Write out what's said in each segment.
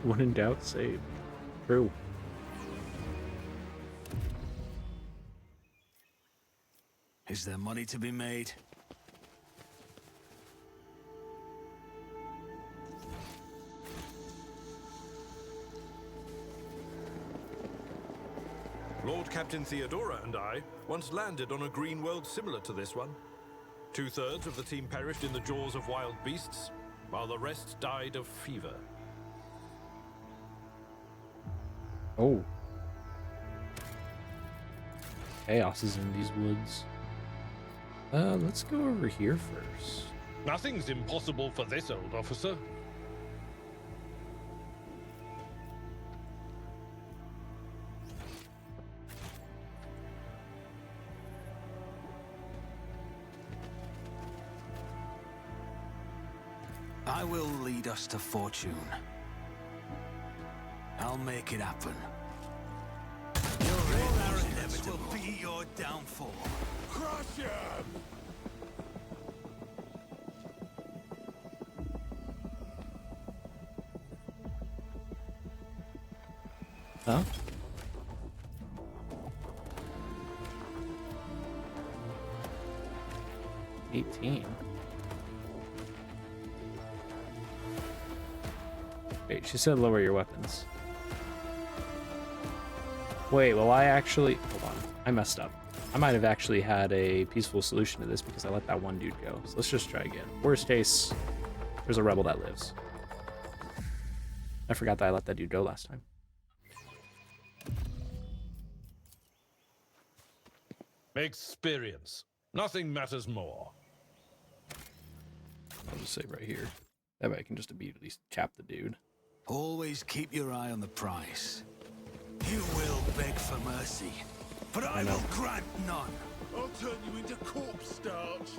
When in doubt, save. True. Is there money to be made? Lord Captain Theodora and I once landed on a green world similar to this one. 2/3 of the team perished in the jaws of wild beasts, while the rest died of fever. Oh. Chaos is in these woods. Let's go over here first. Nothing's impossible for this old officer. I will lead us to fortune. I'll make it happen. Your arrogance will be your downfall. Crush him! Huh? $18. Wait, she said lower your weapons. Wait, well I actually... Hold on. I messed up. I might have actually had a peaceful solution to this because I let that one dude go. So let's just try again. Worst case, there's a rebel that lives. I forgot that I let that dude go last time. Experience. Nothing matters more. I'll just say right here. That way I can just immediately cap the dude. Always keep your eye on the price. You will beg for mercy, but I will grant none. I'll turn you into corpse starch.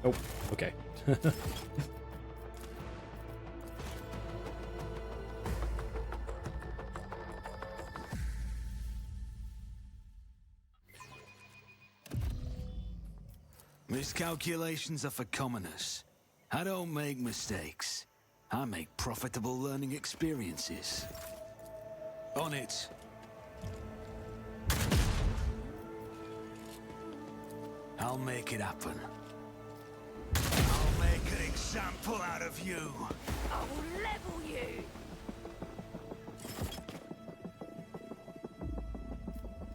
Oh, okay. Miscalculations are for commoners. I don't make mistakes. I make profitable learning experiences. On it. I'll make it happen. I'll make an example out of you. I will level you.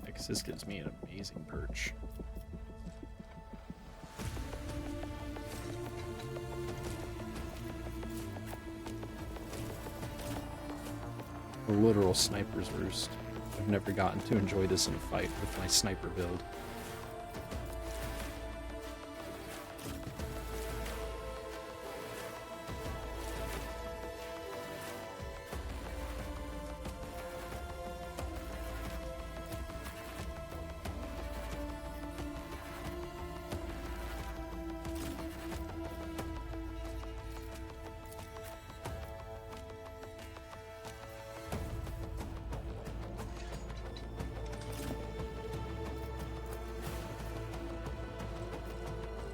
Because this gives me an amazing perch. A literal sniper's roost. I've never gotten to enjoy this in a fight with my sniper build.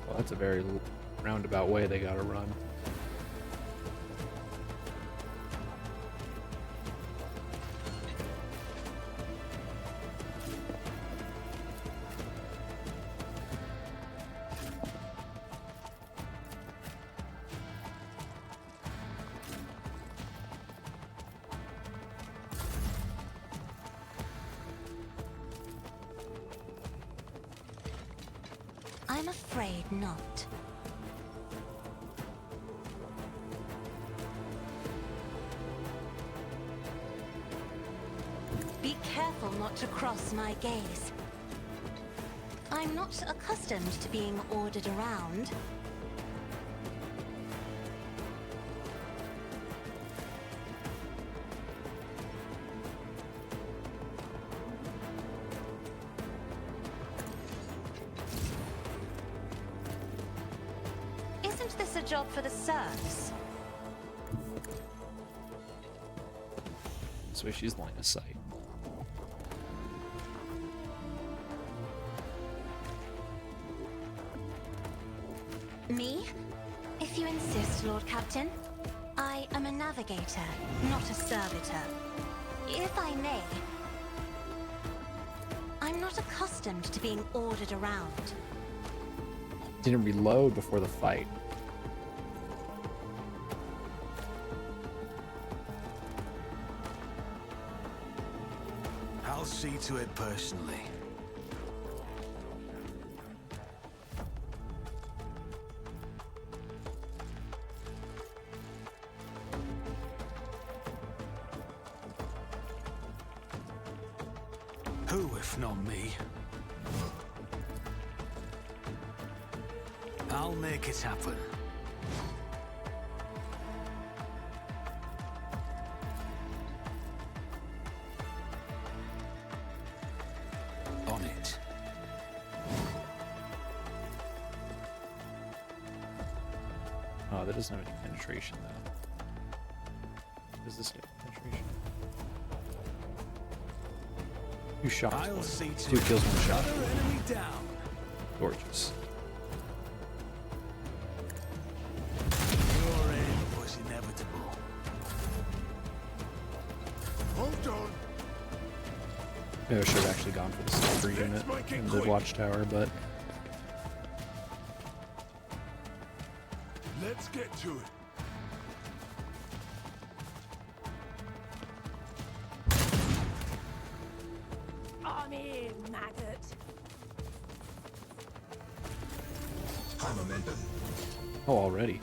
Well, that's a very roundabout way they gotta run. I'm afraid not. Be careful not to cross my gaze. I'm not accustomed to being ordered around. Isn't this a job for the serfs? This way she's line of sight. Me? If you insist, Lord Captain. I am a navigator, not a servitor. If I may, I'm not accustomed to being ordered around. Didn't reload before the fight. I'll see to it personally. Who, if not me? I'll make it happen. On it. Oh, that doesn't have any penetration though. Does this get penetration? 2 shots. I'll see to 2 kills, 1 shot. Another enemy down. Gorgeous. Your end was inevitable. Hold on. Maybe I should have actually gone for the sniper unit in the watchtower, but Let's get to it. I'm in, maggot. High momentum. oh, already.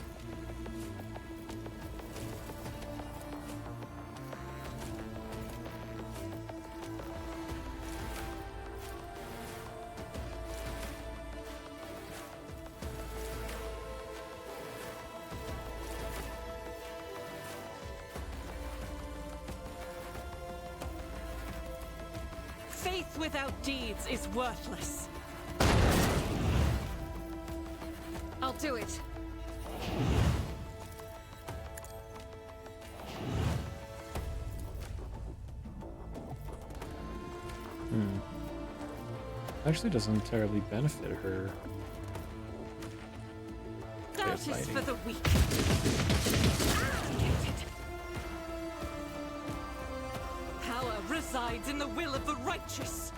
Faith without deeds is worthless. I'll do it. Actually doesn't terribly benefit her. That is fighting. for the weak. Get it. Power resides in the will of the righteous.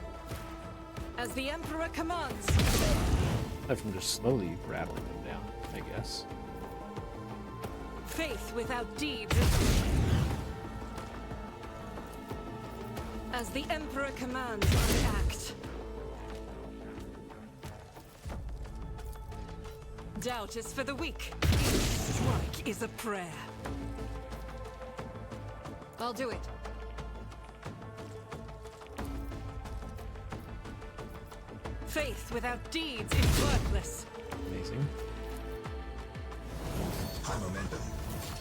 As the Emperor commands. Aside from just slowly rattling them down, I guess. Faith without deeds is... As the Emperor commands, I act. Doubt is for the weak. Each strike is a prayer. I'll do it. Faith without deeds is worthless. Amazing. High momentum.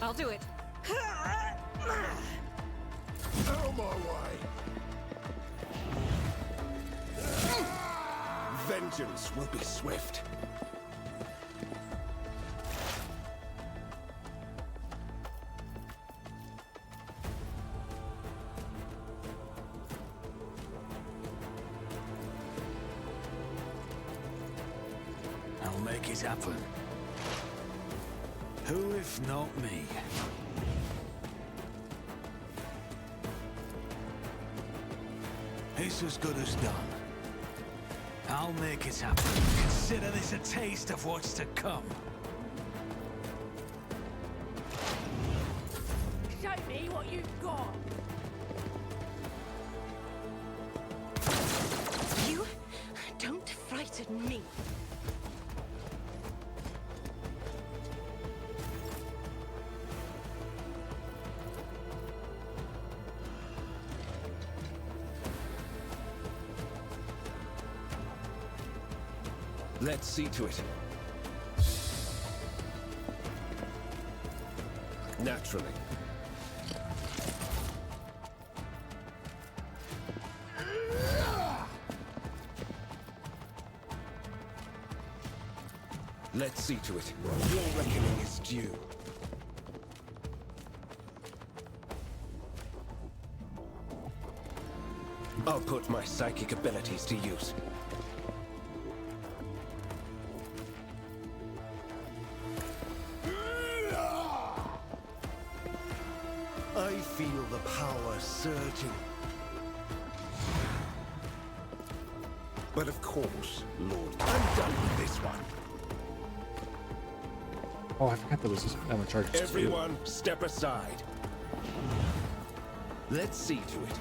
I'll do it. Out of my way. Vengeance will be swift. I'll make it happen. Who if not me? It's as good as done. I'll make it happen. Consider this a taste of what's to come. Show me what you've got. You don't frighten me. Let's see to it. Naturally. Let's see to it. Your reckoning is due. I'll put my psychic abilities to use. I feel the power surging. But of course, Lord, I'm done with this one. Oh, I forgot there was that one charge. Everyone, step aside. Let's see to it.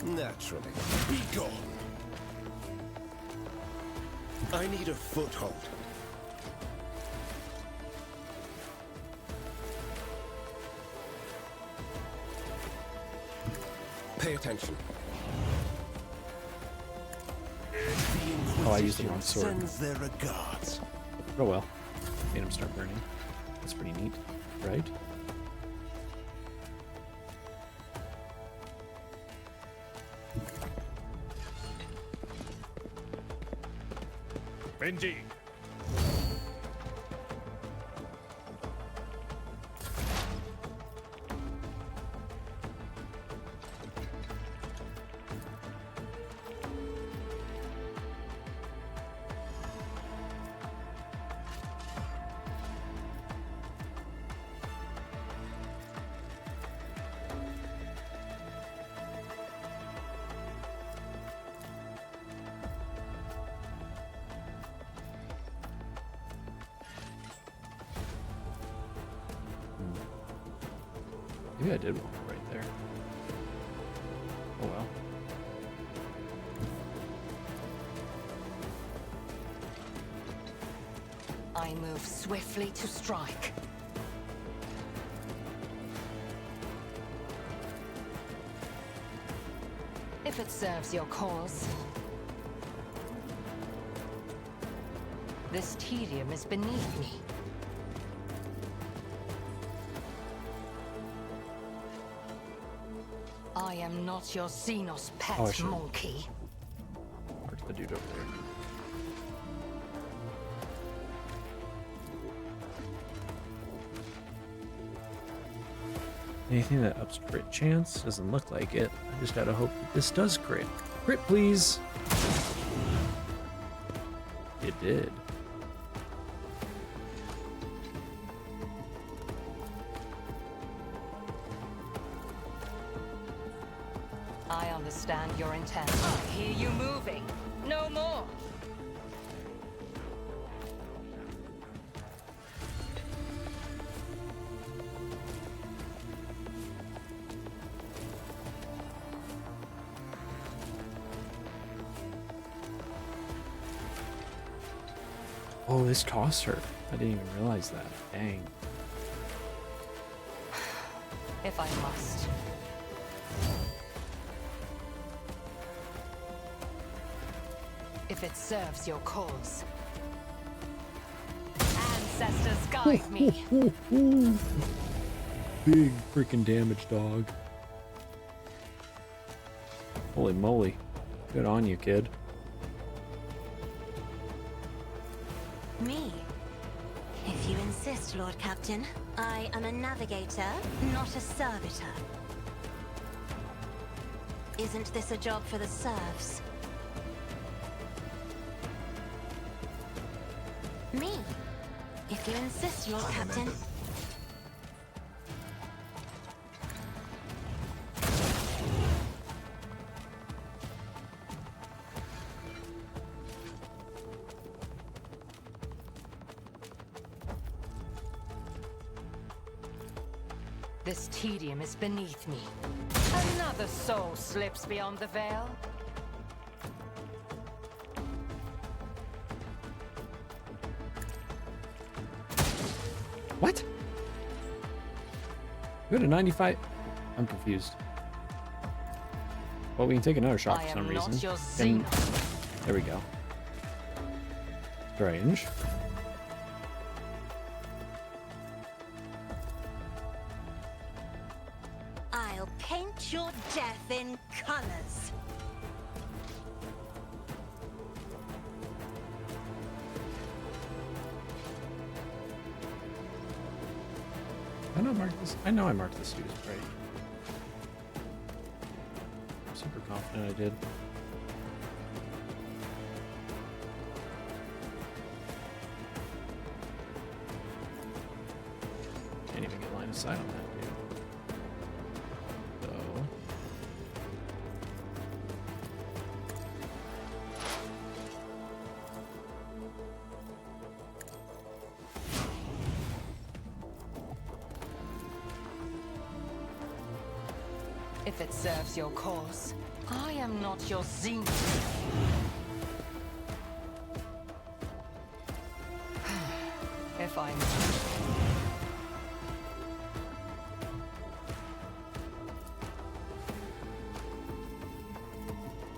Naturally. Be gone. I need a foothold. Pay attention. Oh, I used the wrong sword. Sends their regards. Oh well. Made him start burning. That's pretty neat, right? Benji. Maybe I did walk right there. Oh well. I move swiftly to strike. If it serves your cause. This tedium is beneath me. I am not your Xenos pet, Oh, I should- monkey. Where's the dude over there? Anything that ups crit chance? Doesn't look like it. I just gotta hope that this does crit. Crit, please! It did. I understand your intent. I hear you moving. No more. Oh, this tossed her. I didn't even realize that. Dang. If I must. If it serves your cause. Ancestors guide me. Big freaking damage, dog. Holy moly. Good on you, kid. Me? If you insist, Lord Captain. I am a navigator, not a servitor. Isn't this a job for the serfs? Me? If you insist, Lord Captain. This tedium is beneath me. Another soul slips beyond the veil. What? You had a 95. I'm confused. Well, we can take another shot I for some am reason. not your And- Xenos. there we go. Strange. I'll paint your death in colors. I know I marked this. I know I marked this dude as right. I'm super confident I did. Can't even get line of sight on that, dude. So. If it serves your cause, I am not your zenith. If I may.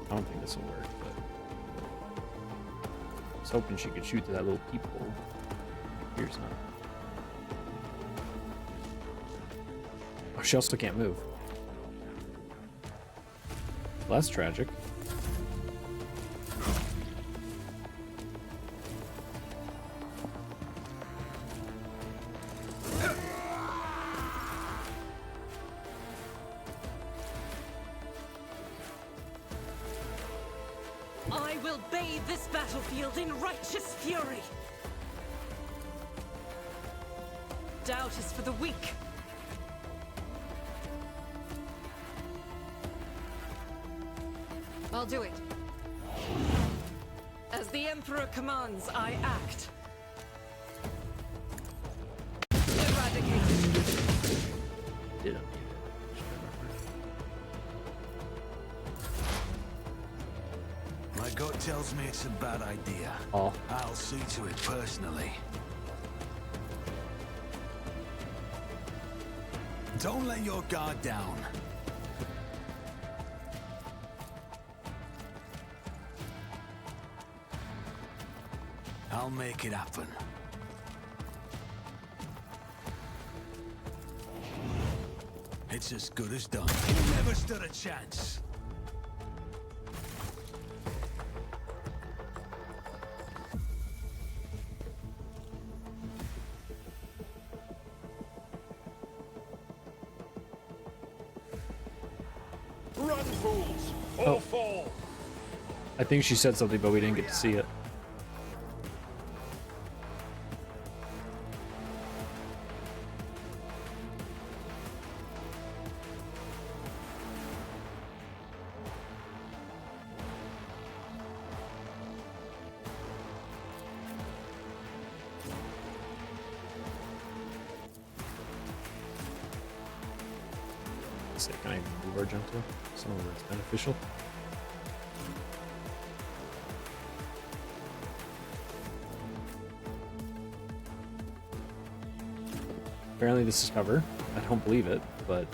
I don't think this will work, but I was hoping she could shoot through that little peephole. Here's not. Oh, she also can't move. Well, that's tragic. I will bathe this battlefield in righteous fury. Doubt is for the weak. I'll do it. As the Emperor commands, I act. Eradicated. Did it. My gut tells me it's a bad idea. Oh. I'll see to it personally. Don't let your guard down. I'll make it happen. It's as good as done. You never stood a chance. Run, fools, or fall. I think she said something, but we didn't get to see it. Can I even move or jump to? Somewhere where it's beneficial. Apparently this is cover. I don't believe it, but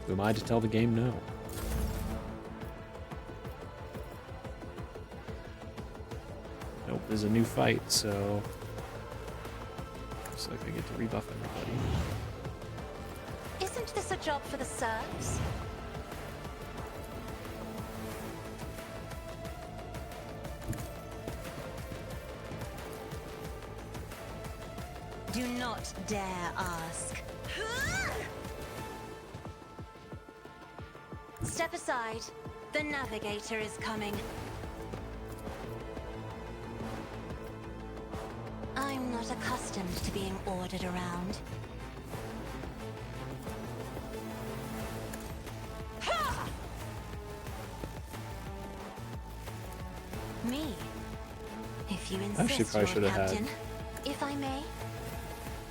who am I to tell the game no? Nope, there's a new fight, so looks like I get to rebuff everybody. Isn't this a job for the serfs? Do not dare ask. Step aside. The navigator is coming. I'm not accustomed to being ordered around. Me. If you insist, Actually, probably should Lord have had Captain. If I may.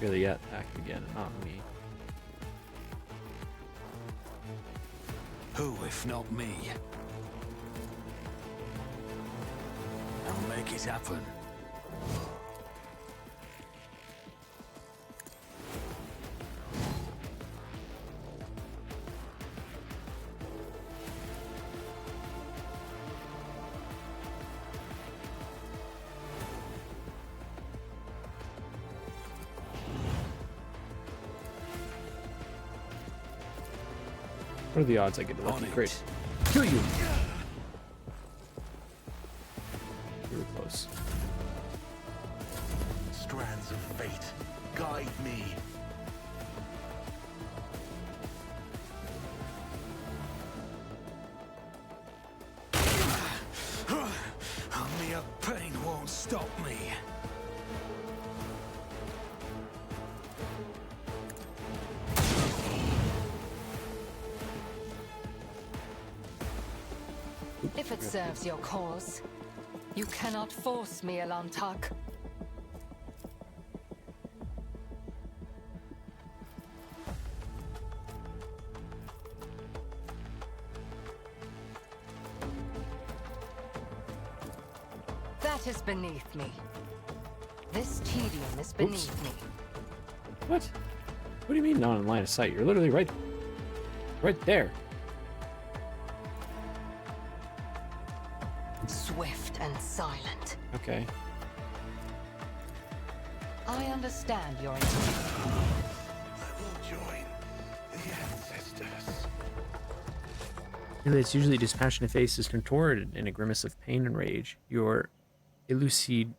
really yet attack again, and not me. Who, if not me? I'll make it happen. What are the odds I get a lucky On crit? it. Kill you! You were close. Strands of fate, guide me. stop me. If it serves your cause, you cannot force me, Elantak. That is beneath me. This tedium is beneath me. What? What do you mean not in line of sight? You're literally right there. Swift and silent. Okay. I understand your intent. I will join the ancestors. Its usually dispassionate face is contorted in a grimace of pain and rage. Your elucidator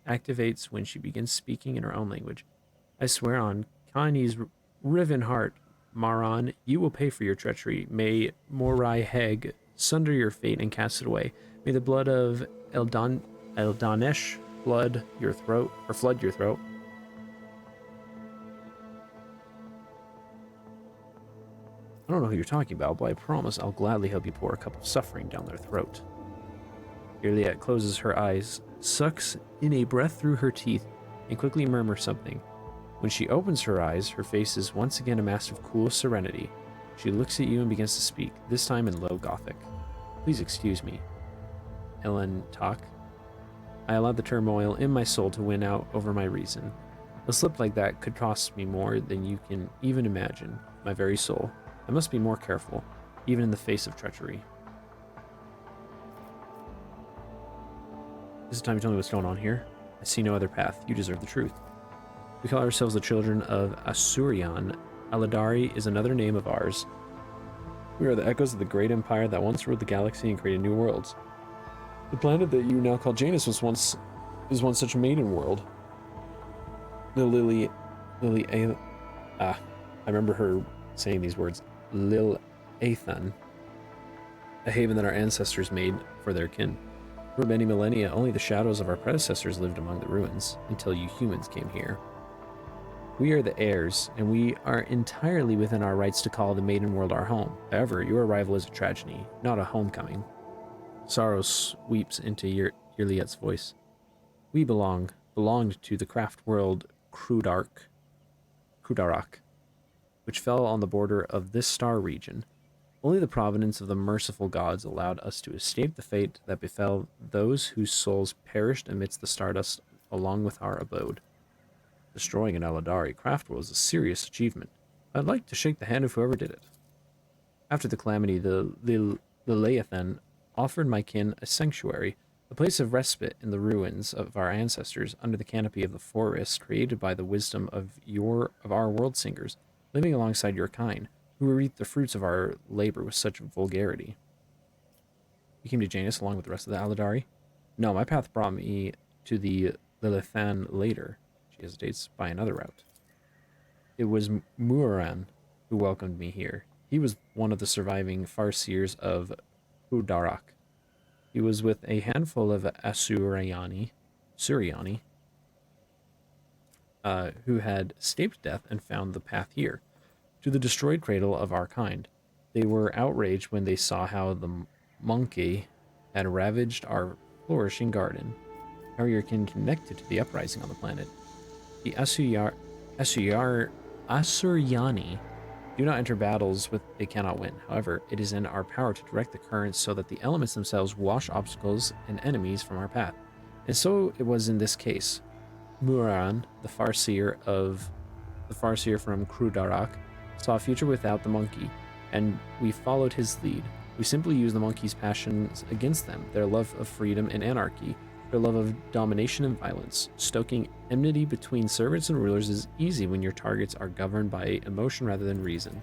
activates when she begins speaking in her own language. I swear on Kani's riven heart, Maran, you will pay for your treachery. May Morai Heg sunder your fate and cast it away. May the blood of Eldanesh flood your throat. I don't know who you're talking about, but I promise I'll gladly help you pour a cup of suffering down their throat. Juliet closes her eyes, sucks in a breath through her teeth, and quickly murmurs something. When she opens her eyes, her face is once again a mask of cool serenity. She looks at you and begins to speak, this time in low Gothic. Please excuse me, Elantak. I allowed the turmoil in my soul to win out over my reason. A slip like that could cost me more than you can even imagine, my very soul. I must be more careful, even in the face of treachery. This is the time to tell me what's going on here. I see no other path. You deserve the truth. We call ourselves the children of Asurion. Aladari is another name of ours. We are the echoes of the great empire that once ruled the galaxy and created new worlds. The planet that you now call Janus is once such a maiden world. I remember her saying these words. Lil Athan, a haven that our ancestors made for their kin. For many millennia, only the shadows of our predecessors lived among the ruins, until you humans came here. We are the heirs, and we are entirely within our rights to call the Maiden World our home. However, your arrival is a tragedy, not a homecoming. Sorrow sweeps into Yurliet's voice. We belonged to the craft world Krudarak, which fell on the border of this star region. Only the providence of the merciful gods allowed us to escape the fate that befell those whose souls perished amidst the stardust along with our abode. Destroying an Aladari craft world is a serious achievement. I'd like to shake the hand of whoever did it. After the calamity, the Leathan offered my kin a sanctuary, a place of respite in the ruins of our ancestors under the canopy of the forest created by the wisdom of our world singers, living alongside your kind, who reap the fruits of our labor with such vulgarity. You came to Janus along with the rest of the Aladari? No, my path brought me to the Lilithan later. She hesitates, by another route. It was Muran who welcomed me here. He was one of the surviving Farseers of Hudarak. He was with a handful of Suriani, who had escaped death and found the path here, to the destroyed cradle of our kind. They were outraged when they saw how the monkey had ravaged our flourishing garden. How are your kin connected to the uprising on the planet? The Asuriani do not enter battles they cannot win. However, it is in our power to direct the currents so that the elements themselves wash obstacles and enemies from our path. And so it was in this case. Muran, the Farseer from Krudarak, saw a future without the monkey, and we followed his lead. We simply used the monkey's passions against them, their love of freedom and anarchy, their love of domination and violence. Stoking enmity between servants and rulers is easy when your targets are governed by emotion rather than reason.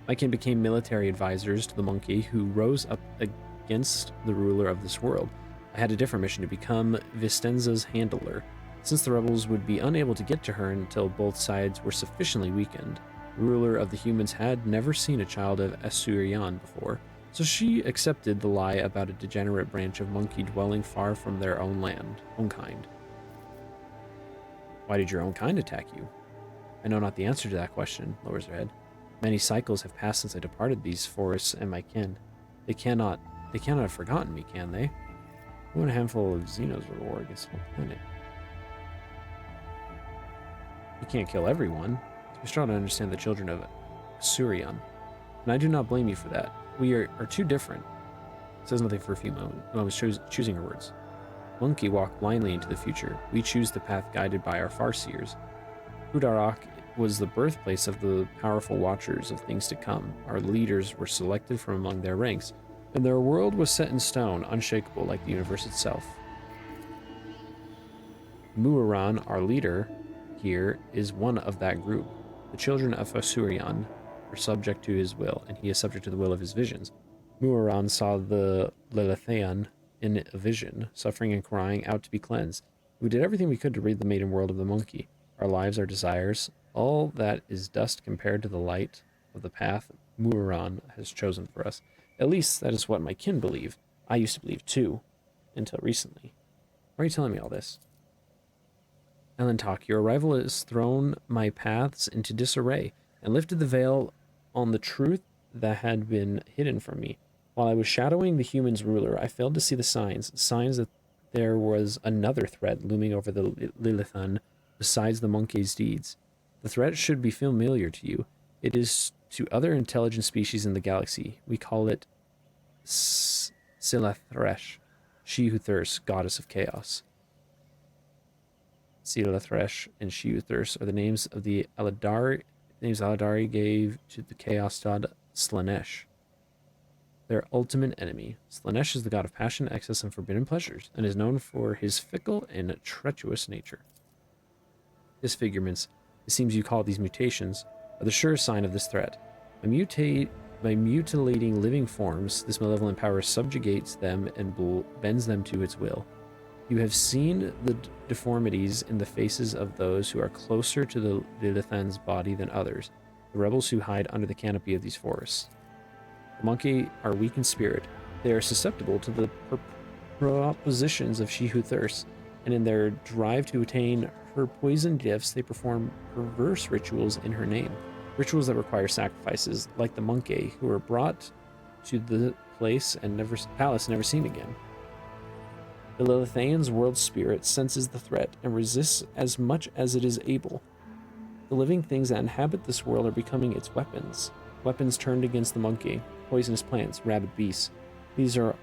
My kin became military advisors to the monkey, who rose up against the ruler of this world. I had a different mission, to become Vistenza's handler, since the rebels would be unable to get to her until both sides were sufficiently weakened. The ruler of the humans had never seen a child of Asurion before, So she accepted the lie about a degenerate branch of monkey dwelling far from their own land, own kind. Why did your own kind attack you? I know not the answer to that question, lowers her head. Many cycles have passed since I departed these forests and my kin. They cannot have forgotten me, can they? Who and a handful of Xenos were war against the whole planet? You can't kill everyone. We struggle to understand the children of Surion, and I do not blame you for that. We are too different. Says nothing for a few moments, choosing her words. Monkey walk blindly into the future. We choose the path guided by our farseers. Kudarak was the birthplace of the powerful watchers of things to come. Our leaders were selected from among their ranks, and their world was set in stone, unshakable like the universe itself. Muaran, our leader here, is one of that group. The children of Asurion are subject to his will, and he is subject to the will of his visions. Muaran saw the Lilithaean in a vision, suffering and crying out to be cleansed. We did everything we could to rid the maiden world of the monkey. Our lives, our desires, all that is dust compared to the light of the path Muaran has chosen for us. At least that is what my kin believe. I used to believe too, until recently. Why are you telling me all this? Elentok, your arrival has thrown my paths into disarray and lifted the veil on the truth that had been hidden from me. While I was shadowing the human's ruler, I failed to see the signs that there was another threat looming over the Lilithan besides the monkey's deeds. The threat should be familiar to you. It is to other intelligent species in the galaxy. We call it Silathresh, she who thirsts, goddess of chaos. Silathresh and she who thirsts are the names of the Aladari gave to the chaos god Slanesh, their ultimate enemy. Slanesh is the god of passion, excess, and forbidden pleasures, and is known for his fickle and treacherous nature. Disfigurements, it seems you call these mutations, are the sure sign of this threat. By mutilating living forms, this malevolent power subjugates them and bends them to its will. You have seen the deformities in the faces of those who are closer to the Lilithan's body than others, the rebels who hide under the canopy of these forests. The monkey are weak in spirit. They are susceptible to the propositions of she who thirsts, and in their drive to attain her poisoned gifts, they perform perverse rituals in her name. Rituals that require sacrifices, like the monkey, who are brought to the palace and never seen again. The Lilithaean's world spirit senses the threat and resists as much as it is able. The living things that inhabit this world are becoming its weapons. Weapons turned against the monkey, poisonous plants, rabid beasts. These are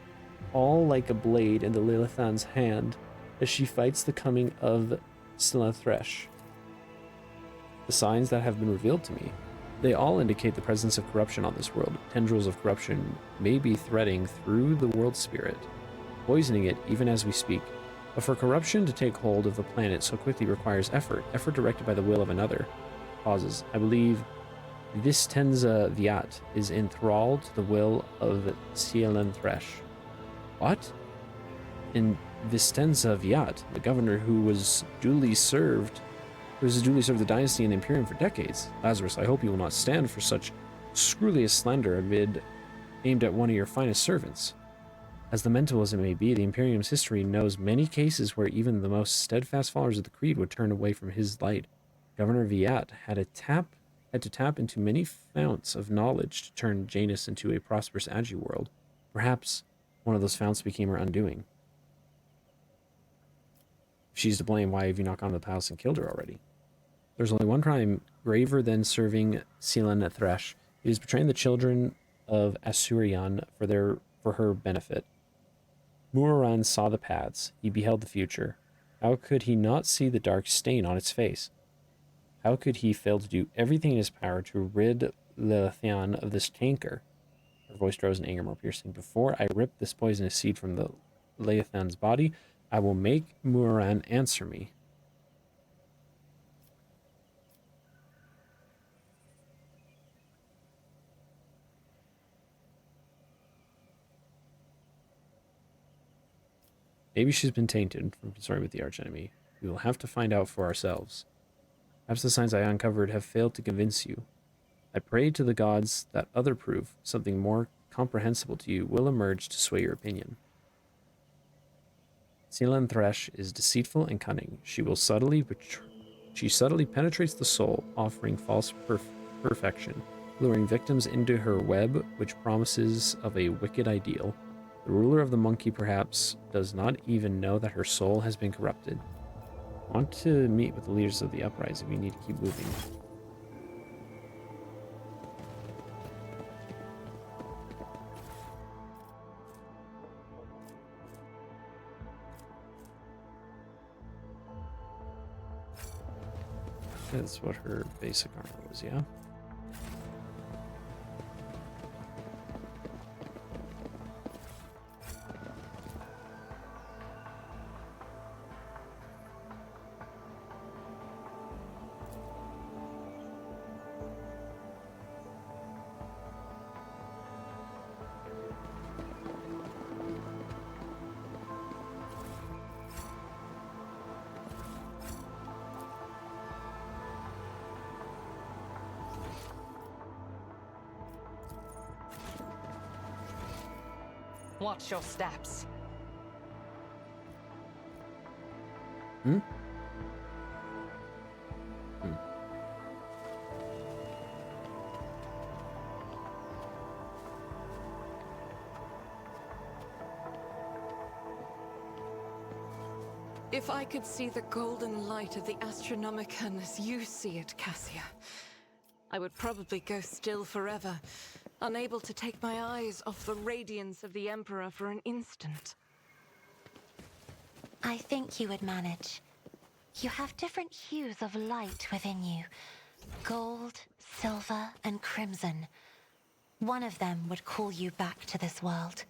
all like a blade in the Lilithan's hand as she fights the coming of Silathresh. The signs that have been revealed to me, they all indicate the presence of corruption on this world. Tendrils of corruption may be threading through the world spirit, poisoning it even as we speak. But for corruption to take hold of the planet so quickly requires effort directed by the will of another. Pauses. I believe Vistenza Viat is enthralled to the will of Sialenthresh. What? In Vistenza Viat, the governor who was duly served the dynasty and imperium for decades. Lazarus, I hope you will not stand for such scurrilous slander aimed at one of your finest servants. As lamentable as it may be, the Imperium's history knows many cases where even the most steadfast followers of the Creed would turn away from his light. Governor Viat had to tap into many founts of knowledge to turn Janus into a prosperous Agi world. Perhaps one of those founts became her undoing. If she's to blame, why have you not gone to the palace and killed her already? There's only one crime graver than serving Silathresh. It is betraying the children of Asurion for her benefit. Muaran saw the paths. He beheld the future. How could he not see the dark stain on its face? How could he fail to do everything in his power to rid Lilithan of this canker? Her voice rose in anger more piercing. Before I rip this poisonous seed from the Lilithan's body, I will make Muaran answer me. Maybe she's been tainted from consorting with the archenemy. We will have to find out for ourselves. Perhaps the signs I uncovered have failed to convince you. I pray to the gods that other proof, something more comprehensible to you will emerge to sway your opinion. Seelan Thresh is deceitful and cunning. She subtly penetrates the soul, offering false perfection, luring victims into her web, which promises of a wicked ideal. The ruler of the monkey perhaps does not even know that her soul has been corrupted. Want to meet with the leaders of the uprising. We need to keep moving. That's what her basic armor was, yeah? Watch your steps. Hmm? If I could see the golden light of the Astronomicon as you see it, Cassia, I would probably go still forever, unable to take my eyes off the radiance of the Emperor for an instant. I think you would manage. You have different hues of light within you. Gold, silver, and crimson. One of them would call you back to this world.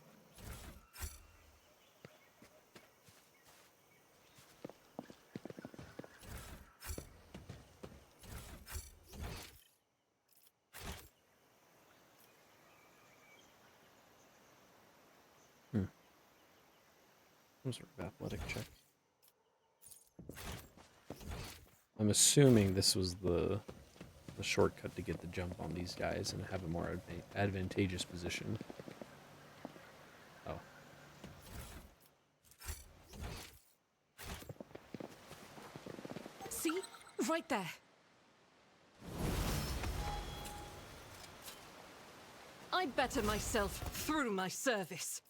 Some sort of athletic check. I'm assuming this was the shortcut to get the jump on these guys and have a more advantageous position. Oh. See? Right there. I better myself through my service.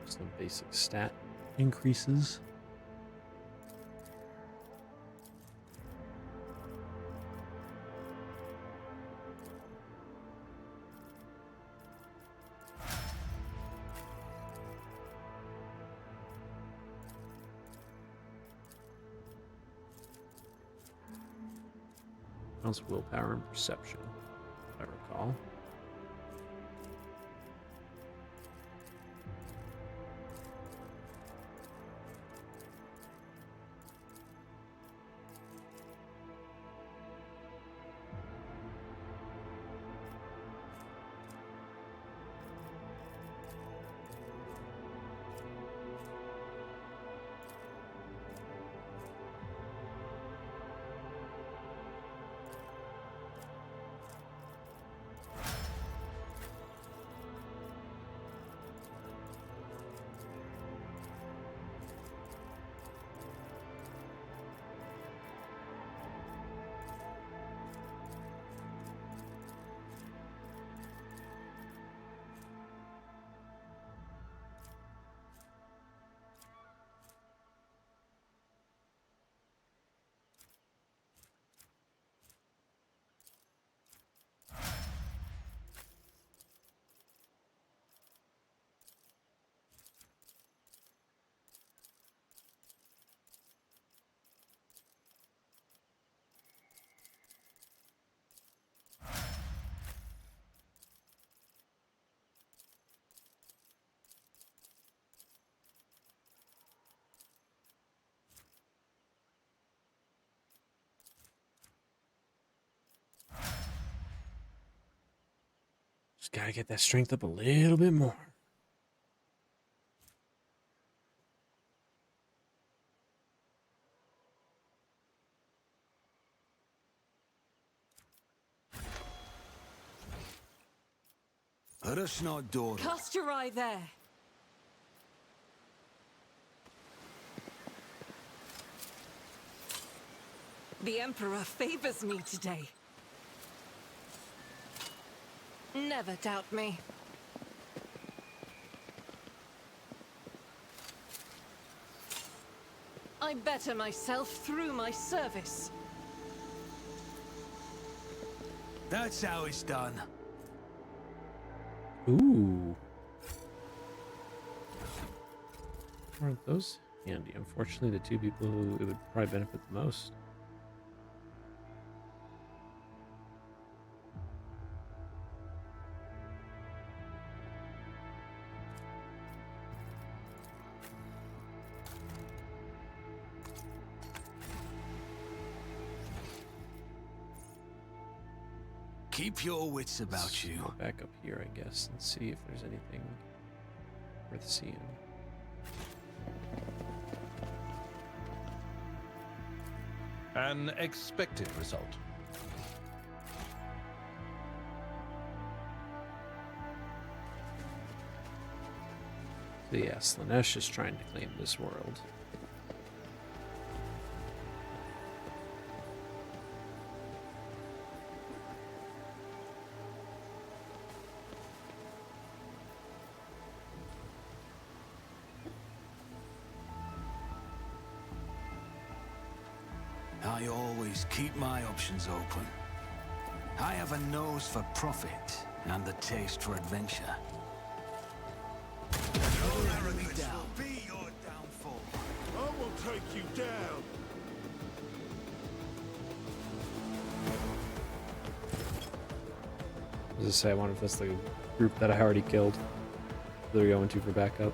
Some basic stat increases. Also willpower and perception, if I recall. Just gotta get that strength up a little bit more. Let us not dawdle. Cast your eye there. The Emperor favors me today. Never doubt me. I better myself through my service. That's how it's done. Ooh. Aren't those handy? Unfortunately, the two people who it would probably benefit the most. Keep your wits about Let's you. go back up here, I guess, and see if there's anything worth seeing. An expected result. So yeah, Slanesh is trying to claim this world. I always keep my options open. I have a nose for profit and the taste for adventure. Your arrogance will be your downfall. I will take you down. As I say, I wonder if that's the group that I already killed. They're going to for backup.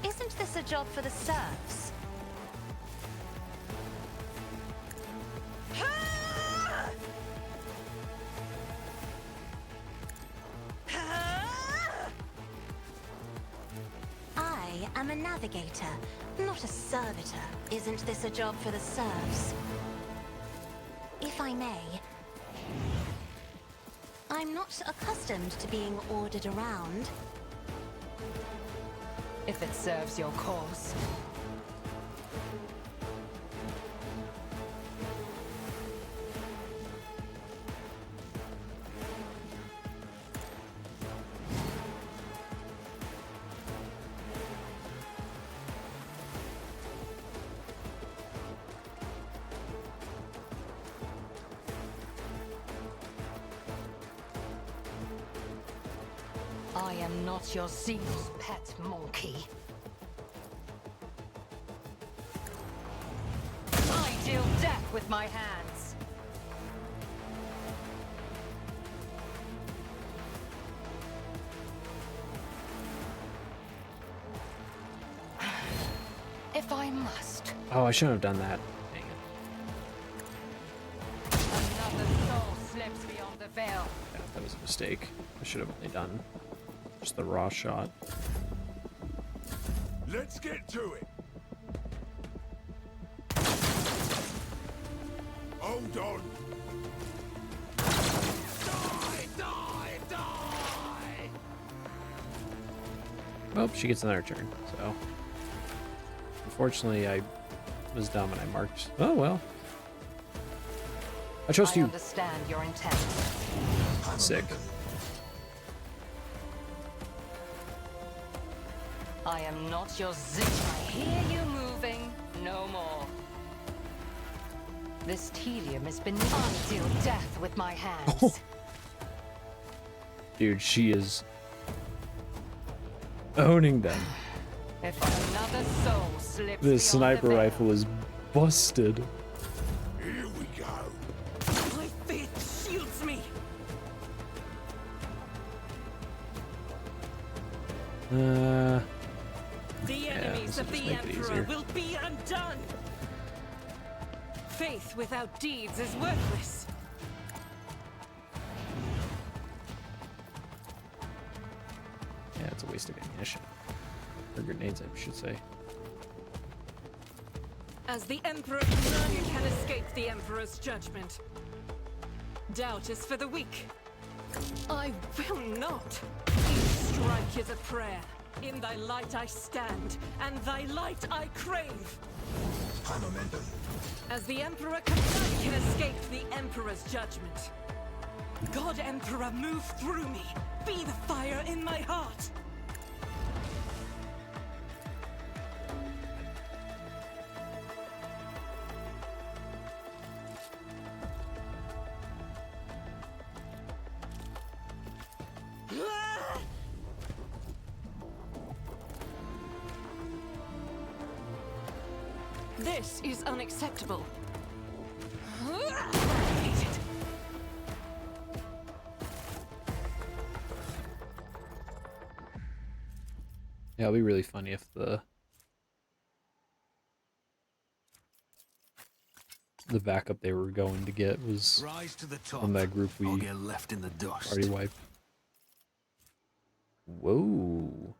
Isn't this a job for the serfs? I am a navigator, not a servitor. Isn't this a job for the serfs? If I may, I'm not accustomed to being ordered around. If it serves your cause. I am not your zealous pet monkey. I deal death with my hands. If I must. Oh, I shouldn't have done that. Dang it. Another soul slips beyond the veil. Yeah, that was a mistake. I should have only done just the raw shot. Let's get to it. Hold on. Die, die, die! Well, she gets another turn, so. Unfortunately, I was dumb and I marked. Oh, well. I chose I to. understand your intent. Sick. I am not your zit. I hear you moving. No more. This tedium has been. I deal death with my hands. Dude, she is owning them. If another soul slips This beyond sniper the veil, rifle is busted. Here we go. My faith shields me. Uh, The Yeah, enemies this of will just the make it Emperor easier. will be undone. Faith without deeds is worthless. yeah, it's a waste of ammunition. Or grenades, I should say. As the Emperor, none can escape the Emperor's judgment. Doubt is for the weak. I will not. Each strike is a prayer. In thy light I stand, and thy light I crave. High momentum. As the Emperor, none can escape the Emperor's judgment. God Emperor, move through me. Be the fire in my heart. This is unacceptable. I hate it. Yeah, it'll be really funny if the backup they were going to get was Rise to the top. from that group or we get left in the dust. already wiped. Whoa.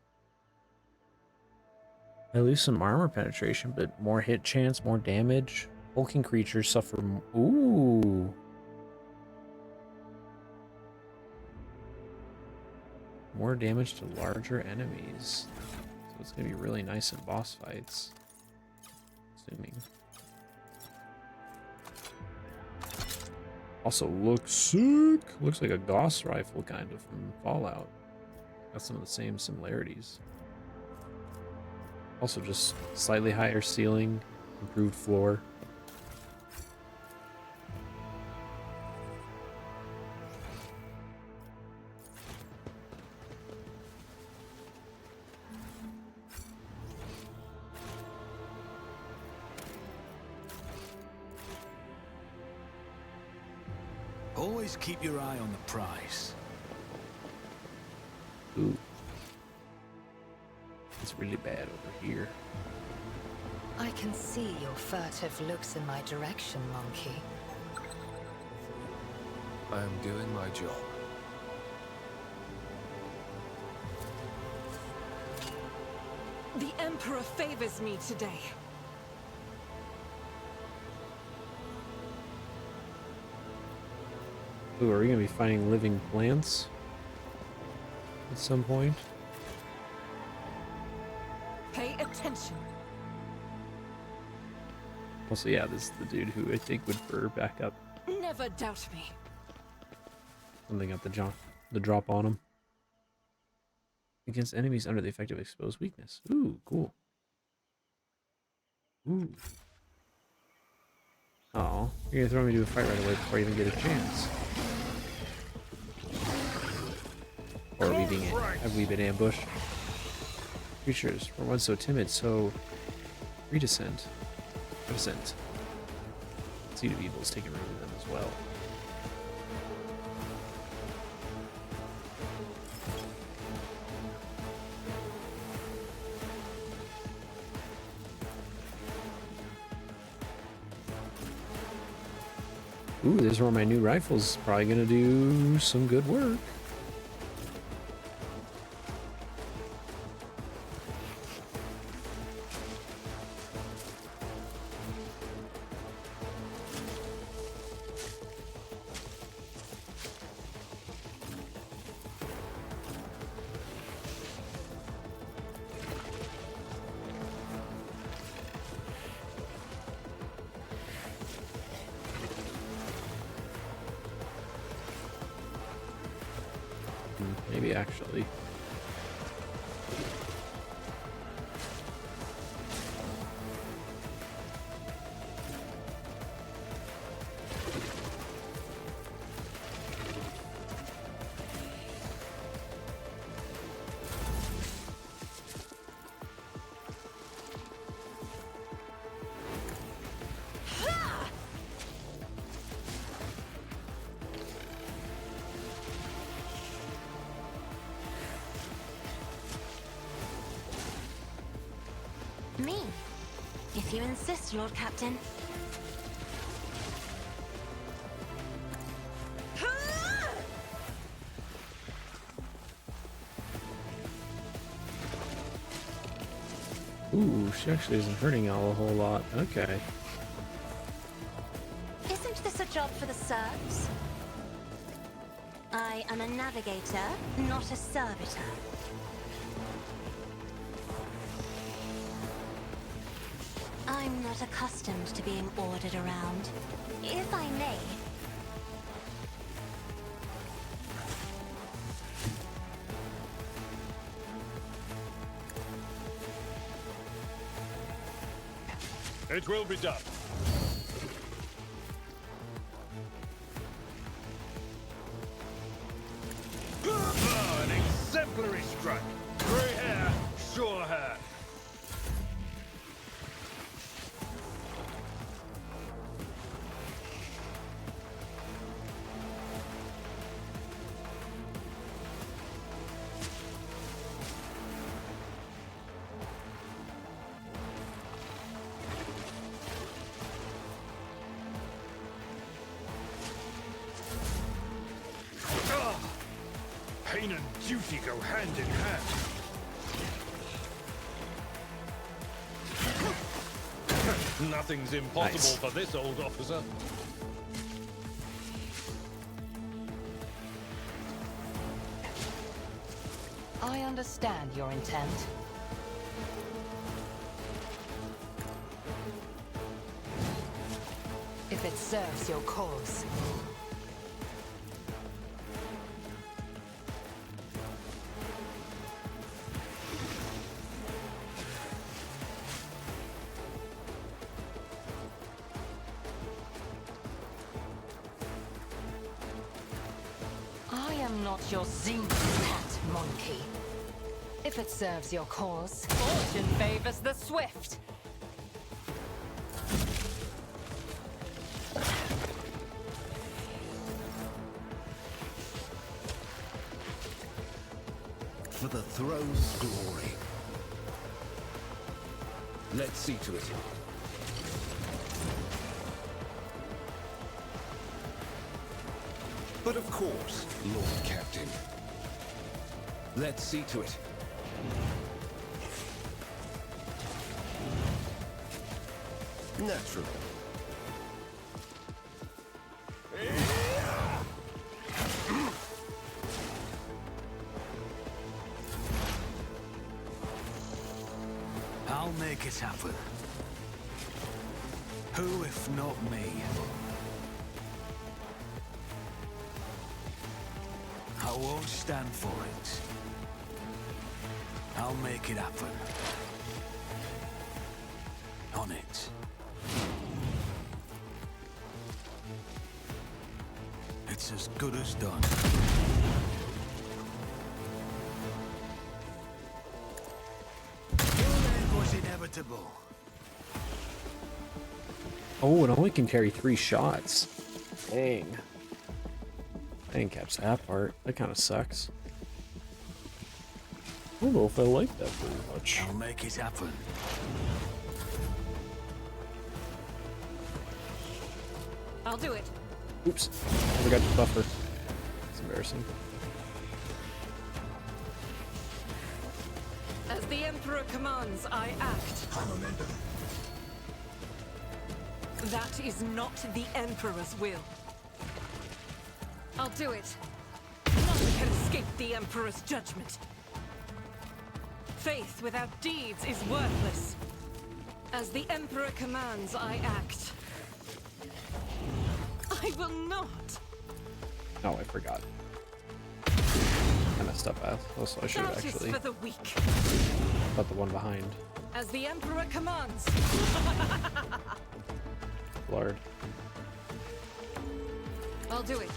I lose some armor penetration, but more hit chance, more damage. Hulking creatures suffer. Ooh. More damage to larger enemies. So it's gonna be really nice in boss fights. Assuming. Also looks sick. Looks like a Gauss rifle kind of from Fallout. Got some of the same similarities. Also just slightly higher ceiling, improved floor. Always keep your eye on the prize. Ooh. It's really bad over here. I can see your furtive looks in my direction, monkey. I am doing my job. The Emperor favors me today. Ooh, are we gonna be finding living plants at some point? Pay attention. Also, yeah, this is the dude who I think would fur back up. Never doubt me. Something got the drop on him. Against enemies under the effect of exposed weakness. Ooh, cool. Ooh. Oh, you're gonna throw me to a fight right away before I even get a chance. Or have we been ambushed? Creatures were once so timid, so reticent. Seed of evil is taking root in them as well. Ooh, this is where my new rifle's probably gonna do some good work. Maybe actually. Me. If you insist, Lord Captain. Ooh, she actually isn't hurting y'all a whole lot. Okay. Isn't this a job for the serfs? I am a navigator, not a servitor. I'm not accustomed to being ordered around. If I may, It will be done. An exemplary strike. Grey hair, sure hair. Pain and duty go hand in hand. Nothing's impossible Nice. for this old officer. I understand your intent. If it serves your cause. I am not your zinc cat, monkey. If it serves your cause, fortune favors the swift. For the throne's glory. Let's see to it. But of course, Lord Captain. Let's see to it. Naturally. I'll make it happen. Who if not me? I won't stand for it. I'll make it happen. On it. It's as good as done. Your end was inevitable. Oh, it only can carry 3 shots. Dang. I didn't catch that part. That kind of sucks. I don't know if I like that very much. I'll make it happen. I'll do it. Oops. I forgot to buffer. It's embarrassing. As the Emperor commands, I act. That is not the Emperor's will. I'll do it. None can escape the Emperor's judgment. Faith without deeds is worthless. As the Emperor commands, I act. I will not. Oh, I forgot. I messed up. Also, I should have That is actually for the weak. put the one behind. As the Emperor commands. Lord. I'll do it.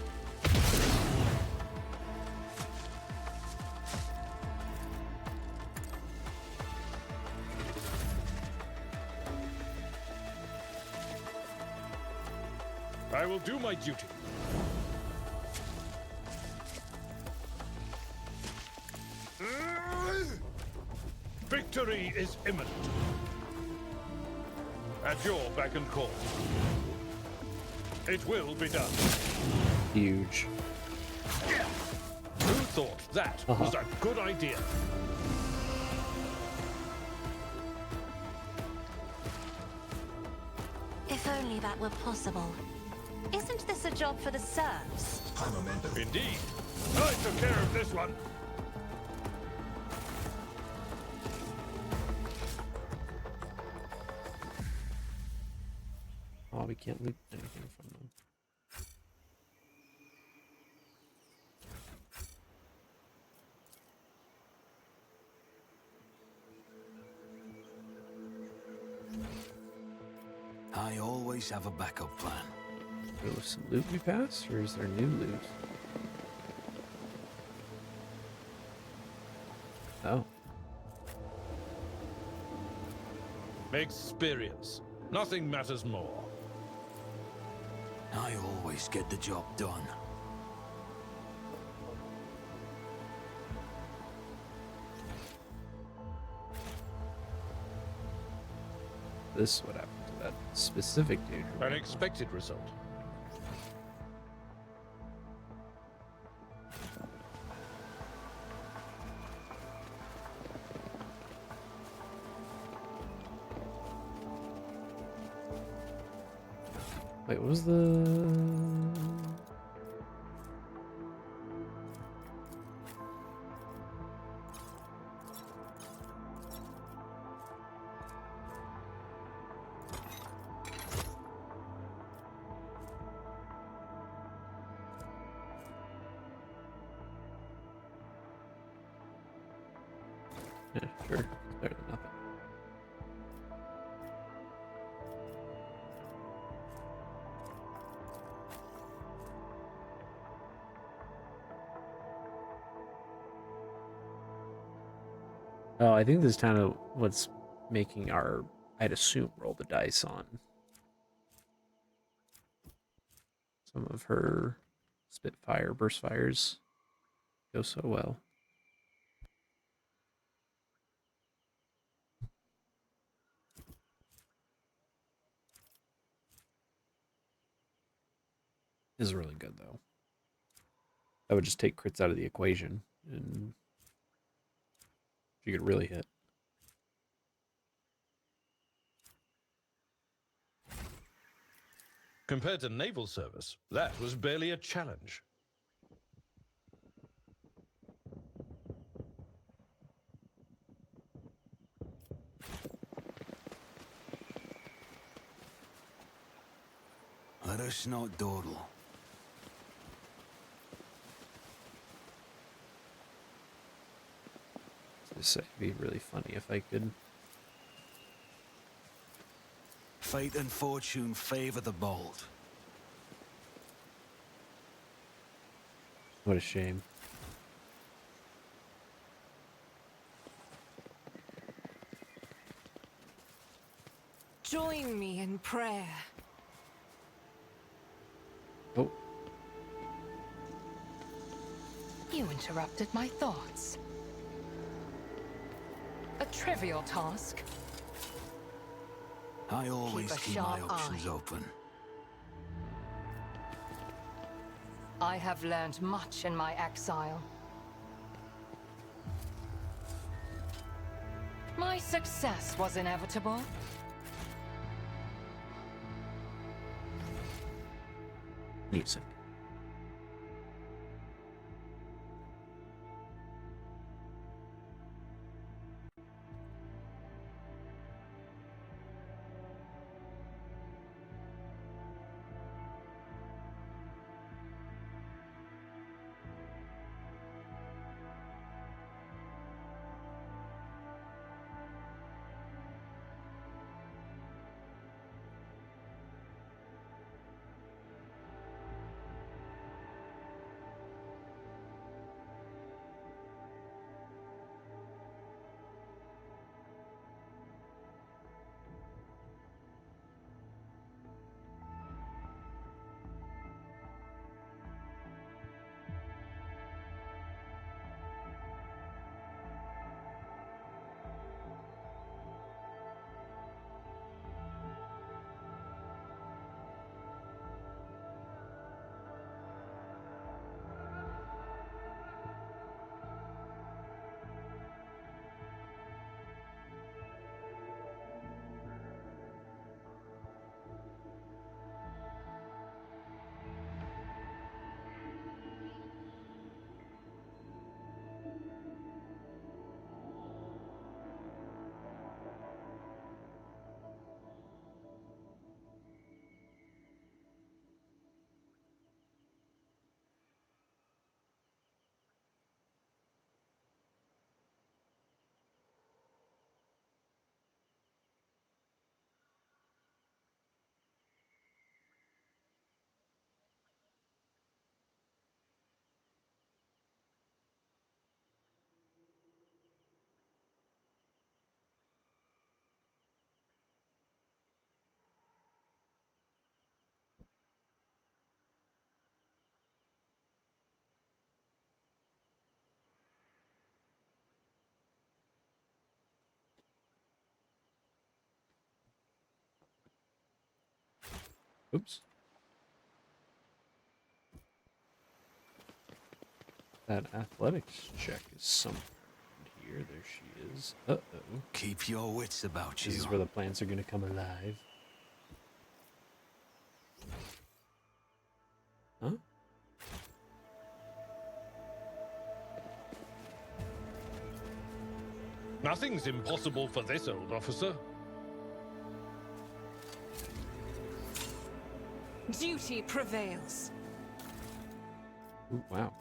I will do my duty. Victory is imminent. At your beck and call. It will be done. Huge. Who thought that was a good idea? If only that were possible. Isn't this a job for the serfs? Indeed. I took care of this one. Oh, we can't loot anything from them. I always have a backup plan. There was some loot we passed, or is there new loot? Oh. Experience. Nothing matters more. I always get the job done. This is what happened to that specific dude. An expected result. Wait, what was the... Yeah, sure. It's better than nothing. Oh, I think this is kind of what's making our, I'd assume, roll the dice on some of her Spitfire burst fires go so well. This is really good, though. That would just take crits out of the equation, and you could really hit. Compared to naval service, that was barely a challenge. Let us not dawdle. This would be really funny if I could. Fate and fortune favor the bold. What a shame. Join me in prayer. Oh, You interrupted my thoughts. A trivial task. I always Keep a keep my sharp options eye. open. I have learned much in my exile. My success was inevitable. music. Oops. That athletics check is somewhere here. There she is. Uh-oh. Keep your wits about you. This is where the plants are going to come alive. Huh? Nothing's impossible for this old officer. Duty prevails. Ooh, wow.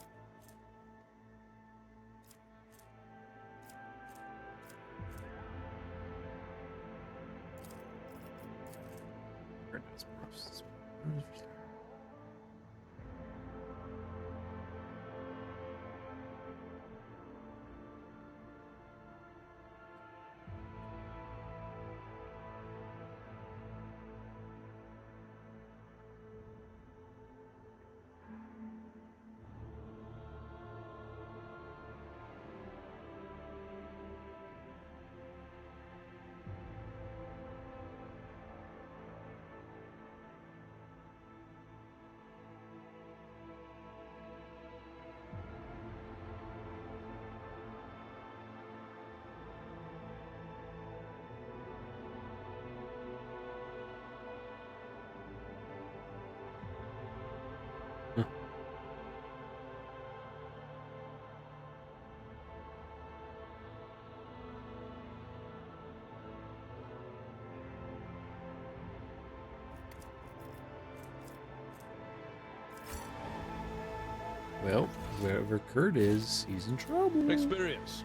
Well, wherever Kurt is, he's in trouble. Experience.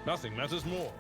Nothing matters more.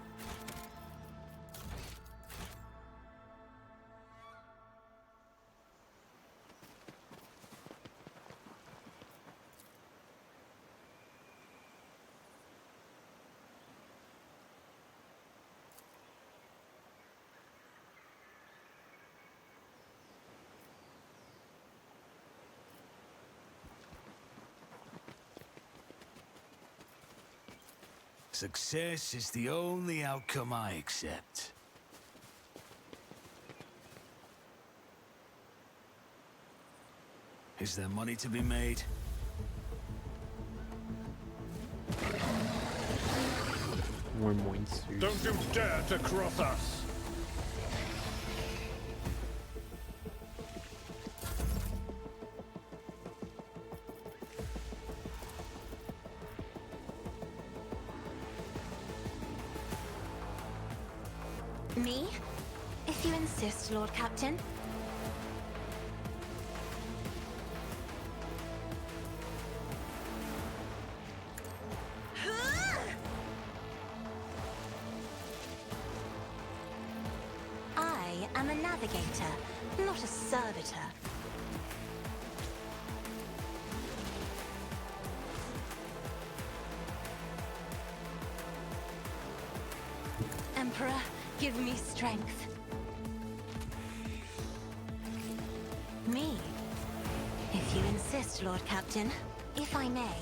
Success is the only outcome I accept. Is there money to be made? More monsters. Don't you dare to cross us! Me? If you insist, Lord Captain. I am a navigator, not a servitor. Emperor, give me strength. Me? If you insist, Lord Captain. If I may.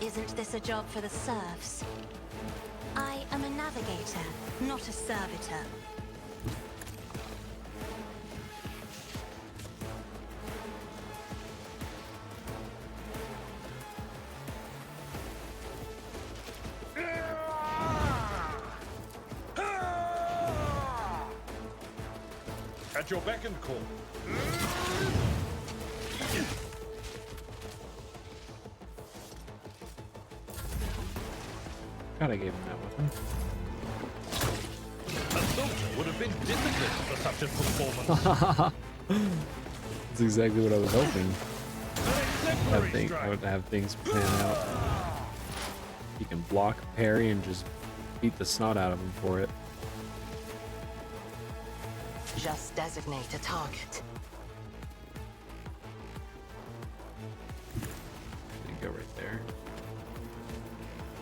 Isn't this a job for the serfs? I am a navigator, not a servitor. At your beck and call. God, I gave him that weapon. A soldier would have been disciplined for such a performance. That's exactly what I was hoping. An exemplary I strike. would have things plan out. You can block, parry, and just beat the snot out of him for it. Just designate a target. You go right there.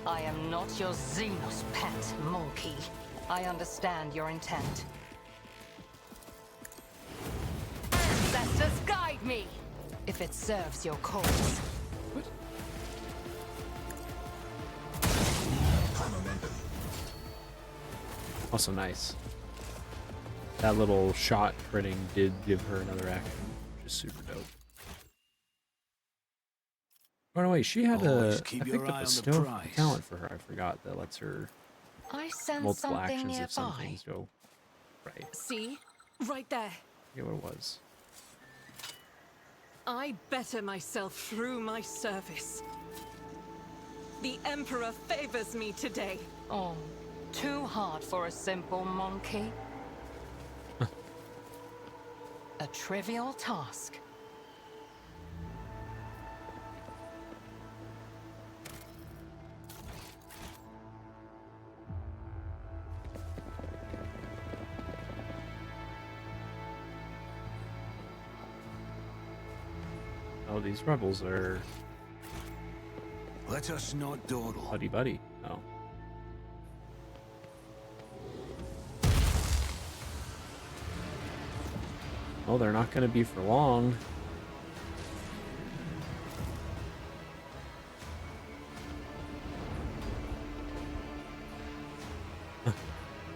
I am not your Xenos pet, monkey. I understand your intent. Ancestors, guide me! If it serves your cause. Also nice. that little shot critting did give her another action, which is super dope. By the way, she had Always I keep picked your up eye a on the skill prize. talent for her. I forgot that lets her I sense multiple something actions if some nearby. things go right. See? Right there. I forget what it was. I better myself through my service. The Emperor favors me today. Oh, too hard for a simple monkey. A trivial task. Oh, these rebels are Let us not dawdle. buddy buddy. Oh. Oh, they're not going to be for long.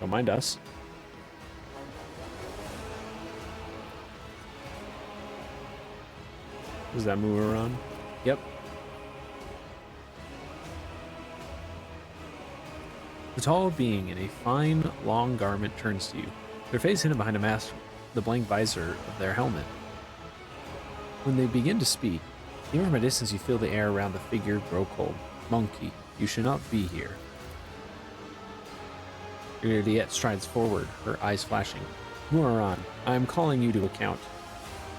Don't mind us. Does that move around? Yep. The tall being in a fine, long garment turns to you, their face hidden behind a mask, the blank visor of their helmet. When they begin to speak, even from a distance you feel the air around the figure grow cold. Monkey, you should not be here. Juliet strides forward, her eyes flashing. Muaran, I am calling you to account.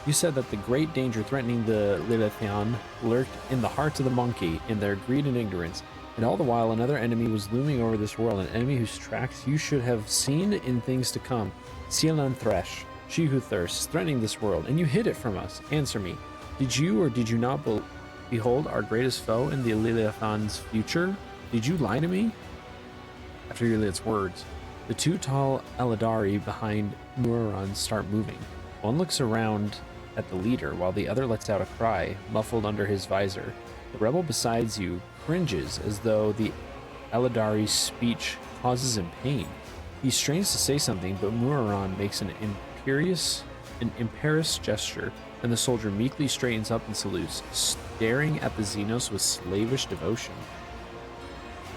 You said that the great danger threatening the Lilithian lurked in the hearts of the monkey in their greed and ignorance, and all the while another enemy was looming over this world, an enemy whose tracks you should have seen in things to come. Sielan Thresh, she who thirsts, threatening this world, and you hid it from us. Answer me. Did you or did you not behold our greatest foe in the Lilithian's future? Did you lie to me? After Juliet's words, the two tall Eladari behind Muaran start moving. One looks around at the leader, while the other lets out a cry, muffled under his visor. The rebel beside you cringes as though the Eladari's speech causes him pain. He strains to say something, but Muaran makes an imperious gesture, and the soldier meekly straightens up and salutes, staring at the Xenos with slavish devotion.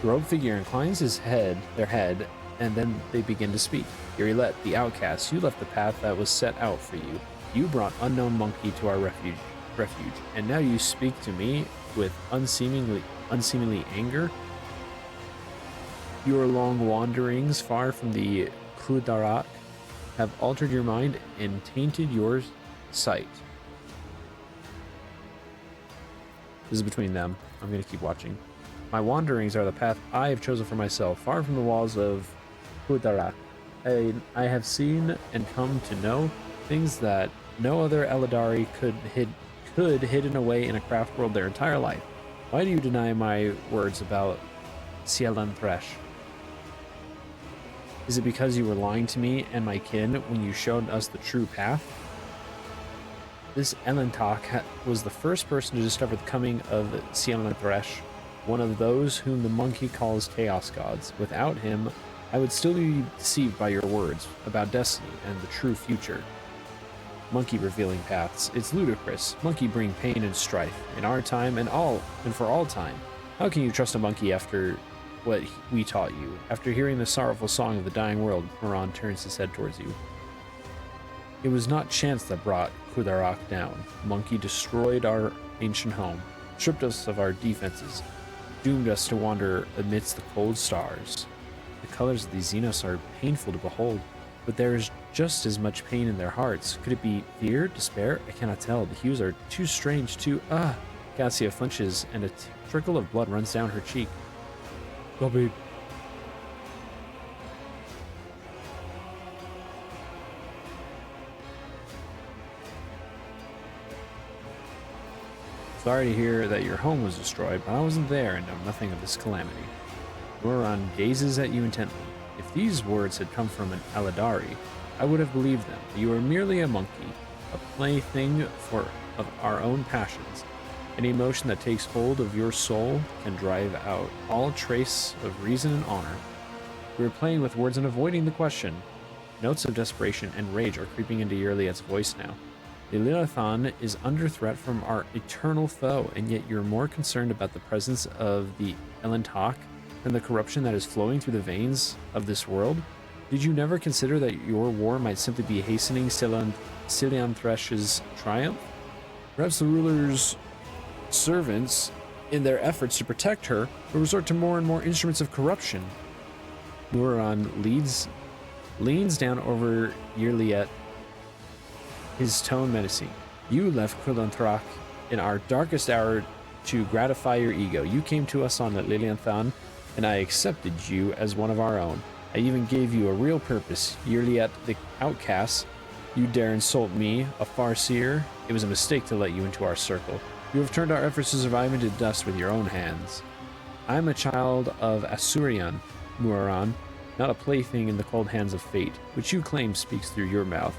The robed figure inclines their head, and then they begin to speak. Irilet, the outcast, you left the path that was set out for you. You brought unknown monkey to our refuge, and now you speak to me with unseemingly anger. Your long wanderings far from the Kudarak have altered your mind and tainted your sight. This is between them. I'm going to keep watching. My wanderings are the path I have chosen for myself, far from the walls of Kudarak. I have seen and come to know things that no other Eladari could hidden away in a craft world their entire life. Why do you deny my words about Sielan Thresh? Is it because you were lying to me and my kin when you showed us the true path? This Elentak was the first person to discover the coming of Sielan Thresh, one of those whom the monkey calls Chaos Gods. Without him, I would still be deceived by your words about destiny and the true future. Monkey revealing paths. It's ludicrous. Monkey bring pain and strife in our time and for all time. How can you trust a monkey after what we taught you? After hearing the sorrowful song of the dying world, Moran turns his head towards you. It was not chance that brought Kudarak down. Monkey destroyed our ancient home, stripped us of our defenses, doomed us to wander amidst the cold stars. The colors of these Xenos are painful to behold, but there is just as much pain in their hearts. Could it be fear, despair? I cannot tell. The hues are too strange, Cassia flinches, and a trickle of blood runs down her cheek. Bobby. Sorry to hear that your home was destroyed, but I wasn't there and know nothing of this calamity. Muaran gazes at you intently. If these words had come from an Eladari, I would have believed them. You are merely a monkey, a plaything of our own passions. Any emotion that takes hold of your soul can drive out all trace of reason and honor. We are playing with words and avoiding the question. Notes of desperation and rage are creeping into Yurliet's voice now. The Lilithan is under threat from our eternal foe, and yet you're more concerned about the presence of the Elentak than the corruption that is flowing through the veins of this world? Did you never consider that your war might simply be hastening Cillian Thresh's triumph? Perhaps the ruler's servants, in their efforts to protect her, will resort to more and more instruments of corruption. Muron leans down over Yurliet, his tone menacing. You left Kulanthrak in our darkest hour to gratify your ego. You came to us on Lilianthan, and I accepted you as one of our own. I even gave you a real purpose. Yurliet the outcast, you dare insult me, a Farseer? It was a mistake to let you into our circle. You have turned our efforts to survive into dust with your own hands. I am a child of Asurion, Muaran, not a plaything in the cold hands of fate, which you claim speaks through your mouth.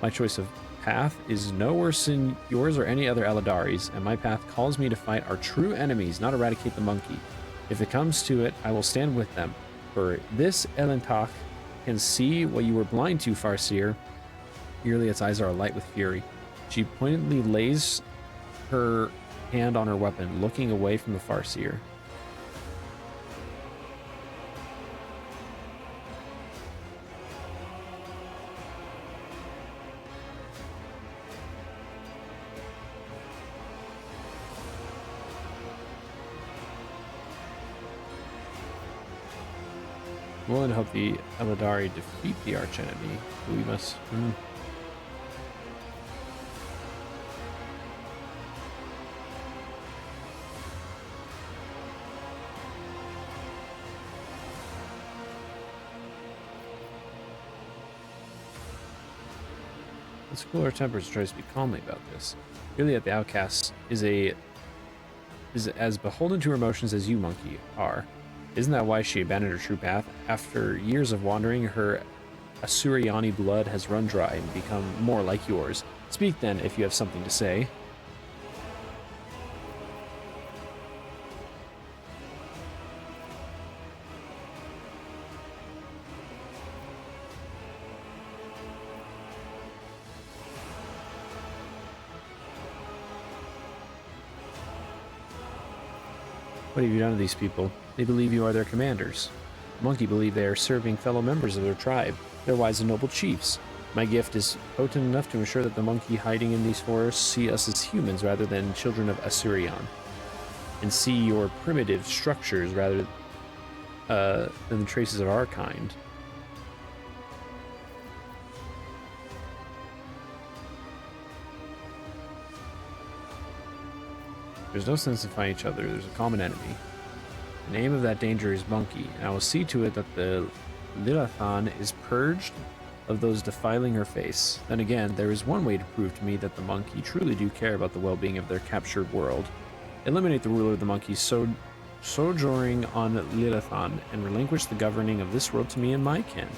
My choice of path is no worse than yours or any other Eladari's, and my path calls me to fight our true enemies, not eradicate the monkey. If it comes to it, I will stand with them. For this Elentak can see what you were blind to, Farseer. Yurliet's eyes are alight with fury. She pointedly lays her hand on her weapon, looking away from the Farseer. We'll and hope the Eladari defeat the archenemy. We must. Let's cool our tempers and try to speak calmly about this. Really, the outcast is as beholden to her emotions as you, monkey, are. Isn't that why she abandoned her true path? After years of wandering, her Asuriani blood has run dry and become more like yours. Speak then, if you have something to say. What have you done to these people? They believe you are their commanders. The monkey believe they are serving fellow members of their tribe. They're wise and noble chiefs. My gift is potent enough to ensure that the monkey hiding in these forests see us as humans rather than children of Asurion, and see your primitive structures rather than the traces of our kind. There's no sense in fighting each other. There's a common enemy. The name of that danger is Monkey, and I will see to it that the Lilithan is purged of those defiling her face. Then again, there is one way to prove to me that the monkey truly do care about the well-being of their captured world. Eliminate the ruler of the monkeys sojourning on Lilithan, and relinquish the governing of this world to me and my kin.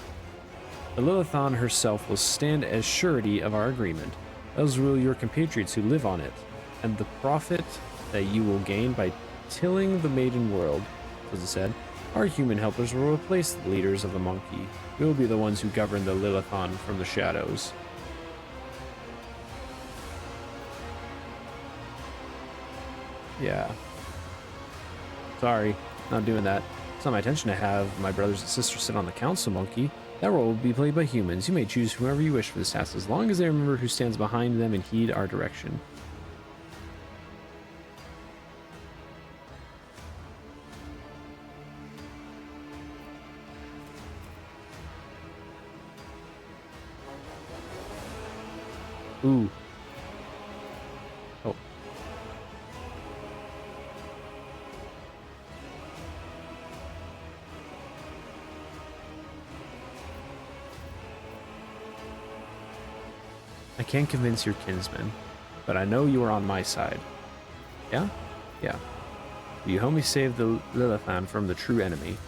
The Lilithan herself will stand as surety of our agreement. Those rule your compatriots who live on it, and the profit that you will gain by tilling the maiden world, as it said, our human helpers will replace the leaders of the monkey. We will be the ones who govern the Lilithan from the shadows. Yeah. Sorry, not doing that. It's not my intention to have my brothers and sisters sit on the council, monkey. That role will be played by humans. You may choose whoever you wish for this task, as long as they remember who stands behind them and heed our direction. Ooh. Oh. I can't convince your kinsmen, but I know you are on my side. Yeah? Yeah. Will you help me save the Lilithan from the true enemy?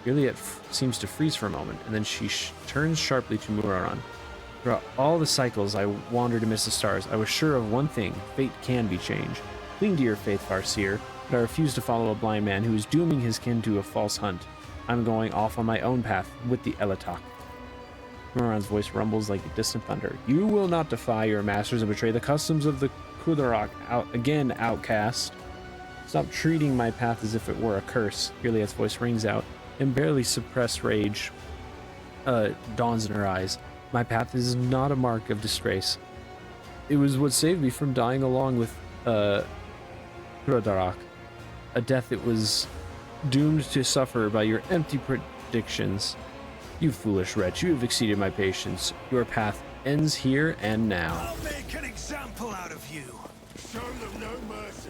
Juliet seems to freeze for a moment, and then she turns sharply to Muraran. Throughout all the cycles I wandered amidst the stars, I was sure of one thing: fate can be changed. Cling to your faith, Farseer, but I refuse to follow a blind man who is dooming his kin to a false hunt. I'm going off on my own path with the Elatok. Moran's voice rumbles like distant thunder. You will not defy your masters and betray the customs of the Kudarok. Again, outcast. Stop treating my path as if it were a curse. Iliad's voice rings out, and barely suppressed rage dawns in her eyes. My path is not a mark of disgrace. It was what saved me from dying along with Kudarok, a death it was doomed to suffer by your empty predictions. You foolish wretch, you have exceeded my patience. Your path ends here and now. I'll make an example out of you. Show them no mercy.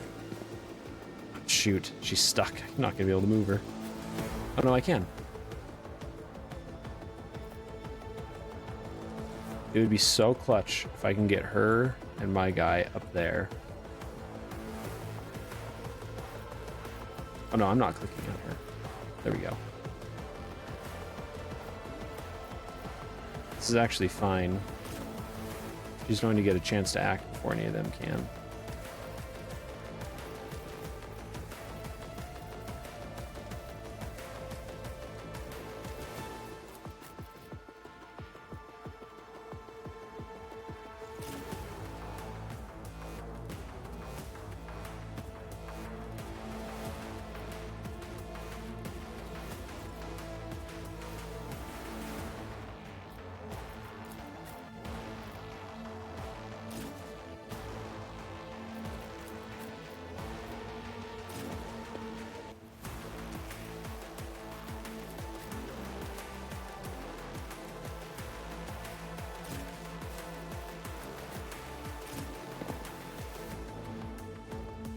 Shoot, she's stuck. I'm not gonna be able to move her. Oh no, I can. It would be so clutch if I can get her and my guy up there. Oh no, I'm not clicking on her. There we go. This is actually fine. She's going to get a chance to act before any of them can.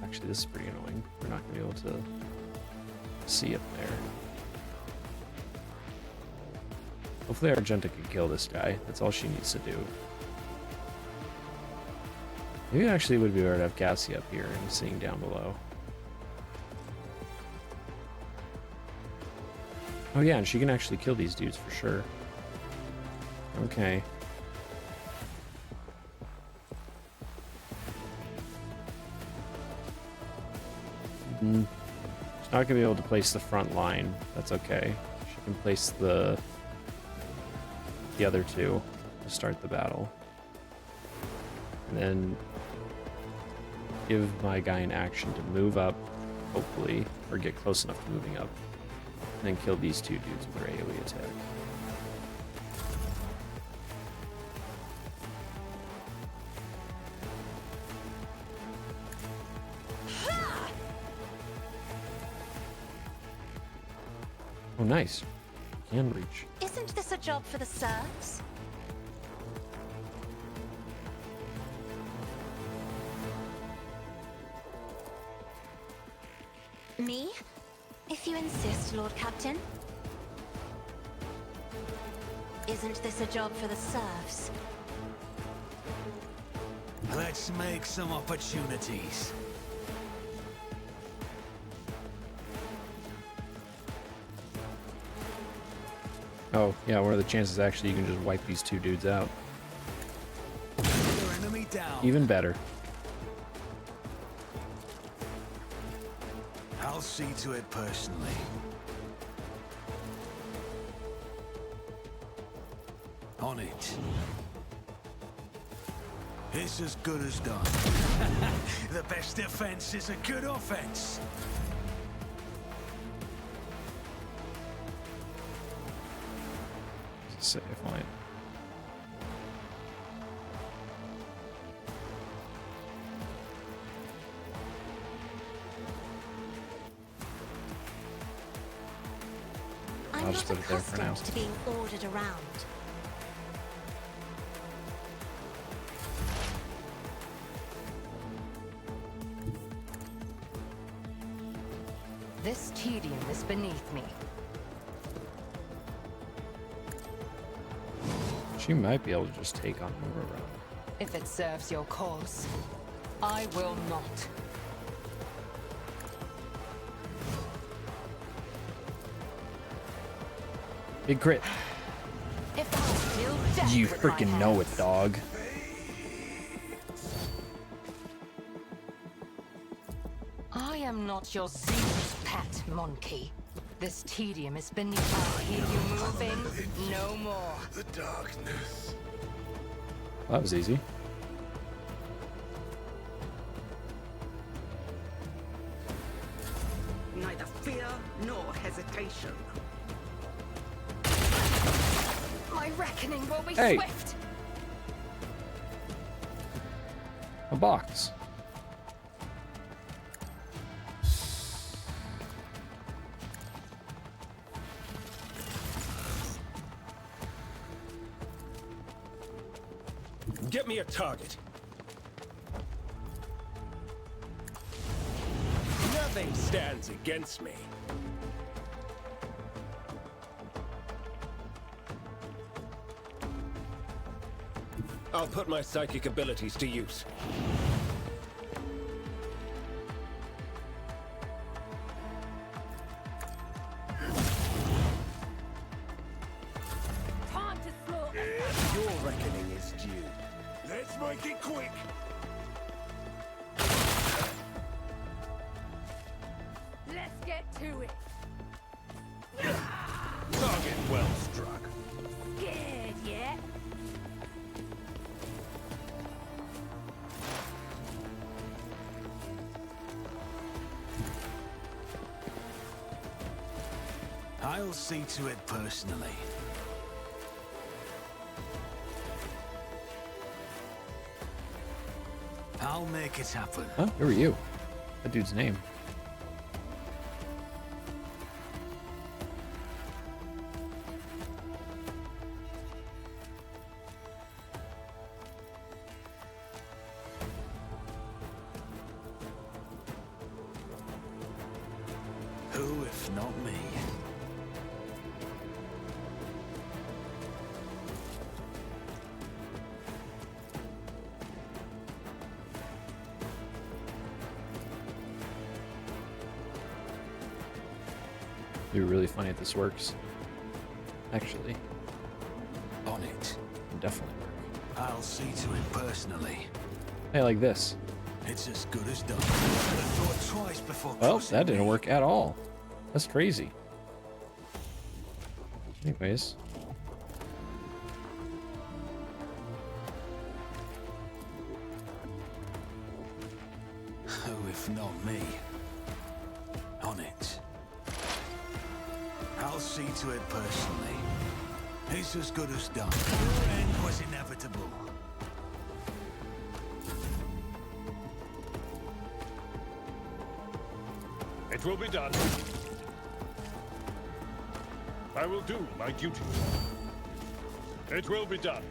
Actually, this is pretty annoying. We're not going to be able to see up there. Hopefully Argenta can kill this guy. That's all she needs to do. Maybe it actually would be better to have Cassie up here and seeing down below. Oh yeah, and she can actually kill these dudes for sure. Okay. She's not gonna be able to place the front line. That's okay. She can place the other two to start the battle. And then give my guy an action to move up, hopefully, or get close enough to moving up. And then kill these two dudes with their AoE attack. Oh, nice. Can reach. Isn't this a job for the serfs? Me? If you insist, Lord Captain. Isn't this a job for the serfs? Let's make some opportunities. Oh, yeah, what are the chances actually you can just wipe these two dudes out? Your enemy down. Even better. I'll see to it personally. On it. It's as good as done. The best defense is a good offense. Save line. I'm I'll not just put it there for now. accustomed to being ordered around. This tedium is beneath me. She might be able to just take on Mura. If it serves your cause, I will not. Big crit. If I still death You with my freaking know it, hands. dog. I am not your zealous pet monkey. This tedium is beneath us. Keep you moving, no more. The darkness. Well, that was easy. Neither fear nor hesitation. My reckoning will be Hey. swift. A box. Get me a target. Nothing stands against me. I'll put my psychic abilities to use. Time to slaughter. Your reckoning is due. Let's make it quick. Let's get to it. Target well struck. Scared yet? I'll see to it personally. I'll make it happen. Huh? Who are you? That dude's name. Who, if not me? You're really funny if this works. Actually, On it. it'll definitely work. I'll see to it personally. Hey, like this. It's as good as done. Should have thought twice before Well, crossing that didn't me. work at all. That's crazy. Anyways. Who, if not me? On it. I'll see to it personally. It's as good as done. Your end was inevitable. It will be done. I will do my duty. It will be done.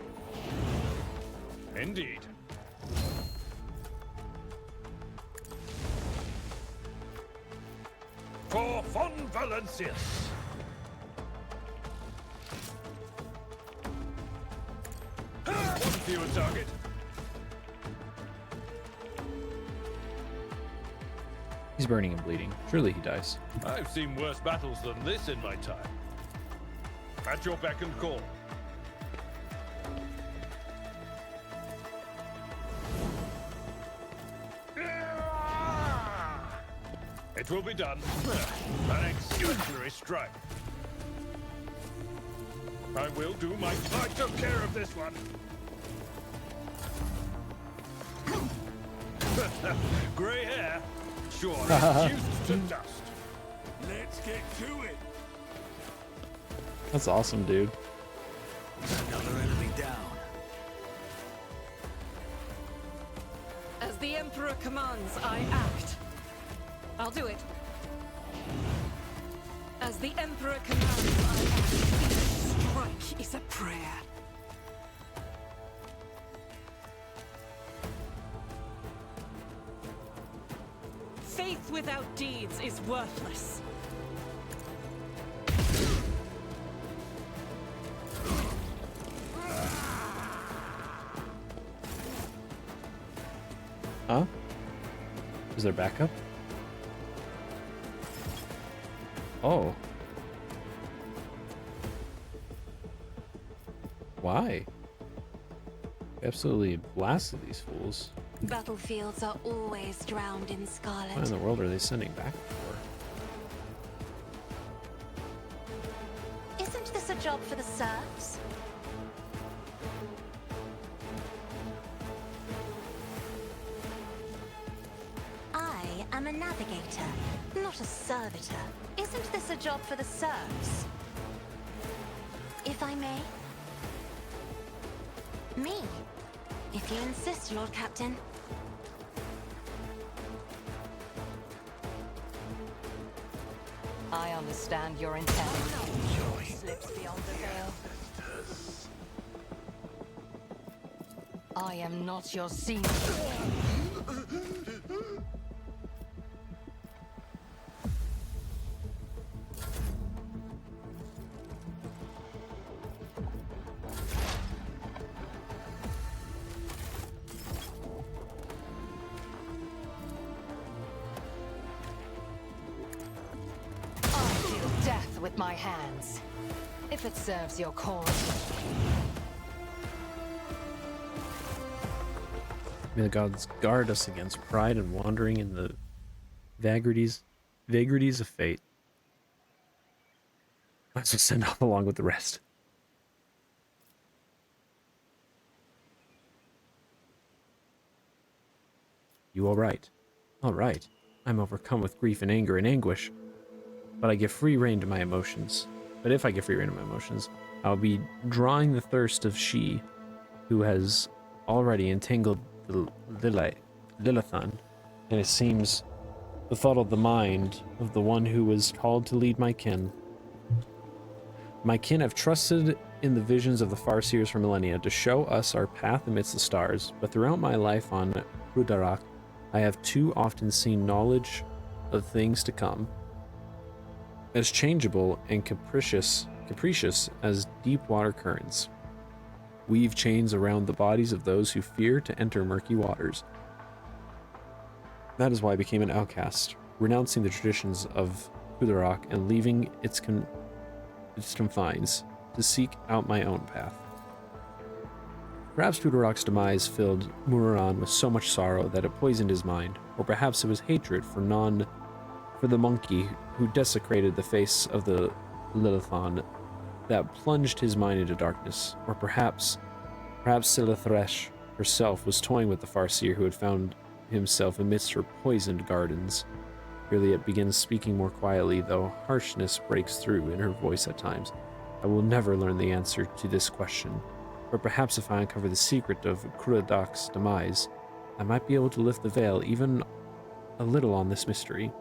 Indeed. For Von Valencius. One fewer target. He's burning and bleeding. Surely he dies. I've seen worse battles than this in my time. At your beck and call. It will be done. An exemplary strike. I will do my... I took care of this one. Grey hair? Sure, reduced to dust. Let's get to it. That's awesome, dude. Another enemy down. As the Emperor commands, I act. I'll do it. As the Emperor commands, I act. Each strike is a prayer. Faith without deeds is worthless. Huh? Is there backup? Oh. Why? Absolutely blasted these fools. Battlefields are always drowned in What scarlet. in the world are they sending back for? job for the serfs? I am a navigator, not a servitor. Isn't this a job for the serfs? If I may? Me? If you insist, Lord Captain. I understand your intent. Slips beyond the veil. I am not your seamstress. With my hands, if it serves your cause. May the gods guard us against pride and wandering in the vagaries of fate. Might as well send off along with the rest. You all right? All right. I'm overcome with grief and anger and anguish. But I give free rein to my emotions. But if I give free rein to my emotions, I'll be drawing the thirst of she who has already entangled the Lilithan, and it seems befuddled the mind of the one who was called to lead my kin. My kin have trusted in the visions of the Farseers for millennia to show us our path amidst the stars, but throughout my life on Rudarak, I have too often seen knowledge of things to come as changeable and capricious as deep water currents. Weave chains around the bodies of those who fear to enter murky waters. That is why I became an outcast, renouncing the traditions of Kudarak and leaving its confines to seek out my own path. Perhaps Kudarak's demise filled Muraran with so much sorrow that it poisoned his mind, or perhaps it was hatred for the monkey who desecrated the face of the Lilithan that plunged his mind into darkness. Or perhaps Silithresh herself was toying with the Farseer who had found himself amidst her poisoned gardens. Juliet begins speaking more quietly, though harshness breaks through in her voice at times. I will never learn the answer to this question, but perhaps if I uncover the secret of Kuradak's demise, I might be able to lift the veil even a little on this mystery.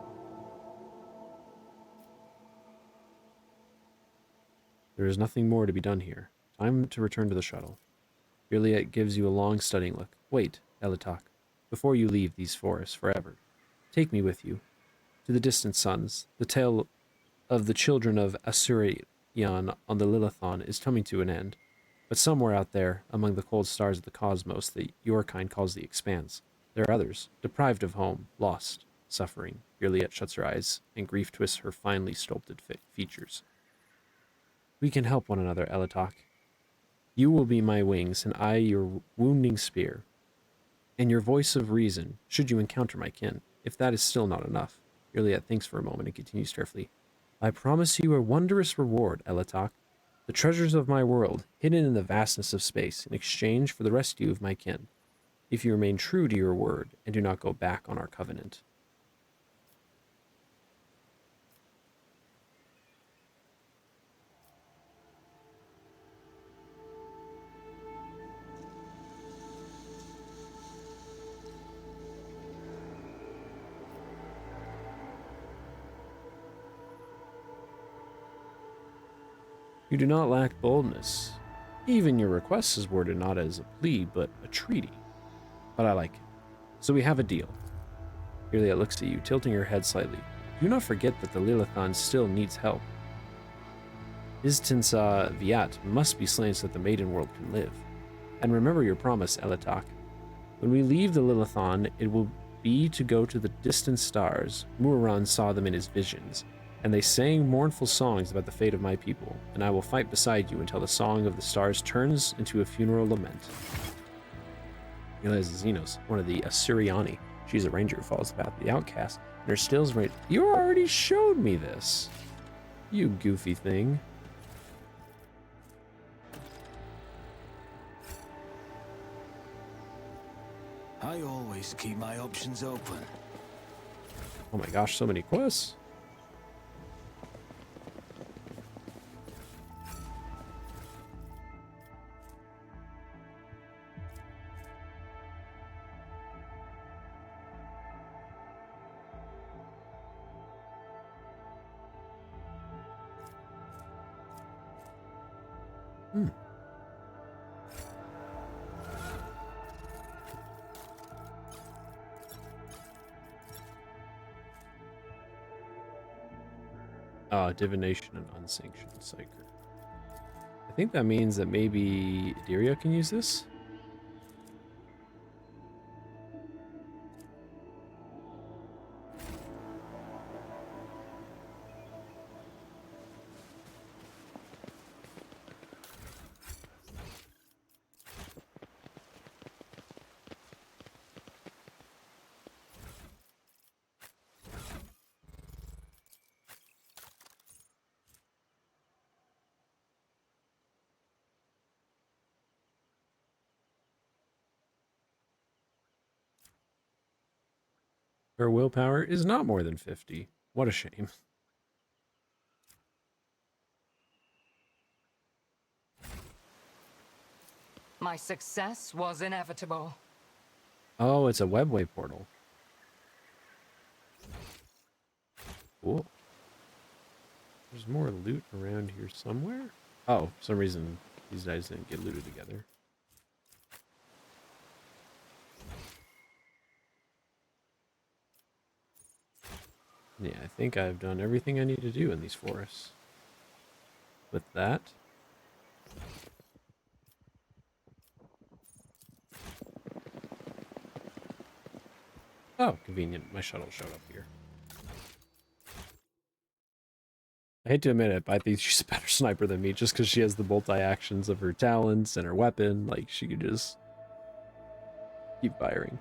There is nothing more to be done here. Time to return to the shuttle. Juliet gives you a long, studying look. Wait, Elitak, before you leave these forests forever, take me with you to the distant suns. The tale of the children of Asurian on the Lilithon is coming to an end, but somewhere out there, among the cold stars of the cosmos that your kind calls the Expanse, there are others, deprived of home, lost, suffering. Juliet shuts her eyes, and grief twists her finely sculpted features. We can help one another, Elitak. You will be my wings, and I your wounding spear, and your voice of reason, should you encounter my kin. If that is still not enough, Juliet thinks for a moment and continues carefully. I promise you a wondrous reward, Elitak. The treasures of my world, hidden in the vastness of space, in exchange for the rescue of my kin, if you remain true to your word and do not go back on our covenant. You do not lack boldness. Even your request is worded not as a plea, but a treaty. But I like it. So we have a deal. Juliet looks at you, tilting her head slightly. Do not forget that the Lilithan still needs help. Istinsa Viat must be slain so that the maiden world can live. And remember your promise, Elitak. When we leave the Lilithan, it will be to go to the distant stars. Muraran saw them in his visions, and they sang mournful songs about the fate of my people, and I will fight beside you until the song of the stars turns into a funeral lament. Eliza Xenos, one of the Asuriani. She's a ranger who follows the path of the outcast, and her stills right. You already showed me this, you goofy thing. I always keep my options open. Oh my gosh, so many quests. Hmm. Divination and unsanctioned psyker. I think that means that maybe Adiria can use this. Her willpower is not more than 50. What a shame. My success was inevitable. Oh, it's a webway portal. Cool. There's more loot around here somewhere. Oh, for some reason these guys didn't get looted together. Yeah, I think I've done everything I need to do in these forests. With that. Oh, convenient. My shuttle showed up here. I hate to admit it, but I think she's a better sniper than me just because she has the multi-actions of her talents and her weapon. Like, she could just keep firing.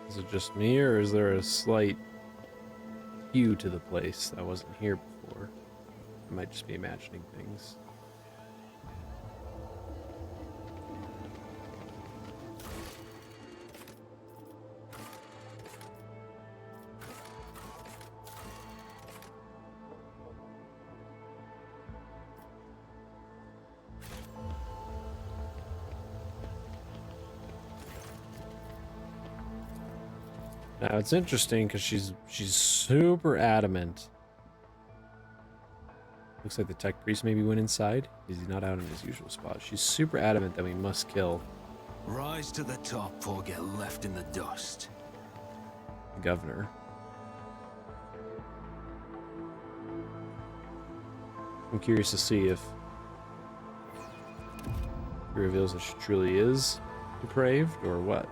Is it just me, or is there a slight hue to the place that wasn't here before? I might just be imagining things. Now it's interesting because she's super adamant. Looks like the tech priest maybe went inside. Is he not out in his usual spot? She's super adamant that we must kill Rise to the top or get left in the dust. the governor. I'm curious to see if he reveals that she truly is depraved or what.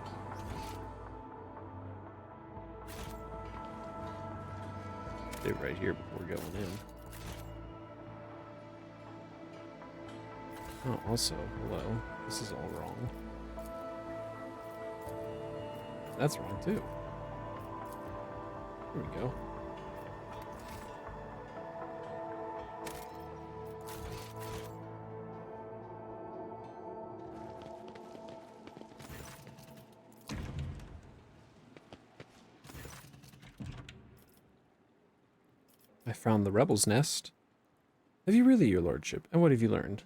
Stay right here before going in. Oh, also, hello. This is all wrong. That's wrong too. There we go. I found the rebel's nest. Have you really, your lordship? And what have you learned?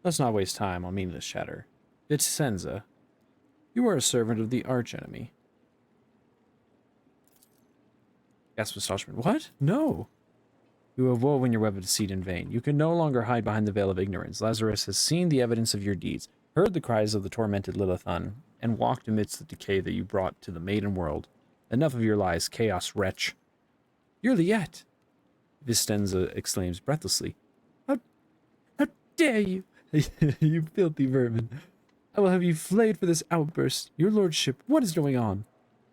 Let's not waste time on meaningless chatter. Vicenza, you are a servant of the archenemy. Gasped astonishment. What? No. You have woven your web of deceit in vain. You can no longer hide behind the veil of ignorance. Lazarus has seen the evidence of your deeds. heard the cries of the tormented Lilithun, and walked amidst the decay that you brought to the maiden world. Enough of your lies, chaos wretch. You're Liette, Vistenza exclaims breathlessly. How dare you, you filthy vermin. I will have you flayed for this outburst. Your lordship, what is going on?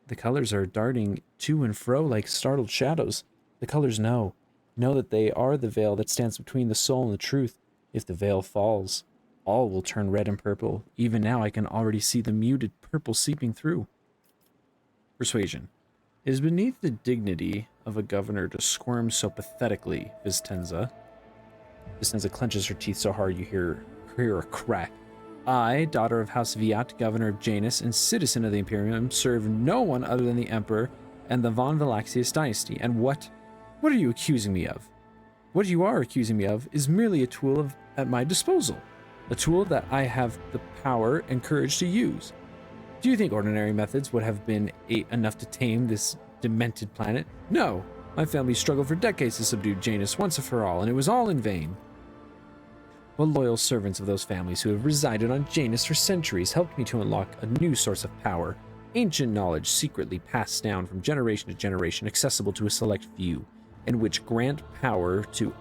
The colors are darting to and fro like startled shadows. The colors know that they are the veil that stands between the soul and the truth. If the veil falls, all will turn red and purple. Even now I can already see the muted purple seeping through. Persuasion. It is beneath the dignity of a governor to squirm so pathetically, Vistenza. Vistenza clenches her teeth so hard you hear a crack. I, daughter of House Viat, governor of Janus, and citizen of the Imperium, serve no one other than the Emperor and the von Valaxius dynasty. And what are you accusing me of? What you are accusing me of is merely a tool at my disposal. A tool that I have the power and courage to use. Do you think ordinary methods would have been enough to tame this demented planet? No. My family struggled for decades to subdue Janus once and for all, and it was all in vain. What loyal servants of those families who have resided on Janus for centuries helped me to unlock a new source of power, ancient knowledge secretly passed down from generation to generation, accessible to a select few, and which grant power to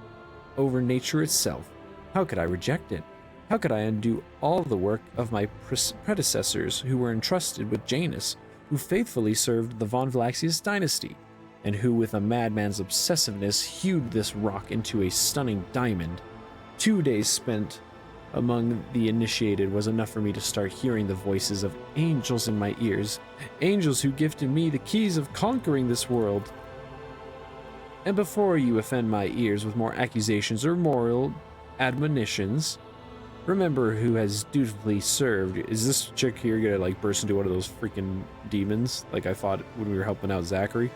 over nature itself. How could I reject it? How could I undo all the work of my predecessors who were entrusted with Janus, who faithfully served the von Valaxius dynasty, and who with a madman's obsessiveness hewed this rock into a stunning diamond? 2 days spent among the initiated was enough for me to start hearing the voices of angels in my ears, angels who gifted me the keys of conquering this world. And before you offend my ears with more accusations or moral admonitions, remember who has dutifully served. Is this chick here gonna like burst into one of those freaking demons like I thought when we were helping out Zachary?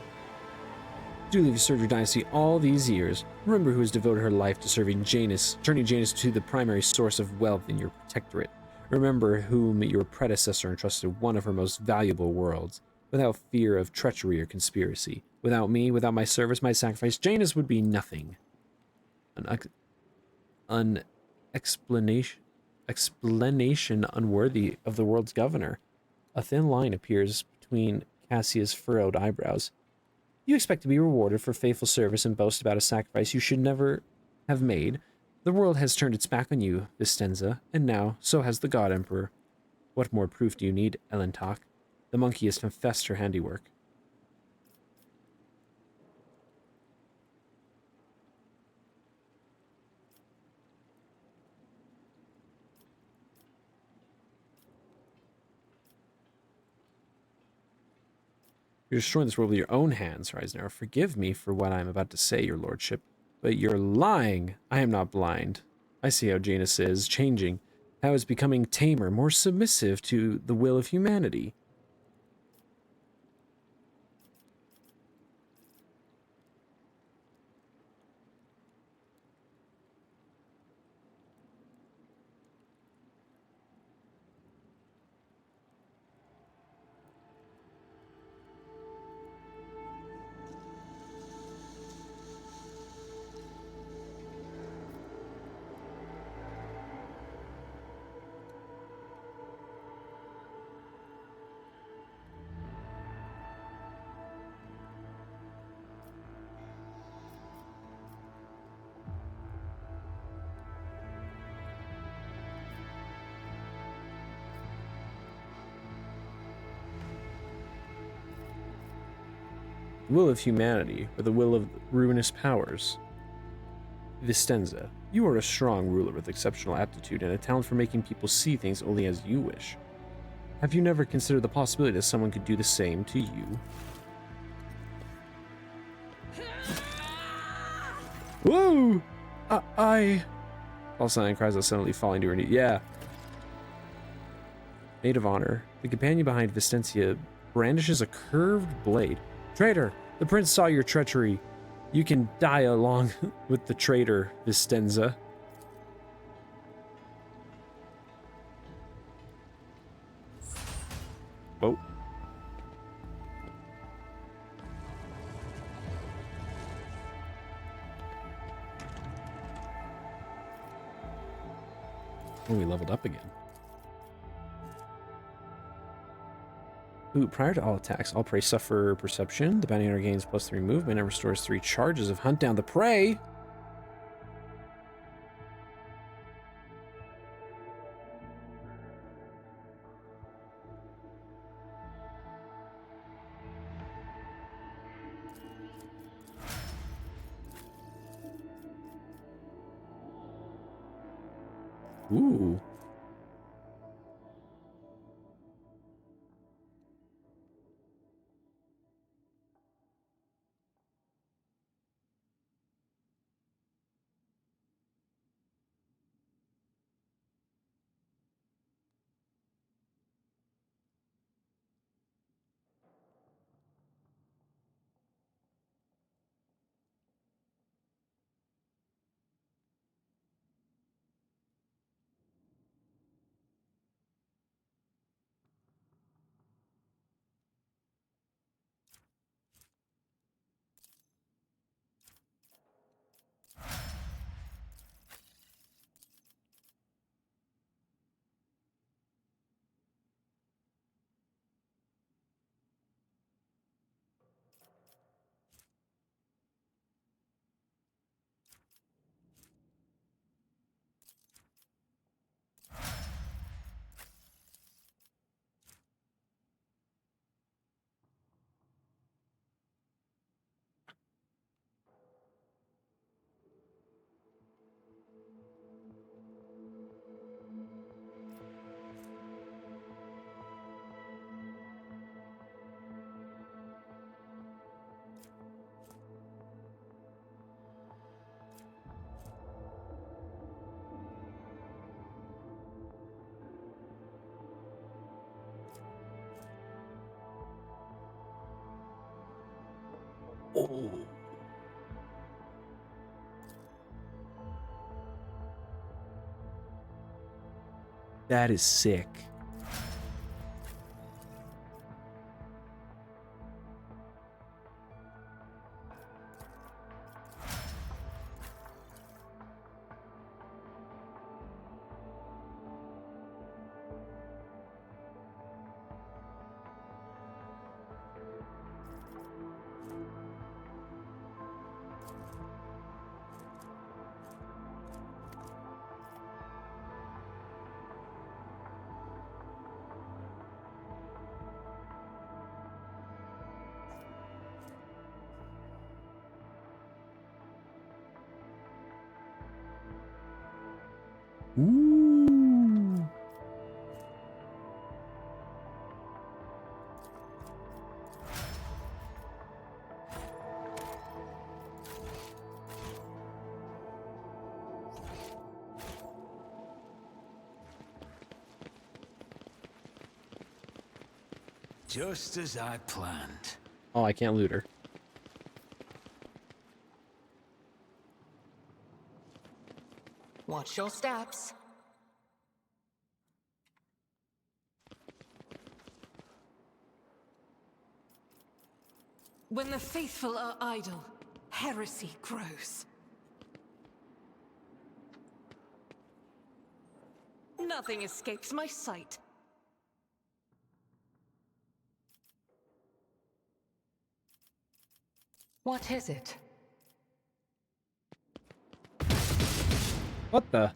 Duly served your dynasty all these years. Remember who has devoted her life to serving Janus, turning Janus to the primary source of wealth in your protectorate. Remember whom your predecessor entrusted one of her most valuable worlds, without fear of treachery or conspiracy. Without me, without my service, my sacrifice, Janus would be nothing. An explanation unworthy of the world's governor. A thin line appears between Cassia's furrowed eyebrows. You expect to be rewarded for faithful service and boast about a sacrifice you should never have made. The world has turned its back on you, Vistenza, and now so has the God Emperor. What more proof do you need, Elentak? The monkey has confessed her handiwork. You're destroying this world with your own hands, Reisner. Forgive me for what I am about to say, your lordship. But you're lying. I am not blind. I see how Janus is changing, how it's becoming tamer, more submissive to the will of humanity. The will of humanity, or the will of ruinous powers. Vistenza, you are a strong ruler with exceptional aptitude and a talent for making people see things only as you wish. Have you never considered the possibility that someone could do the same to you? Whoa! Alcyon cries out suddenly, falling to her knees. Yeah. Maid of Honor, the companion behind Vistenza brandishes a curved blade. Traitor! The prince saw your treachery. You can die along with the traitor, Vistenza. Whoa. Oh, we leveled up again. Ooh, prior to all attacks, all prey suffer perception. The bounty hunter gains +3 movement and restores 3 charges of hunt down the prey. Ooh. Oh. That is sick. Ooh. Just as I planned. Oh, I can't loot her. Watch your steps. When the faithful are idle, heresy grows. Nothing escapes my sight. What is it? What the?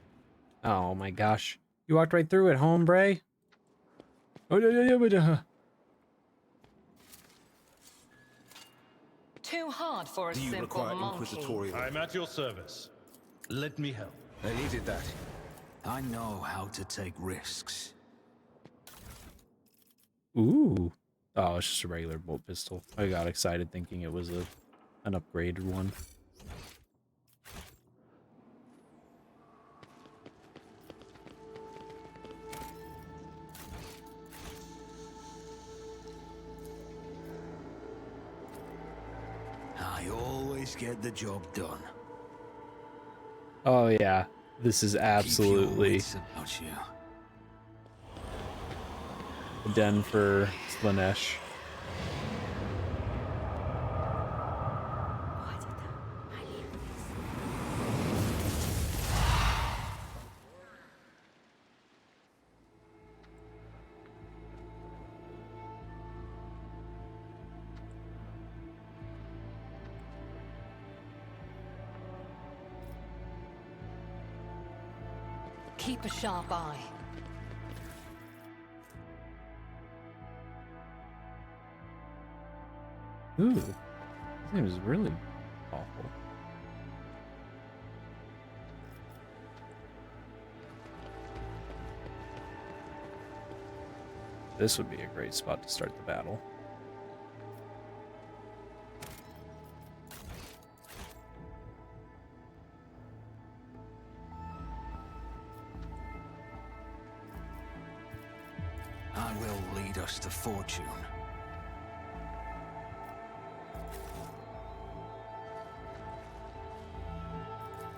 Oh my gosh. You walked right through it, hombre. Oh, yeah. Too hard for a Do you simple require monkey. inquisitorial? I'm at your service. Let me help. I needed that. I know how to take risks. Ooh. Oh, it's just a regular bolt pistol. I got excited thinking it was an upgraded one. I always get the job done. Oh yeah. This is Keep your absolutely wits about you. a den for Slanesh. keep a sharp eye. Ooh, this name is really awful. This would be a great spot to start the battle. I will lead us to fortune.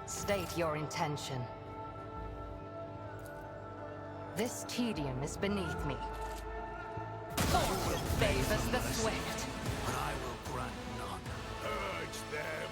State your intention. This tedium is beneath me. Fortune favors the swift. But I will grant none. Urge them.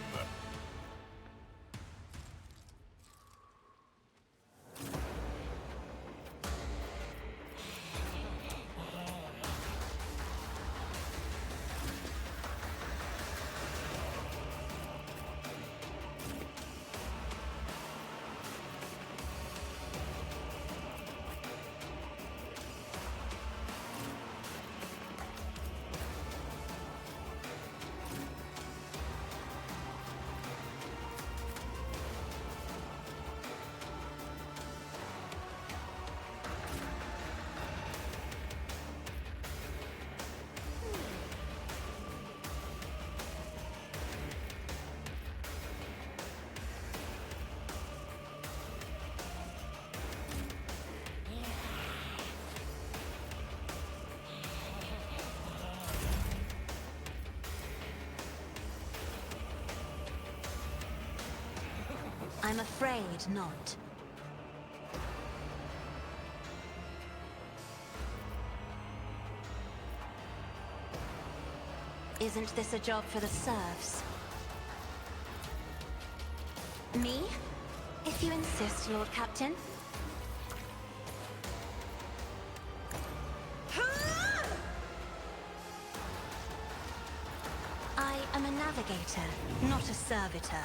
I'm afraid not. Isn't this a job for the serfs? Me? If you insist, Lord Captain. I am a navigator, not a servitor.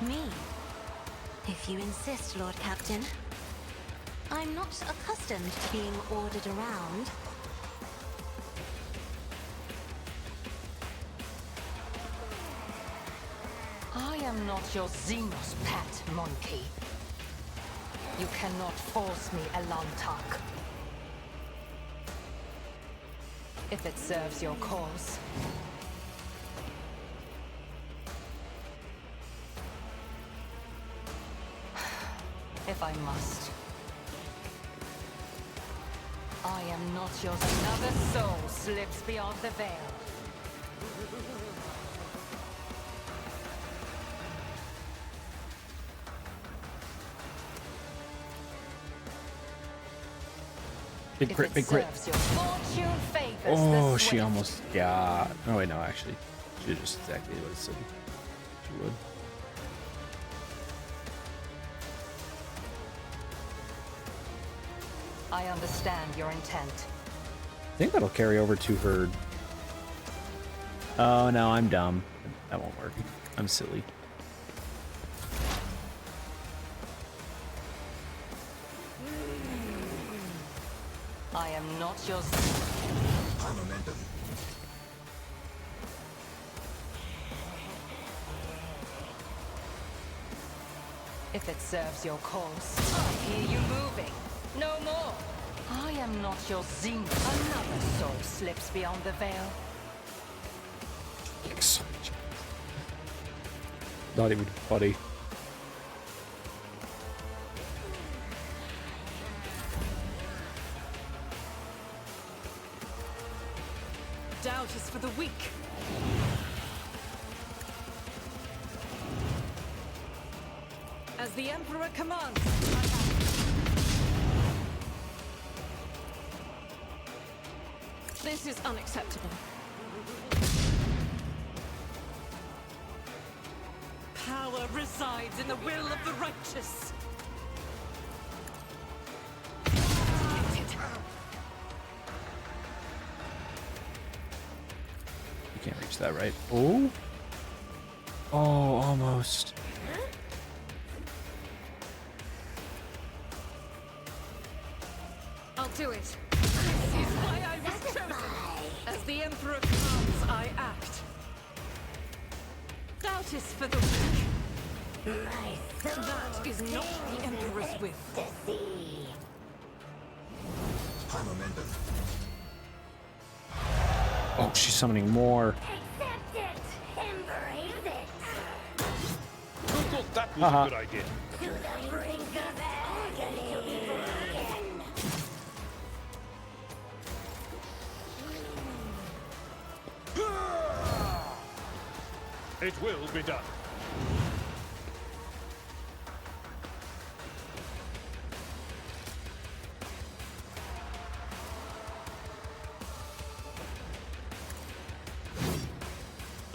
Me? If you insist, Lord Captain. I'm not accustomed to being ordered around. I am not your Xenos pet, monkey. You cannot force me, Elantak. If it serves your cause. If I must. I am not yours. Another soul slips beyond the veil. Big crit, big crit. Oh, she almost got. Oh, wait, no, actually. She did just exactly what it said she would. I understand your intent. I think that'll carry over to her. Oh, no, I'm dumb. That won't work. I'm silly. I am not yours. High momentum. If it serves your cause. I hear you moving. No more. I am not your Xenos. Another soul slips beyond the veil. Not even funny. Doubt is for the weak. As the Emperor commands. This is unacceptable. Power resides in the will of the righteous. You can't reach that, right? Oh. Oh, almost. I'll do it. This is why I was chosen. As the Emperor commands, I act. Doubt is for the weak. That is not the Emperor's will. Oh, she's summoning more. Accept it. Embrace it. Who thought that was a good idea? To the brink of agony. It will be done.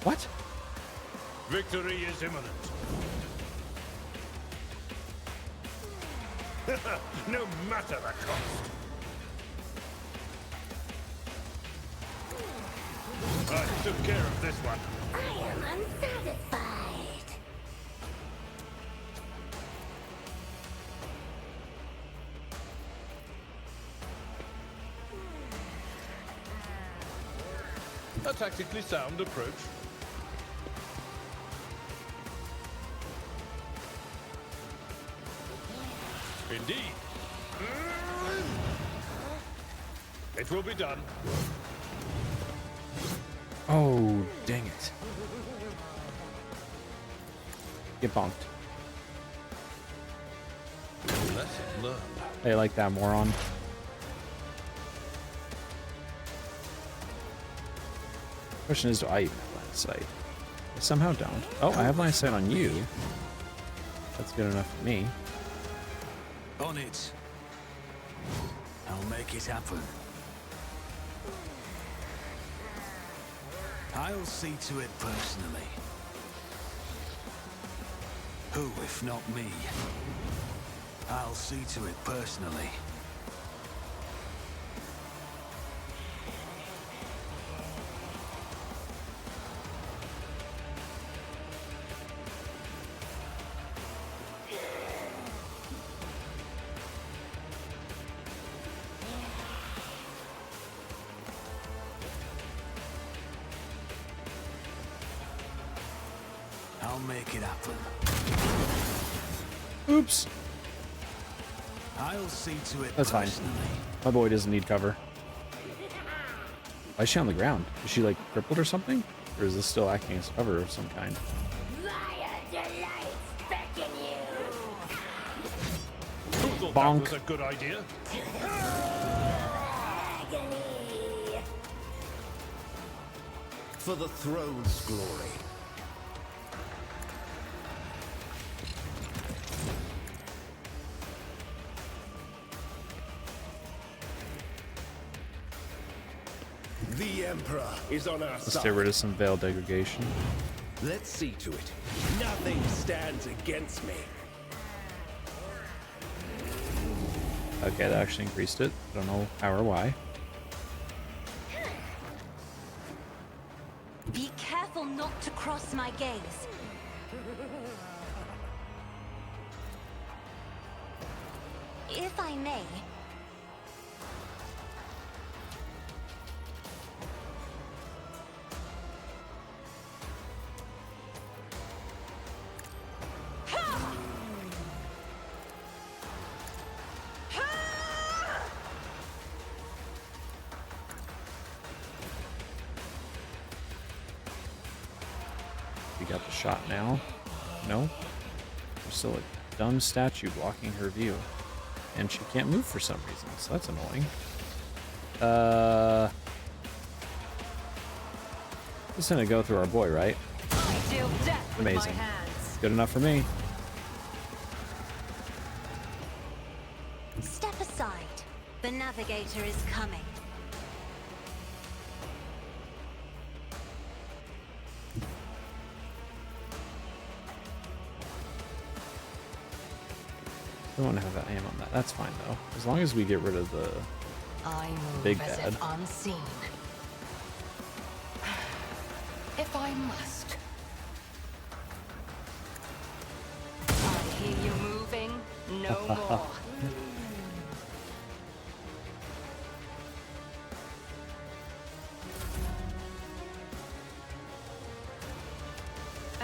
What? Victory is imminent. No matter the cost. I took care of this one. I am unsatisfied. A tactically sound approach. Indeed. It will be done. Oh, dang it. Get bonked. Lesson learned. They like that, moron. Question is, do I even have line of sight? I somehow don't. Oh, I have line of sight on you. That's good enough for me. On it. I'll make it happen. I'll see to it personally. Who, if not me? I'll see to it personally. I'll make it happen. Oops. I'll see to it That's fine. personally. My boy doesn't need cover. Why is she on the ground? Is she like crippled or something? Or is this still acting as cover of some kind? Via delights beckon you. Who thought Bonk. that was a good idea? Agony. For the throne's glory. The Emperor is on our Let's side. get rid of some veil degradation. Let's see to it. Nothing stands against me. Okay, that actually increased it. I don't know how or why. Be careful not to cross my gaze. If I may. We got the shot now. No? There's still a dumb statue blocking her view. And she can't move for some reason, so that's annoying. Just gonna go through our boy, right? I deal death with my Amazing. hands. Good enough for me. Step aside. The navigator is coming. We won't have aim on that. That's fine though. As long as we get rid of the I move big as bad. if unseen. If I must. I hear you moving. No more.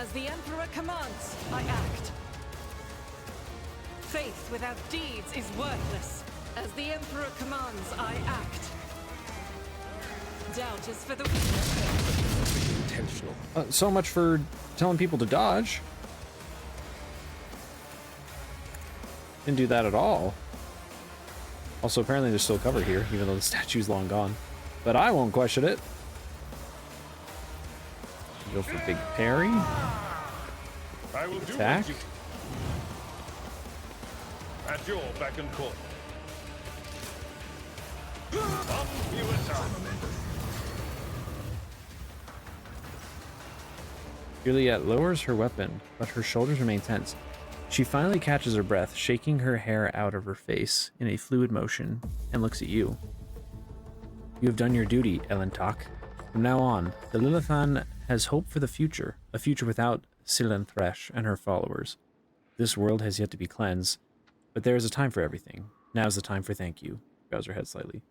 As the Emperor commands, I act. Faith without deeds is worthless. As the Emperor commands, I act. Doubt is for the weak. Intentional. So much for telling people to dodge. Didn't do that at all. Also, apparently there's still cover here, even though the statue's long gone. But I won't question it. Go for big parry. I will Attack. do my duty. At your beck and call. On you attack. Juliet lowers her weapon, but her shoulders remain tense. She finally catches her breath, shaking her hair out of her face in a fluid motion, and looks at you. You have done your duty, Elentok. From now on, the Lilithan has hope for the future, a future without Silentresh and her followers. This world has yet to be cleansed, but there is a time for everything. Now is the time for thank you. Bows her head slightly.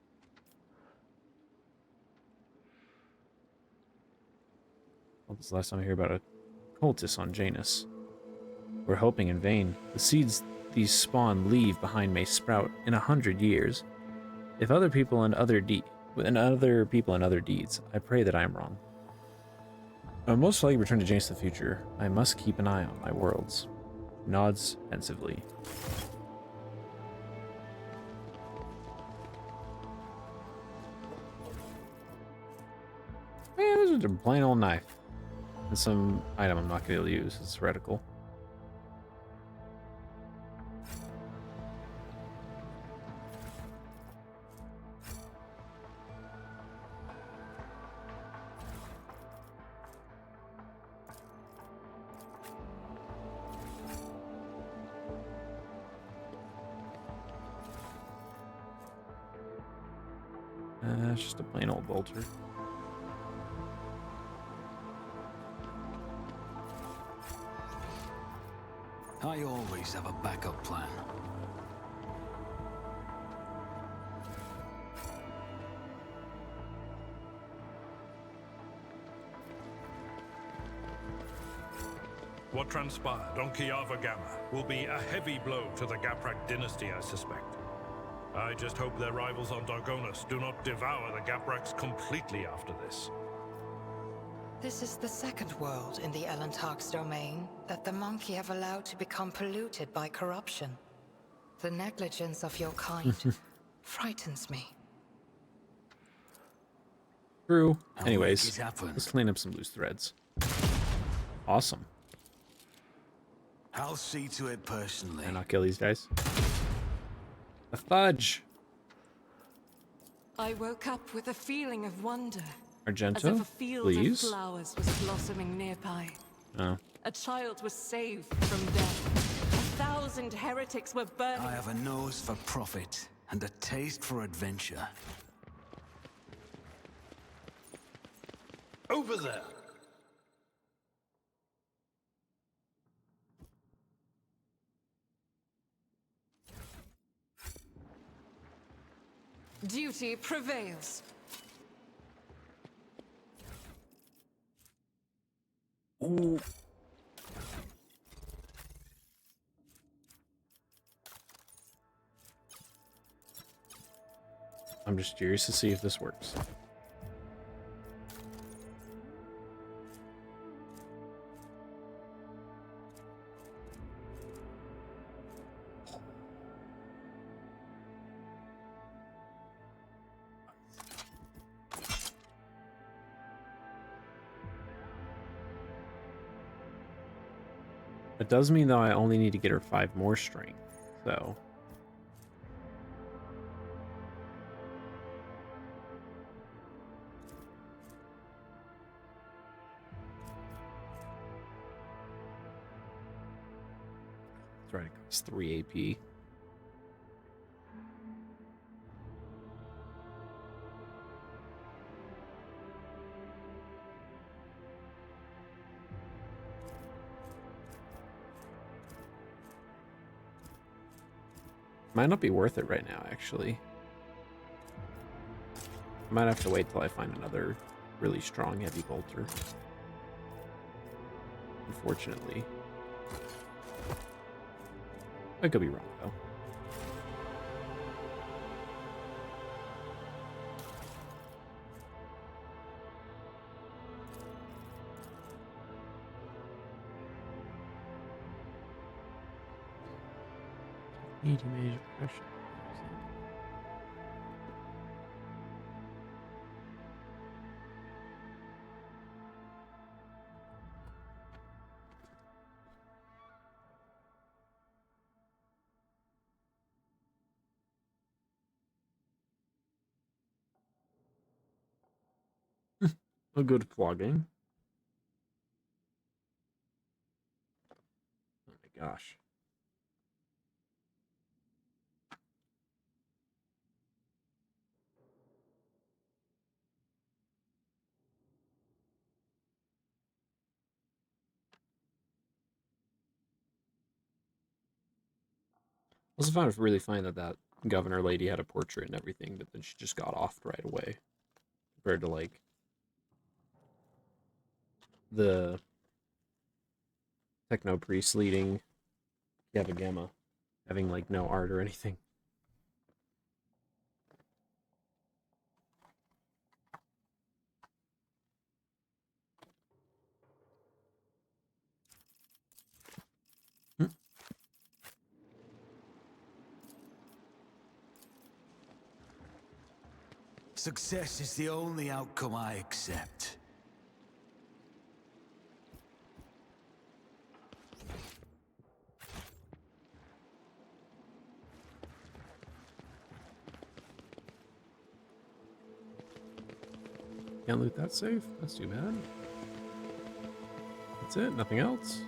Well, this is the last time I hear about a cultist on Janus. We're hoping in vain. The seeds these spawn leave behind may sprout in 100 years. If other people and other deeds, I pray that I am wrong. I will most likely return to Janus in the future. I must keep an eye on my worlds. Nods pensively. Man, this is a plain old knife. And some item I'm not going to be able to use. It's heretical. It's just a plain old bolter. I always have a backup plan. What transpired on Kiava Gamma will be a heavy blow to the Gaprak dynasty, I suspect. I just hope their rivals on Dargonas do not devour the Gapraks completely after this. This is the second world in the Elentok's domain that the monkey have allowed to become polluted by corruption. The negligence of your kind frightens me. True. I'll Anyways, make it happen. let's clean up some loose threads. Awesome. I'll see to it personally. Can I not kill these guys? A fudge. I woke up with a feeling of wonder. As if Argento, a field please. of flowers was blossoming nearby. Oh. A child was saved from death. 1,000 heretics were burning. I have a nose for profit and a taste for adventure. Over there! Duty prevails. Ooh. I'm just curious to see if this works. It does mean, though, I only need to get her 5 more strength, so... That's right, it costs 3 AP. Might not be worth it right now, actually. I might have to wait till I find another really strong heavy bolter. unfortunately. I could be wrong, though. Medium age pressure. A good plugging. Oh my gosh. I also found it really funny that that governor lady had a portrait and everything, but then she just got offed right away. Compared to, like, the techno priest leading Yavagama having, like, no art or anything. Success is the only outcome I accept. Can't loot that safe? That's too bad. That's it? Nothing else?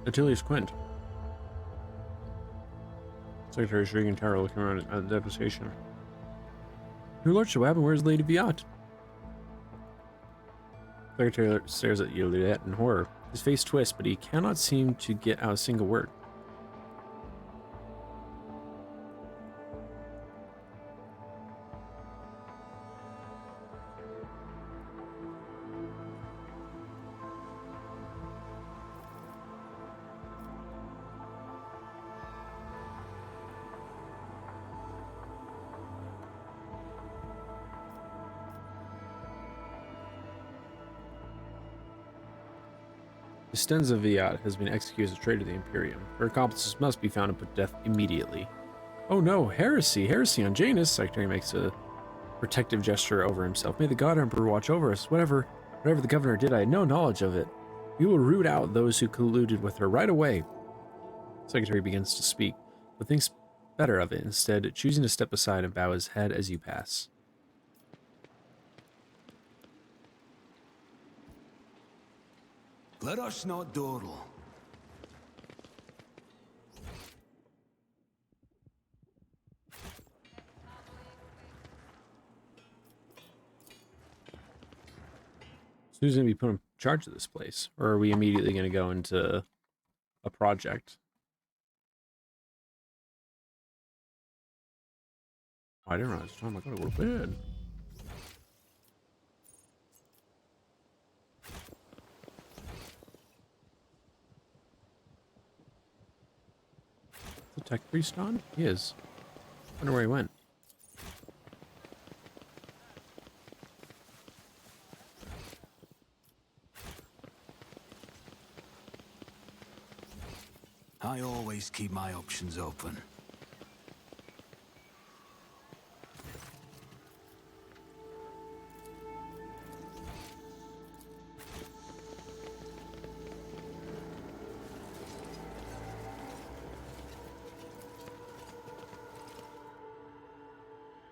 Atilius Quint. Secretary Shriek and Tara looking around at the devastation. Your lordship, what happened? Where's Lady Viat? Secretary stares at Juliet in horror. His face twists, but he cannot seem to get out a single word. Stenza Viat has been executed as a traitor to the Imperium. Her accomplices must be found and put to death immediately. Oh no, heresy! Heresy on Janus! Secretary makes a protective gesture over himself. May the God Emperor watch over us. Whatever the governor did, I had no knowledge of it. We will root out those who colluded with her right away. Secretary begins to speak, but thinks better of it, instead choosing to step aside and bow his head as you pass. Let us not dawdle. So who's going to be put in charge of this place? Or are we immediately going to go into a project? Oh, I didn't realize time. I gotta go to bed. Is the tech priest on? He is. Wonder where he went. I always keep my options open.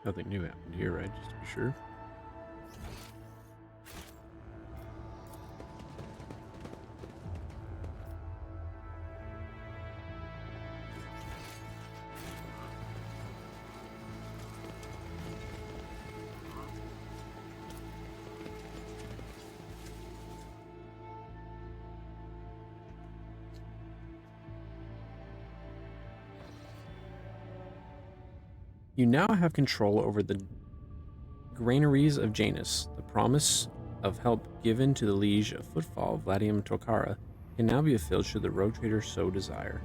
Nothing new happened here, right? Just to be sure. You now have control over the granaries of Janus. The promise of help given to the liege of Footfall, Vladium Tokara, can now be fulfilled should the rogue trader so desire.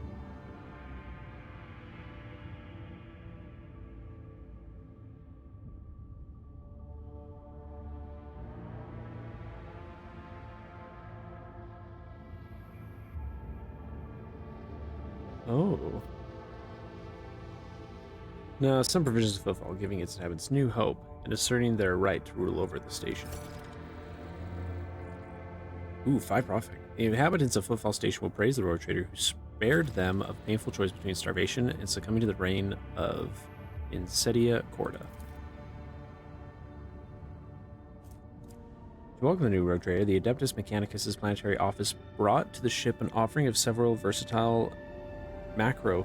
Oh. Now, some provisions of Footfall, giving its inhabitants new hope and asserting their right to rule over the station. Ooh, 5 profit. The inhabitants of Footfall Station will praise the road trader who spared them of painful choice between starvation and succumbing to the reign of Insedia Corda. To welcome the new road trader, the Adeptus Mechanicus' planetary office brought to the ship an offering of several versatile macro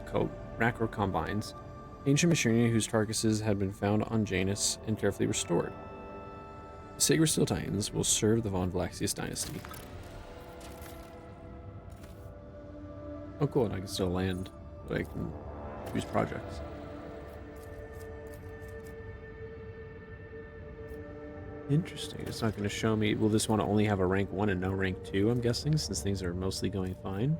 combines, ancient machinery whose carcasses had been found on Janus and carefully restored. The Sacred Steel Titans will serve the Von Vlaxius dynasty. Oh cool, and I can still land, but I can choose projects. Interesting. It's not going to show me. Will this one only have a rank 1 and no rank 2, I'm guessing, since things are mostly going fine?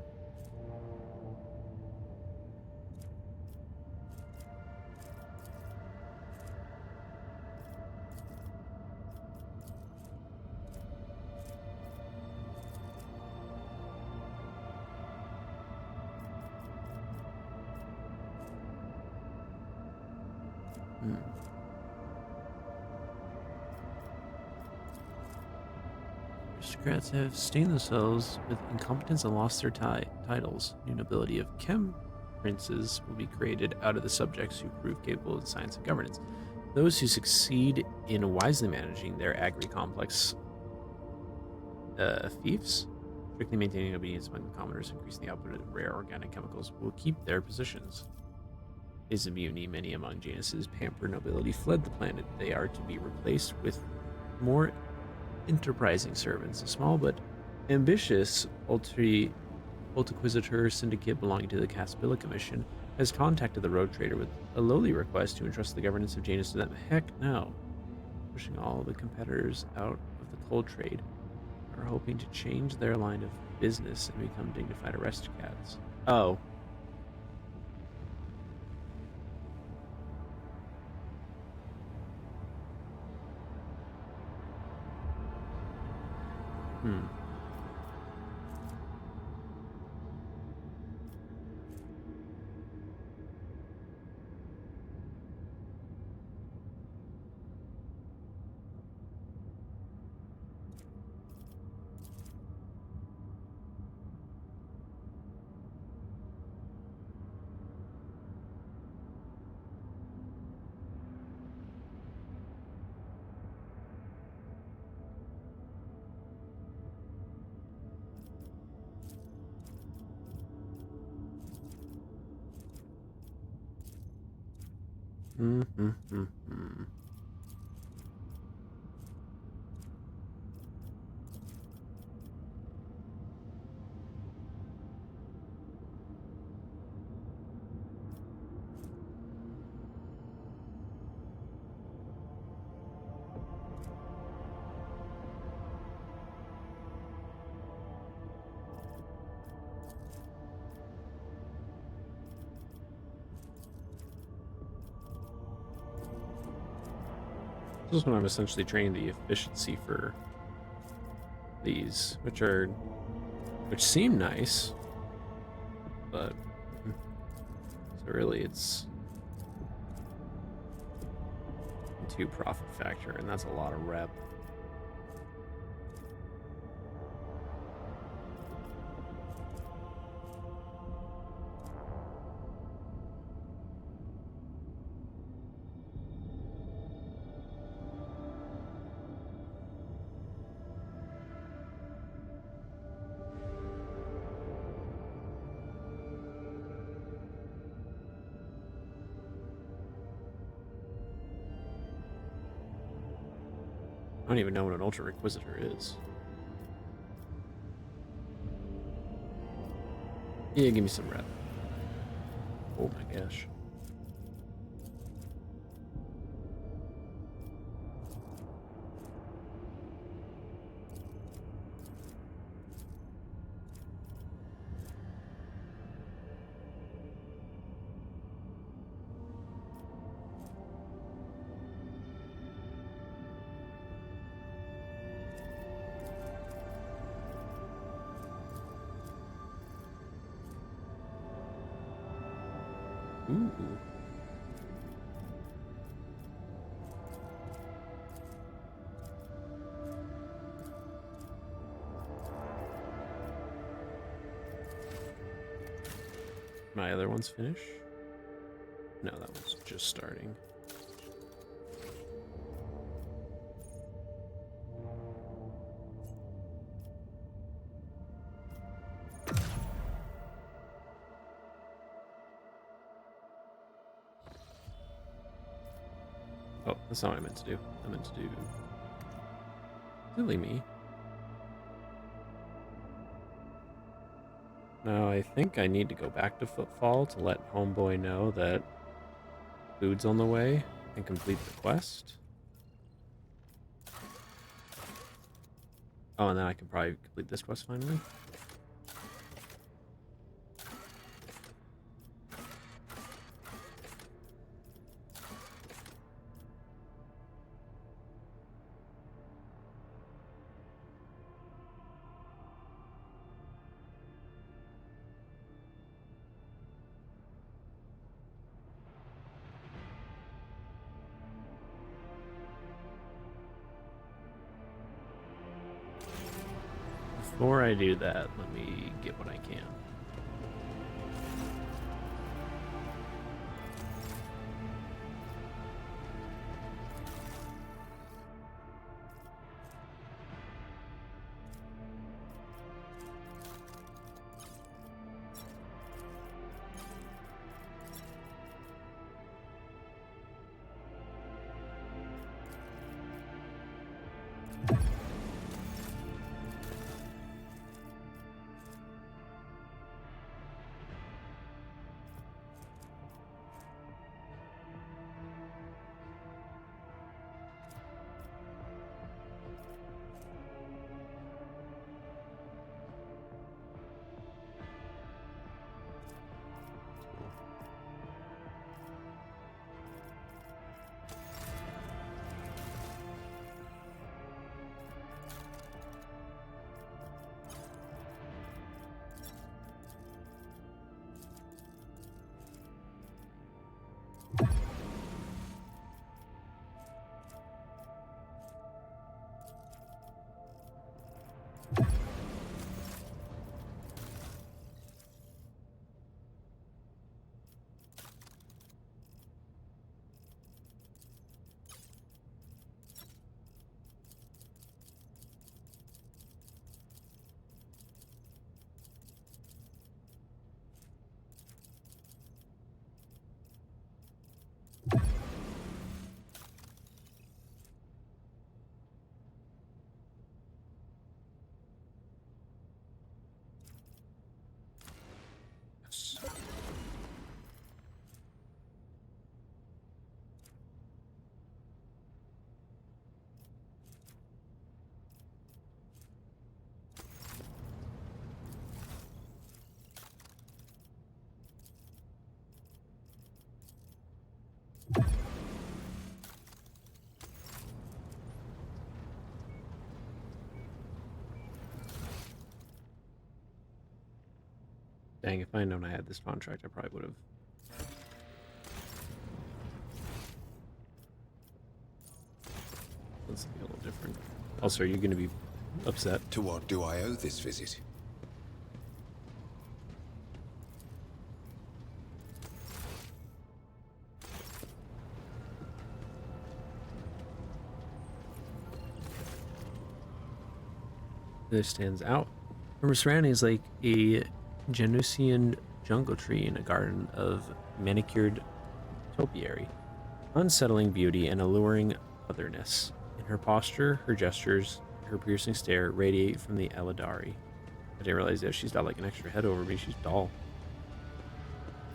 Aristocrats have stained themselves with incompetence and lost their titles. New nobility of Chem princes will be created out of the subjects who prove capable of science and governance. Those who succeed in wisely managing their agri-complex fiefs, strictly maintaining obedience among the commoners, increasing the output of rare organic chemicals, will keep their positions. Days of mutiny, many among Janus's pampered nobility fled the planet. They are to be replaced with more enterprising servants. A small but ambitious Ultiquisitor syndicate belonging to the Caspilla Commission has contacted the road trader with a lowly request to entrust the governance of Janus to them. Heck no. Pushing all the competitors out of the coal trade are hoping to change their line of business and become dignified aristocrats. Oh. This is when I'm essentially training the efficiency for these, which seem nice, but so really it's 2 profit factor, and that's a lot of rep. I don't even know what an Ultra Requisitor is. Yeah, give me some rep. Oh my gosh. Ooh. My other one's finished? No, that one's just starting. Oh, that's not what I meant to do. I meant to do... Silly me. Now, I think I need to go back to Footfall to let Homeboy know that food's on the way and complete the quest. Oh, and then I can probably complete this quest finally. Before I do that, let me get what I can. Yes. Dang, if I had known I had this contract, I probably would have. Let's be a little different. Also, are you going to be upset? To what do I owe this visit? This stands out. From surrounding is like a Genusian jungle tree in a garden of manicured topiary. Unsettling beauty and alluring otherness. In her posture, her gestures, her piercing stare radiate from the Eladari. I didn't realize that she's got like an extra head over me. She's tall.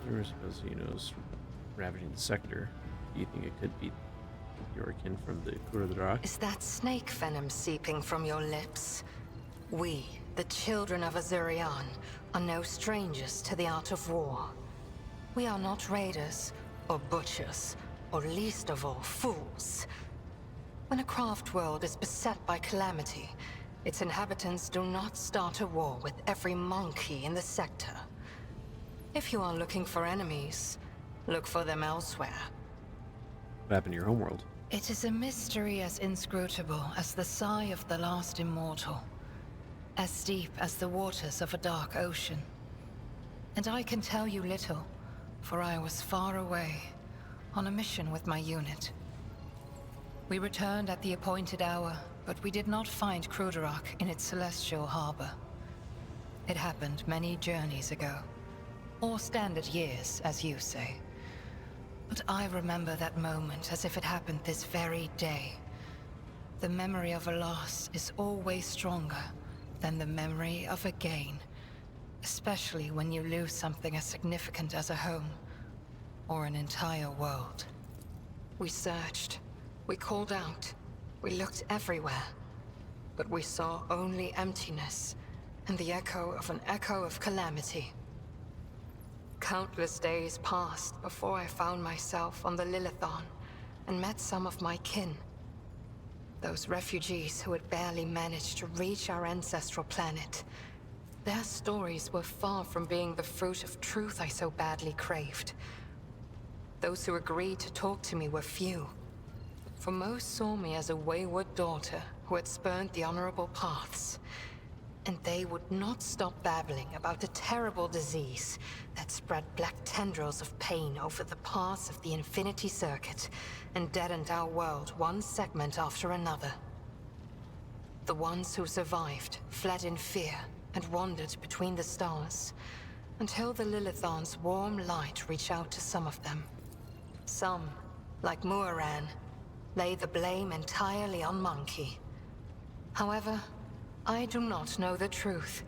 Rumors because he knows ravaging the sector. Do you think it could be your kin from the Kuradrak? Is that snake venom seeping from your lips? We, the children of Azurian, are no strangers to the art of war. We are not raiders, or butchers, or least of all, fools. When a craft world is beset by calamity, its inhabitants do not start a war with every monkey in the sector. If you are looking for enemies, Look for them elsewhere. What happened to your homeworld? It is a mystery as inscrutable as the sigh of the last immortal, as deep as the waters of a dark ocean. And I can tell you little, for I was far away, on a mission with my unit. We returned at the appointed hour, but we did not find Kruderach in its celestial harbor. It happened many journeys ago, or standard years, as you say. But I remember that moment as if it happened this very day. The memory of a loss is always stronger than the memory of a gain, especially when you lose something as significant as a home, or an entire world. We searched, we called out, we looked everywhere, but we saw only emptiness and the echo of calamity. Countless days passed before I found myself on the Lilithon and met some of my kin. Those refugees who had barely managed to reach our ancestral planet. Their stories were far from being the fruit of truth I so badly craved. Those who agreed to talk to me were few, for most saw me as a wayward daughter who had spurned the honorable paths. And they would not stop babbling about the terrible disease that spread black tendrils of pain over the paths of the Infinity Circuit and deadened our world one segment after another. The ones who survived fled in fear and wandered between the stars, until the Lilithon's warm light reached out to some of them. Some, like Muaran, lay the blame entirely on Monkey. However, I do not know the truth,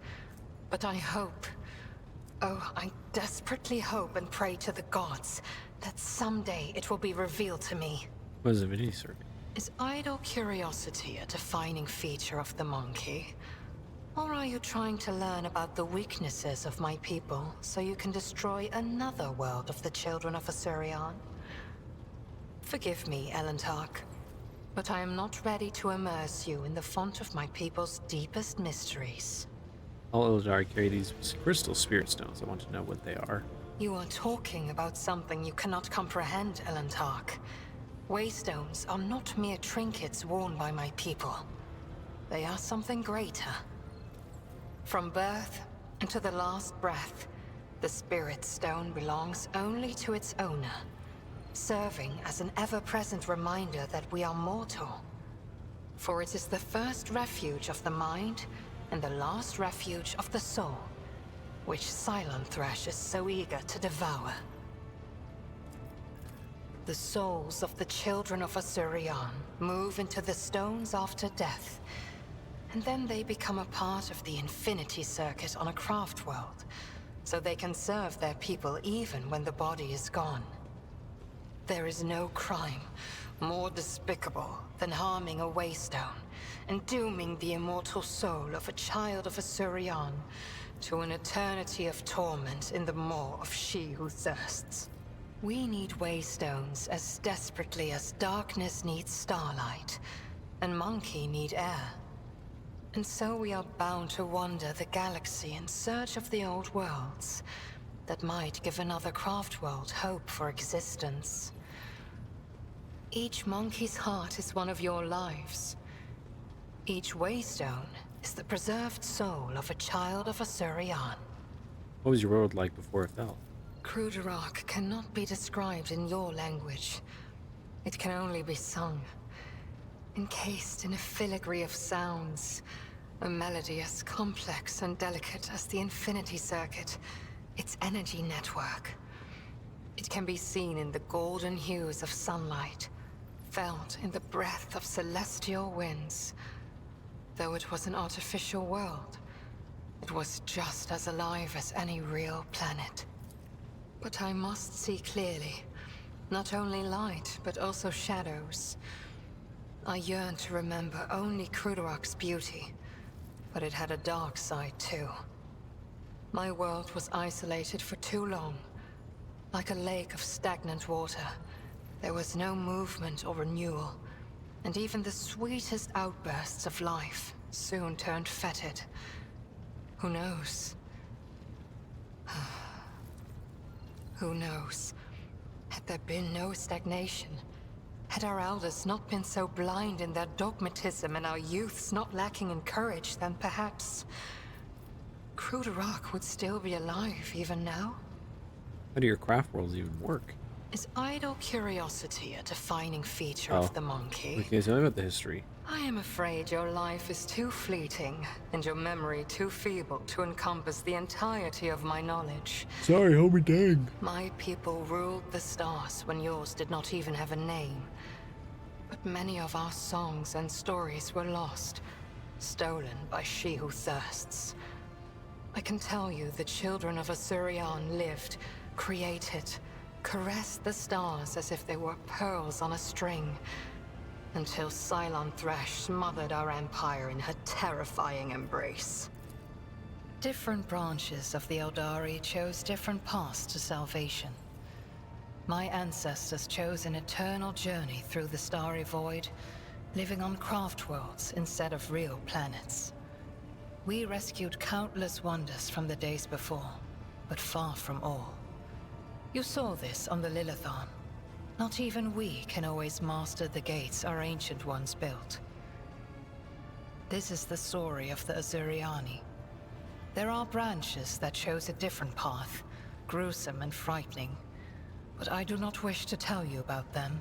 but I hope, oh, I desperately hope and pray to the gods that someday it will be revealed to me. What is a Infinity Circuit? Is idle curiosity a defining feature of the Monkey? Or are you trying to learn about the weaknesses of my people so you can destroy another world of the children of Asurion? Forgive me, Elentark, but I am not ready to immerse you in the font of my people's deepest mysteries. All Eldar carry these crystal spirit stones. I want to know what they are. You are talking about something you cannot comprehend, Elentark. Waystones are not mere trinkets worn by my people. They are something greater. From birth into the last breath, the Spirit Stone belongs only to its owner, serving as an ever-present reminder that we are mortal. For it is the first refuge of the mind and the last refuge of the soul, which Cylon Thresh is so eager to devour. The souls of the children of Asurion move into the stones after death, and then they become a part of the Infinity Circuit on a craft world, so they can serve their people even when the body is gone. There is no crime more despicable than harming a Waystone and dooming the immortal soul of a child of Asurion to an eternity of torment in the maw of she who thirsts. We need Waystones as desperately as darkness needs starlight, and Monkey need air. And so we are bound to wander the galaxy in search of the old worlds that might give another craft world hope for existence. Each Monkey's heart is one of your lives. Each Waystone is the preserved soul of a child of Asurion. What was your world like before it fell? Kruderach cannot be described in your language. It can only be sung, encased in a filigree of sounds, a melody as complex and delicate as the Infinity Circuit, its energy network. It can be seen in the golden hues of sunlight, felt in the breath of celestial winds. Though it was an artificial world, it was just as alive as any real planet. But I must see clearly, not only light, but also shadows. I yearn to remember only Kruderach's beauty, but it had a dark side too. My world was isolated for too long. Like a lake of stagnant water, there was no movement or renewal, and even the sweetest outbursts of life soon turned fetid. Who knows? Who knows? Had there been no stagnation, had our elders not been so blind in their dogmatism and our youths not lacking in courage, then perhaps Cruderock would still be alive even now? How do your craft worlds even work? Is idle curiosity a defining feature of the monkey? Okay, tell me about the history. I am afraid your life is too fleeting, and your memory too feeble to encompass the entirety of my knowledge. Sorry, homie, dang. My people ruled the stars when yours did not even have a name. But many of our songs and stories were lost, stolen by she who thirsts. I can tell you the children of Asurion lived, created, caressed the stars as if they were pearls on a string, until Cylon Thresh smothered our empire in her terrifying embrace. Different branches of the Eldari chose different paths to salvation. My ancestors chose an eternal journey through the starry void, living on craft worlds instead of real planets. We rescued countless wonders from the days before, but far from all. You saw this on the Lilithon. Not even we can always master the gates our ancient ones built. This is the story of the Azuriani. There are branches that chose a different path, gruesome and frightening, but I do not wish to tell you about them.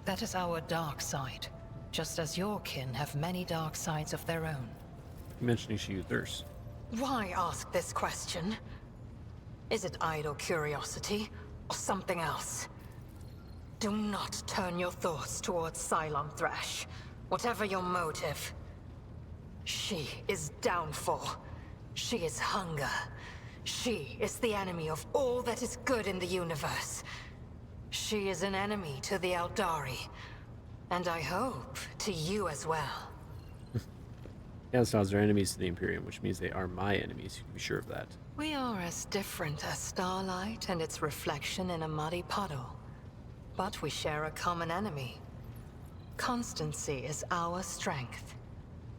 That is our dark side, just as your kin have many dark sides of their own. You mentioning she used thirst. Why ask this question? Is it idle curiosity, or something else? Do not turn your thoughts towards Cylon Thresh, whatever your motive. She is downfall. She is hunger. She is the enemy of all that is good in the universe. She is an enemy to the Eldari, and I hope to you as well. Yeah, so they're enemies to the Imperium, which means they are my enemies. You can be sure of that. We are as different as starlight and its reflection in a muddy puddle. But we share a common enemy. Constancy is our strength.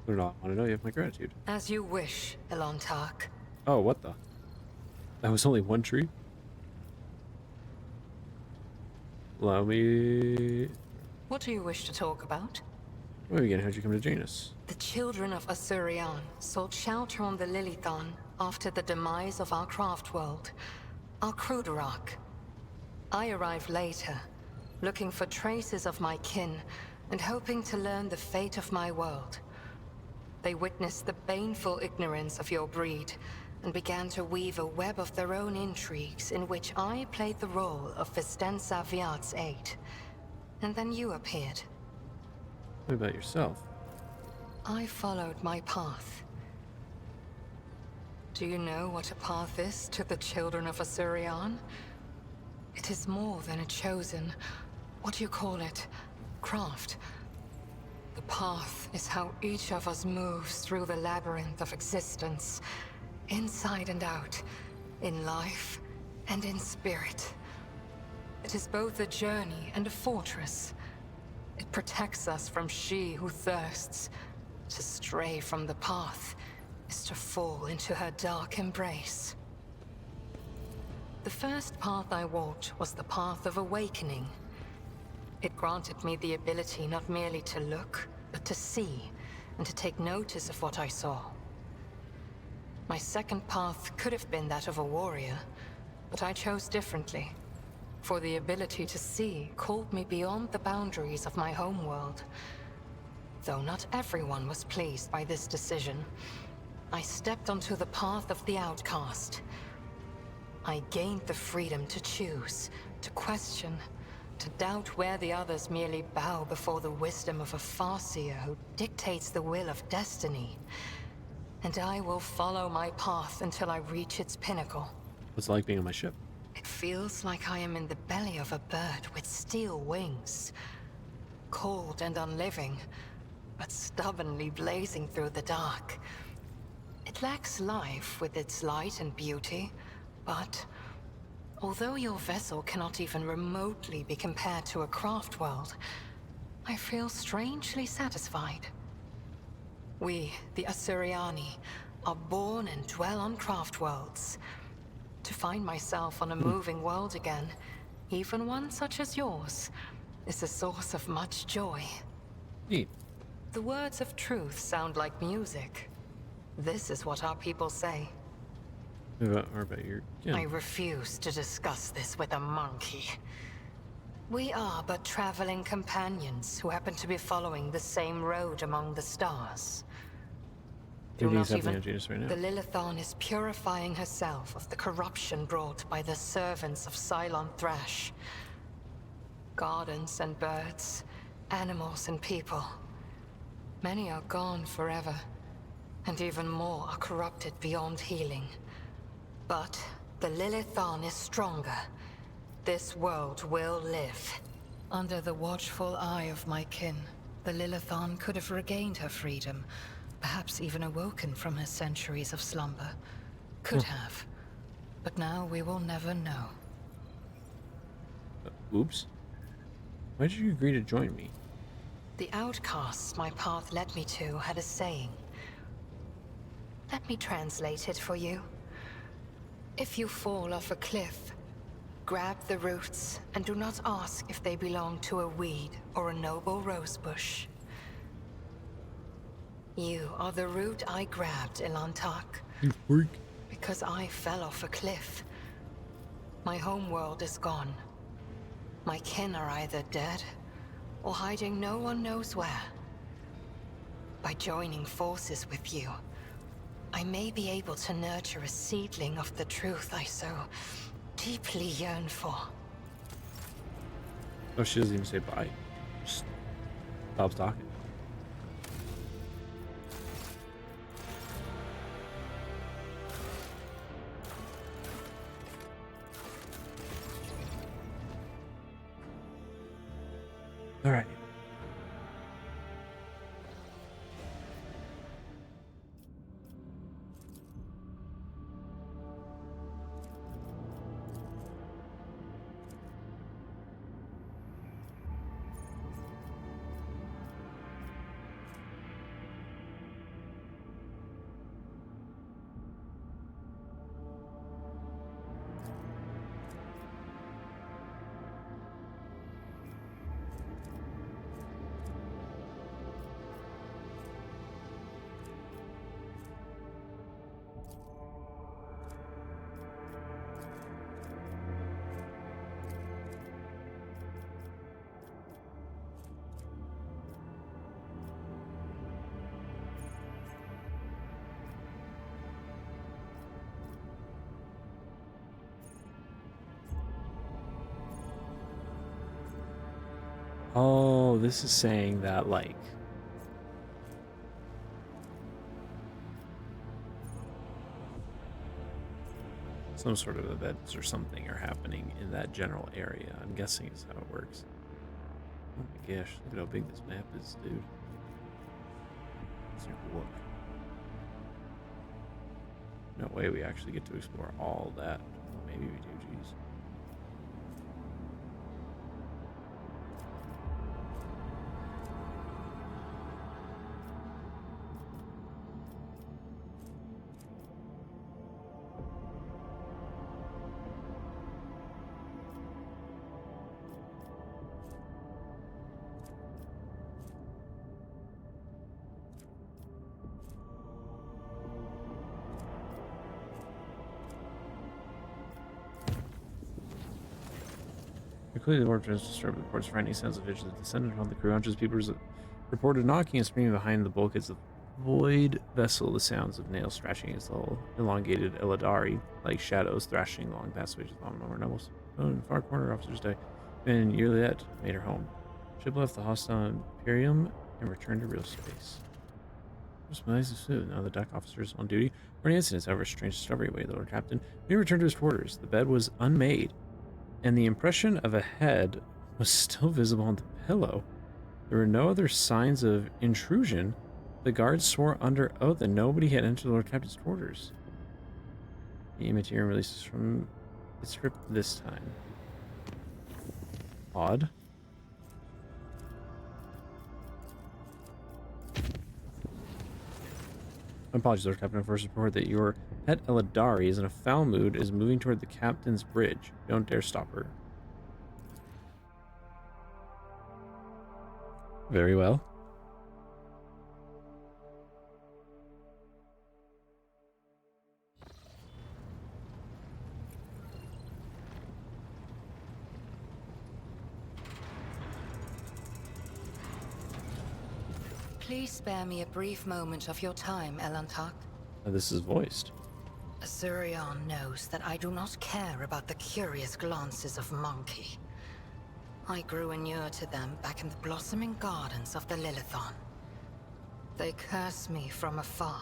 I do not want to know you have my gratitude. As you wish, Elontark. Oh, what the? That was only one tree? Allow me... What do you wish to talk about? Well, again, how'd you come to Janus? The children of Asurion sought shelter on the Lilithon after the demise of our craft world, our Cruderock. I arrived later, looking for traces of my kin and hoping to learn the fate of my world. They witnessed the baneful ignorance of your breed and began to weave a web of their own intrigues in which I played the role of Vistenza Viat's aide. And then you appeared. What about yourself? I followed my path. Do you know what a path is to the children of Asurion? It is more than a chosen, what do you call it, craft. The path is how each of us moves through the labyrinth of existence, inside and out, in life and in spirit. It is both a journey and a fortress. It protects us from she who thirsts. To stray from the path is to fall into her dark embrace. The first path I walked was the path of awakening. It granted me the ability not merely to look, but to see, and to take notice of what I saw. My second path could have been that of a warrior, but I chose differently. For the ability to see called me beyond the boundaries of my homeworld. Though not everyone was pleased by this decision, I stepped onto the path of the outcast. I gained the freedom to choose, to question, to doubt where the others merely bow before the wisdom of a Farseer who dictates the will of destiny. And I will follow my path until I reach its pinnacle. What's it like being on my ship? It feels like I am in the belly of a bird with steel wings. Cold and unliving, but stubbornly blazing through the dark. It lacks life with its light and beauty, but although your vessel cannot even remotely be compared to a craft world, I feel strangely satisfied. We, the Asuriani, are born and dwell on craft worlds. To find myself on a moving world again, even one such as yours, is a source of much joy. Neat. The words of truth sound like music. This is what our people say. What about your kin? I refuse to discuss this with a monkey. We are but traveling companions who happen to be following the same road among the stars. Do Everything's not happening even... on Genus right now. The Lilithon is purifying herself of the corruption brought by the servants of Cylon Thrash. Gardens and birds, animals and people. Many are gone forever, and even more are corrupted beyond healing. But the Lilithon is stronger. This world will live. Under the watchful eye of my kin, the Lilithon could have regained her freedom, perhaps even awoken from her centuries of slumber. Could have. But now we will never know. Oops. Why did you agree to join me? The outcasts my path led me to had a saying. Let me translate it for you. If you fall off a cliff, grab the roots and do not ask if they belong to a weed or a noble rosebush. You are the root I grabbed, Elantak. You freak. Because I fell off a cliff. My homeworld is gone. My kin are either dead or hiding no one knows where. By joining forces with you, I may be able to nurture a seedling of the truth I so deeply yearn for. Oh, she doesn't even say bye. Just stops talking. All right. Oh, this is saying that, like, some sort of events or something are happening in that general area. I'm guessing is how it works. Oh my gosh, look at how big this map is, dude. Let's take a look. No way we actually get to explore all that. Well, maybe we do, geez. Quickly, the warp drives disturbed reports frightening sounds of visions descended on the crew. Hundreds of people reported knocking and screaming behind the bulkheads of the void vessel. The sounds of nails scratching against the hull elongated Eladari, like shadows thrashing along passageways with omnivore nobles. Oh, in the far corner, officers' day, and Yurliet made her home. Ship left the hostile Imperium and returned to real space. Now the deck officers on duty for any incidents. However, a strange discovery awaited the Lord Captain. He returned to his quarters. The bed was unmade, and the impression of a head was still visible on the pillow. There were no other signs of intrusion. The guards swore under oath that nobody had entered the Lord Captain's quarters. The material releases from its script this time. Odd. My apologies, Lord Captain. I first report that your pet Eladari is in a foul mood, is moving toward the captain's bridge. Don't dare stop her. Very well. Please spare me a brief moment of your time, Elantak. This is voiced. Azurion knows that I do not care about the curious glances of Monkey. I grew inured to them back in the blossoming gardens of the Lilithon. They curse me from afar.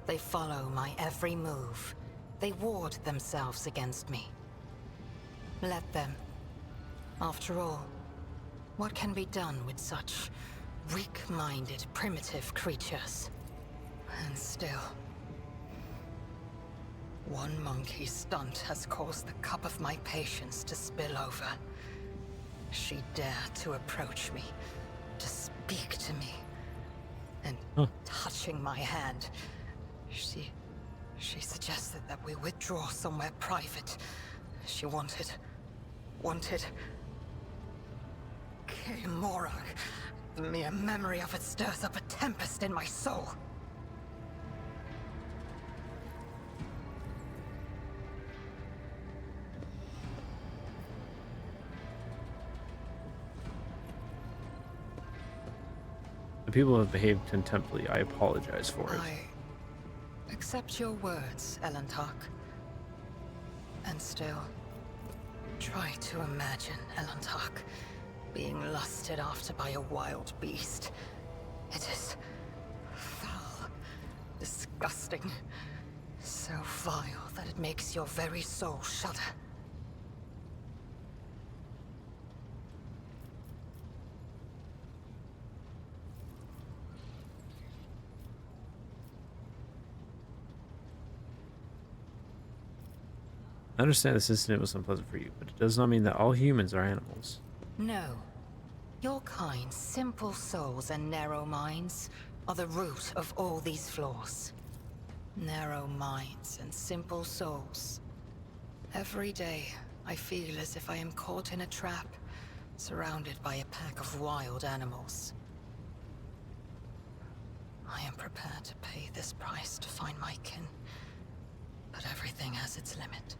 They follow my every move. They ward themselves against me. Let them. After all, what can be done with such weak-minded, primitive creatures? And still, one monkey stunt has caused the cup of my patience to spill over. She dared to approach me, to speak to me, and touching my hand, she suggested that we withdraw somewhere private. She wanted Morag. The mere memory of it stirs up a tempest in my soul. The people have behaved contemptibly. I apologize for it. I accept your words, Elantak. And still, try to imagine, Elantak, being lusted after by a wild beast. It is foul, disgusting, so vile that it makes your very soul shudder. I understand this incident was unpleasant for you, but it does not mean that all humans are animals. No. Your kind's simple souls and narrow minds are the root of all these flaws. Narrow minds and simple souls. Every day, I feel as if I am caught in a trap, surrounded by a pack of wild animals. I am prepared to pay this price to find my kin, but everything has its limit.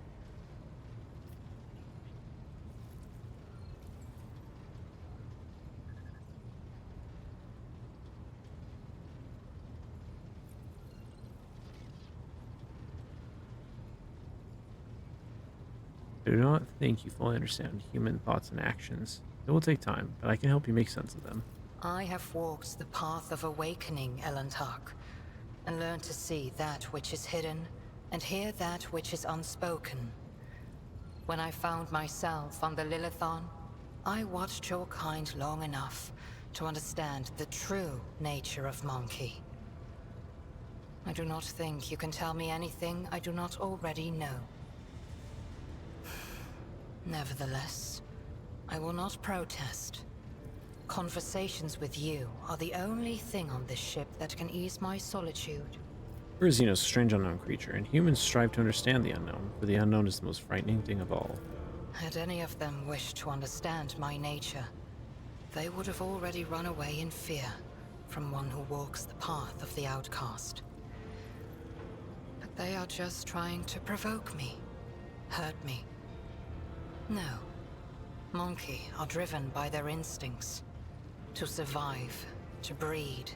I do not think you fully understand human thoughts and actions. It will take time, but I can help you make sense of them. I have walked the path of awakening, Elantak, and learned to see that which is hidden, and hear that which is unspoken. When I found myself on the Lilithon, I watched your kind long enough to understand the true nature of Monkey. I do not think you can tell me anything I do not already know. Nevertheless, I will not protest. Conversations with you are the only thing on this ship that can ease my solitude. Xenos is a strange unknown creature, and humans strive to understand the unknown, for the unknown is the most frightening thing of all. Had any of them wished to understand my nature, they would have already run away in fear from one who walks the path of the outcast. But they are just trying to provoke me, hurt me. No. Monkey are driven by their instincts. To survive, to breed,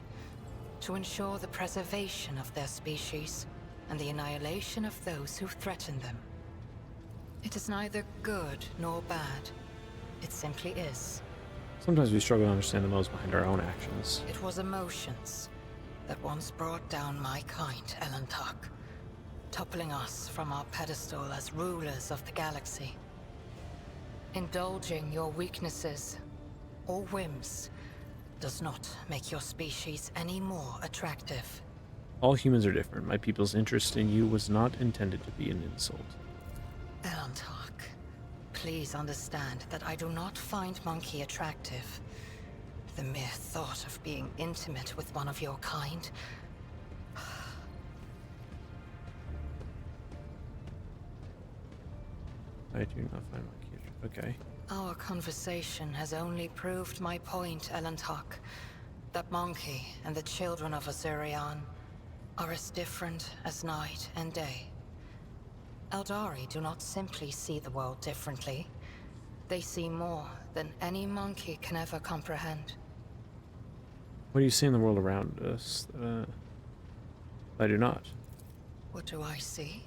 to ensure the preservation of their species and the annihilation of those who threaten them. It is neither good nor bad. It simply is. Sometimes we struggle to understand the motives behind our own actions. It was emotions that once brought down my kind, Elantak, toppling us from our pedestal as rulers of the galaxy. Indulging your weaknesses or whims does not make your species any more attractive. All humans are different. My people's interest in you was not intended to be an insult. Elantak, please understand that I do not find Monkey attractive. The mere thought of being intimate with one of your kind... I do not find my kid. Okay. Our conversation has only proved my point, Elentok. That monkey and the children of Azurion are as different as night and day. Eldari do not simply see the world differently. They see more than any monkey can ever comprehend. What do you see in the world around us? I do not. What do I see?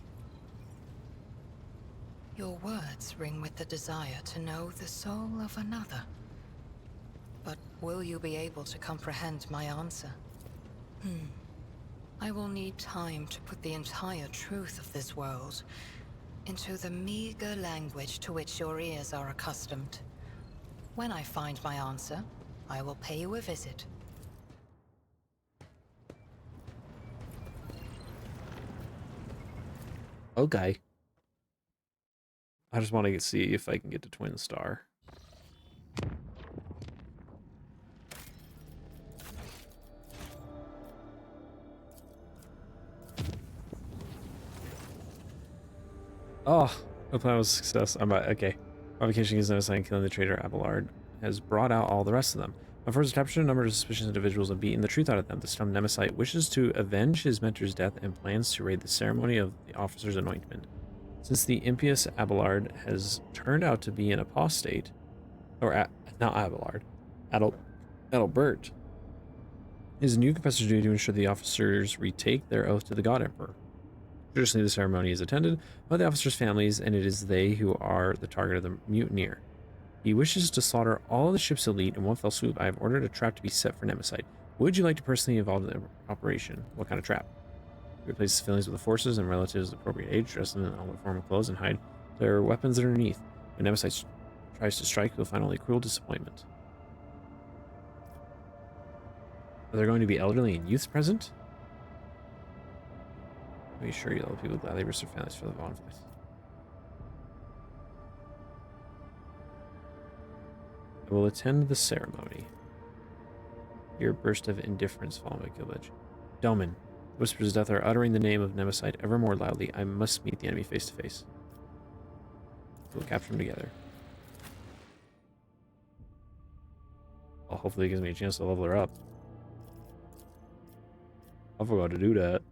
Your words ring with the desire to know the soul of another. But will you be able to comprehend my answer? I will need time to put the entire truth of this world into the meager language to which your ears are accustomed. When I find my answer, I will pay you a visit. Okay. I just want to see if I can get to Twin Star. Oh, the plan was a success. Okay. Provocation is noticing killing the traitor Abelard has brought out all the rest of them. My force has captured a number of suspicious individuals and beaten the truth out of them. The stunned Nemesis wishes to avenge his mentor's death and plans to raid the ceremony of the officer's anointment. Since the impious Abelard has turned out to be an apostate, or not Abelard, Adalbert, his new confessor's duty to ensure the officers retake their oath to the God Emperor. Traditionally, the ceremony is attended by the officers' families, and it is they who are the target of the mutineer. He wishes to slaughter all the ship's elite in one fell swoop. I have ordered a trap to be set for Nemesis. Would you like to personally involve in the operation? What kind of trap? Replace civilians with the forces and relatives of appropriate age, dress them in all form of clothes, and hide their weapons underneath. When Nemesis tries to strike, you'll find only cruel disappointment. Are there going to be elderly and youths present? Be sure you'll let people gladly risk their families for the bonfire. I will attend the ceremony. Hear a burst of indifference followed by Gilbage. Delman, whispers of death are uttering the name of Nemesis ever more loudly. I must meet the enemy face to face. We'll capture them together. Well, hopefully it gives me a chance to level her up. I forgot to do that.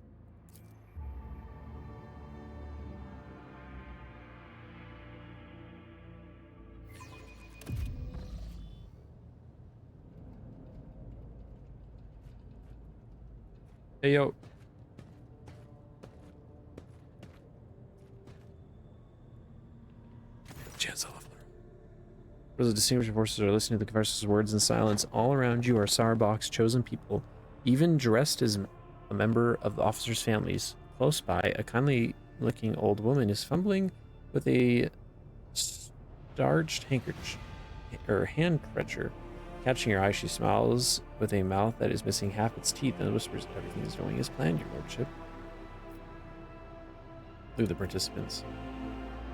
Hey, yo. Chance of leveler. Those distinguished forces are listening to the Confessor's words in silence. All around you are Sarbok's chosen people, even dressed as a member of the officers' families. Close by, a kindly-looking old woman is fumbling with a starched handkerchief, or handkerchief. Catching her eye, she smiles with a mouth that is missing half its teeth and whispers, "Everything is going as planned, your lordship." Through the participants.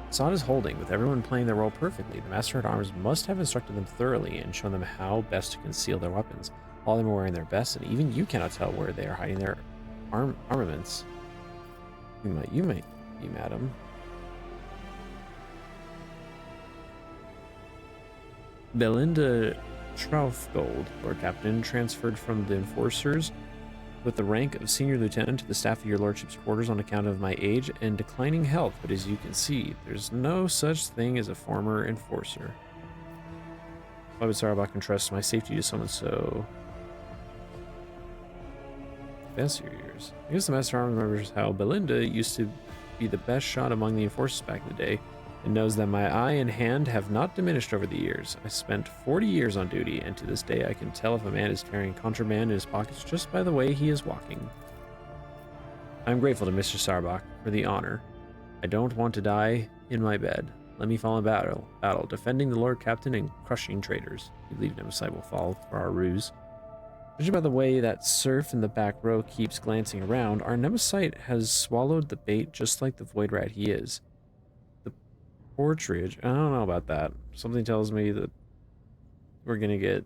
Assad is holding, with everyone playing their role perfectly. The Master-at-Arms must have instructed them thoroughly and shown them how best to conceal their weapons. All of them are wearing their best, and even you cannot tell where they are hiding their armaments. You might be, madam. Belinda Troufgold, Lord Captain, transferred from the Enforcers with the rank of Senior Lieutenant to the staff of your Lordship's quarters on account of my age and declining health, but as you can see, there's no such thing as a former Enforcer. Why would Sarabak entrust my safety to someone so advanced your years? I guess the Master Arms remembers how Belinda used to be the best shot among the Enforcers back in the day, and knows that my eye and hand have not diminished over the years. I spent 40 years on duty, and to this day I can tell if a man is carrying contraband in his pockets just by the way he is walking. I am grateful to Mr. Sarbak for the honor. I don't want to die in my bed. Let me fall in battle, defending the Lord Captain and crushing traitors. You believe Nemesis will fall for our ruse? Judging by the way that serf in the back row keeps glancing around, our Nemesis has swallowed the bait just like the void rat he is. Portridge. I don't know about that. Something tells me that we're gonna get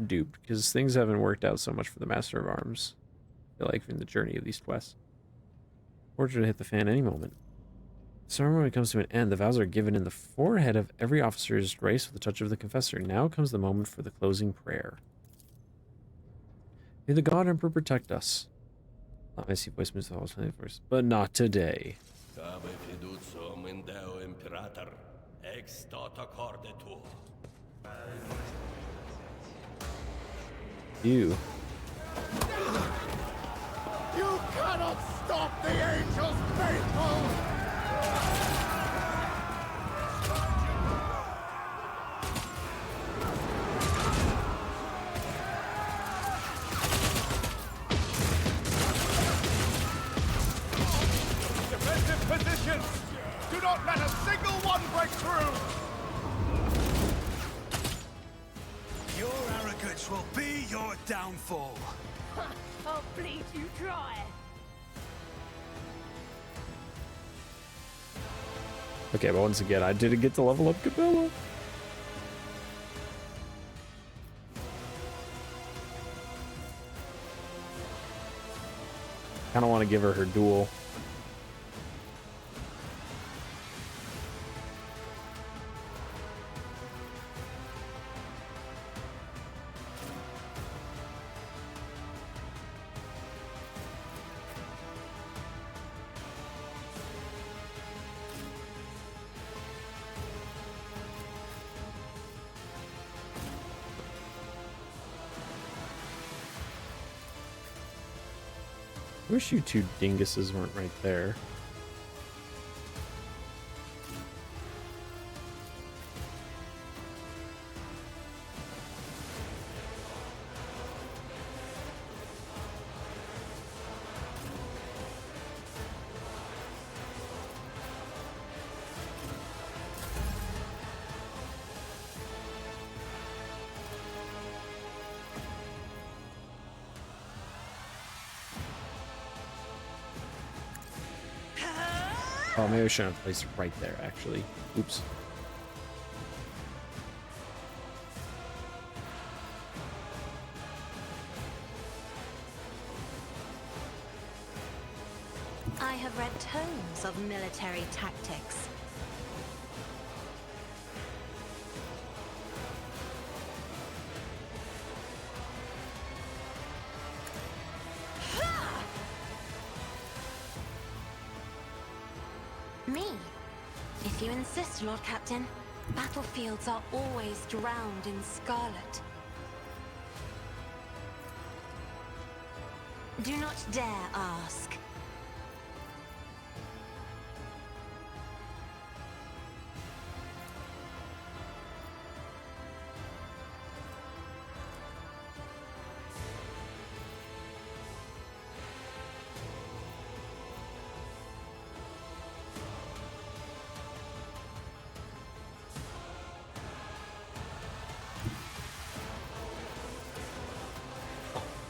duped because things haven't worked out so much for the Master of Arms. I feel like in the journey of these quests. Portridge hit the fan any moment. Ceremony comes to an end. The vows are given in the forehead of every officer's grace with the touch of the confessor. Now comes the moment for the closing prayer. May the God Emperor protect us. Not my sea voice moves the halls first, but not today. You. You cannot stop the angels, faithful! Defensive positions! Do not let a single one break through! Your arrogance will be your downfall. Oh, please, you try. Okay, but once again, I didn't get to level up Cabela. Kind of want to give her duel. Wish you two dinguses weren't right there. Oh, maybe I shouldn't have placed it right there, actually. Oops. I have read tomes of military tactics. Me? If you insist, Lord Captain. Battlefields are always drowned in scarlet. Do not dare ask.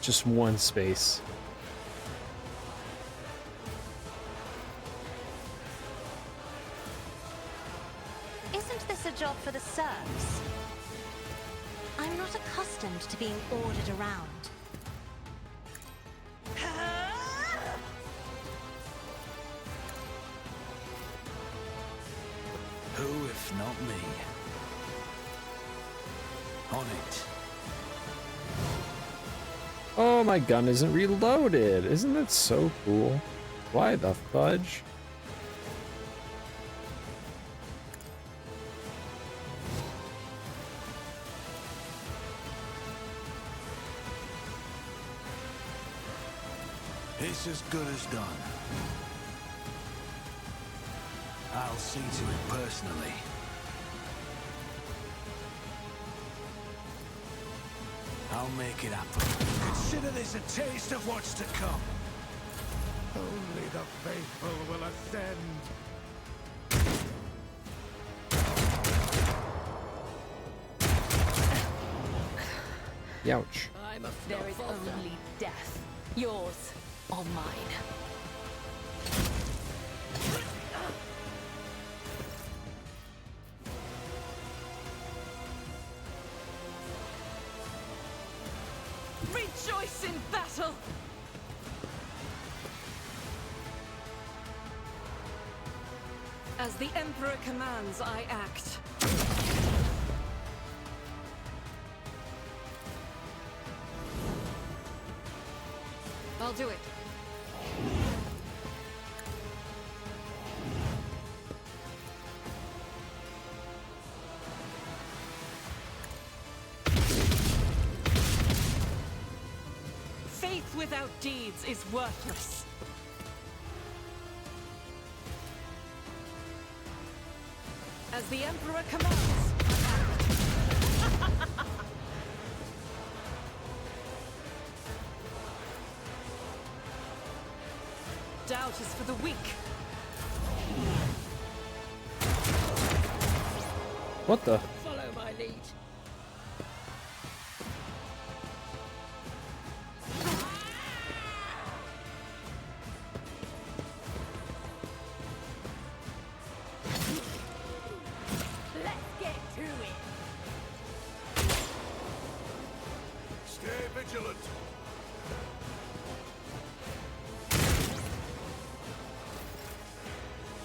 Just one space. Isn't this a job for the serfs? I'm not accustomed to being ordered around. Who if not me? On it. Oh, my gun isn't reloaded. Isn't that so cool? Why the fudge? It's as good as done. I'll see to it personally. I'll make it happen. Consider this a taste of what's to come. Only the faithful will ascend. Youch. There is only death. Yours or mine. Rejoice in battle! As the Emperor commands, I act. I'll do it. Faith without deeds is worthless. As the Emperor commands. Doubt is for the weak. What the? Follow my lead. Let's get to it. Stay vigilant.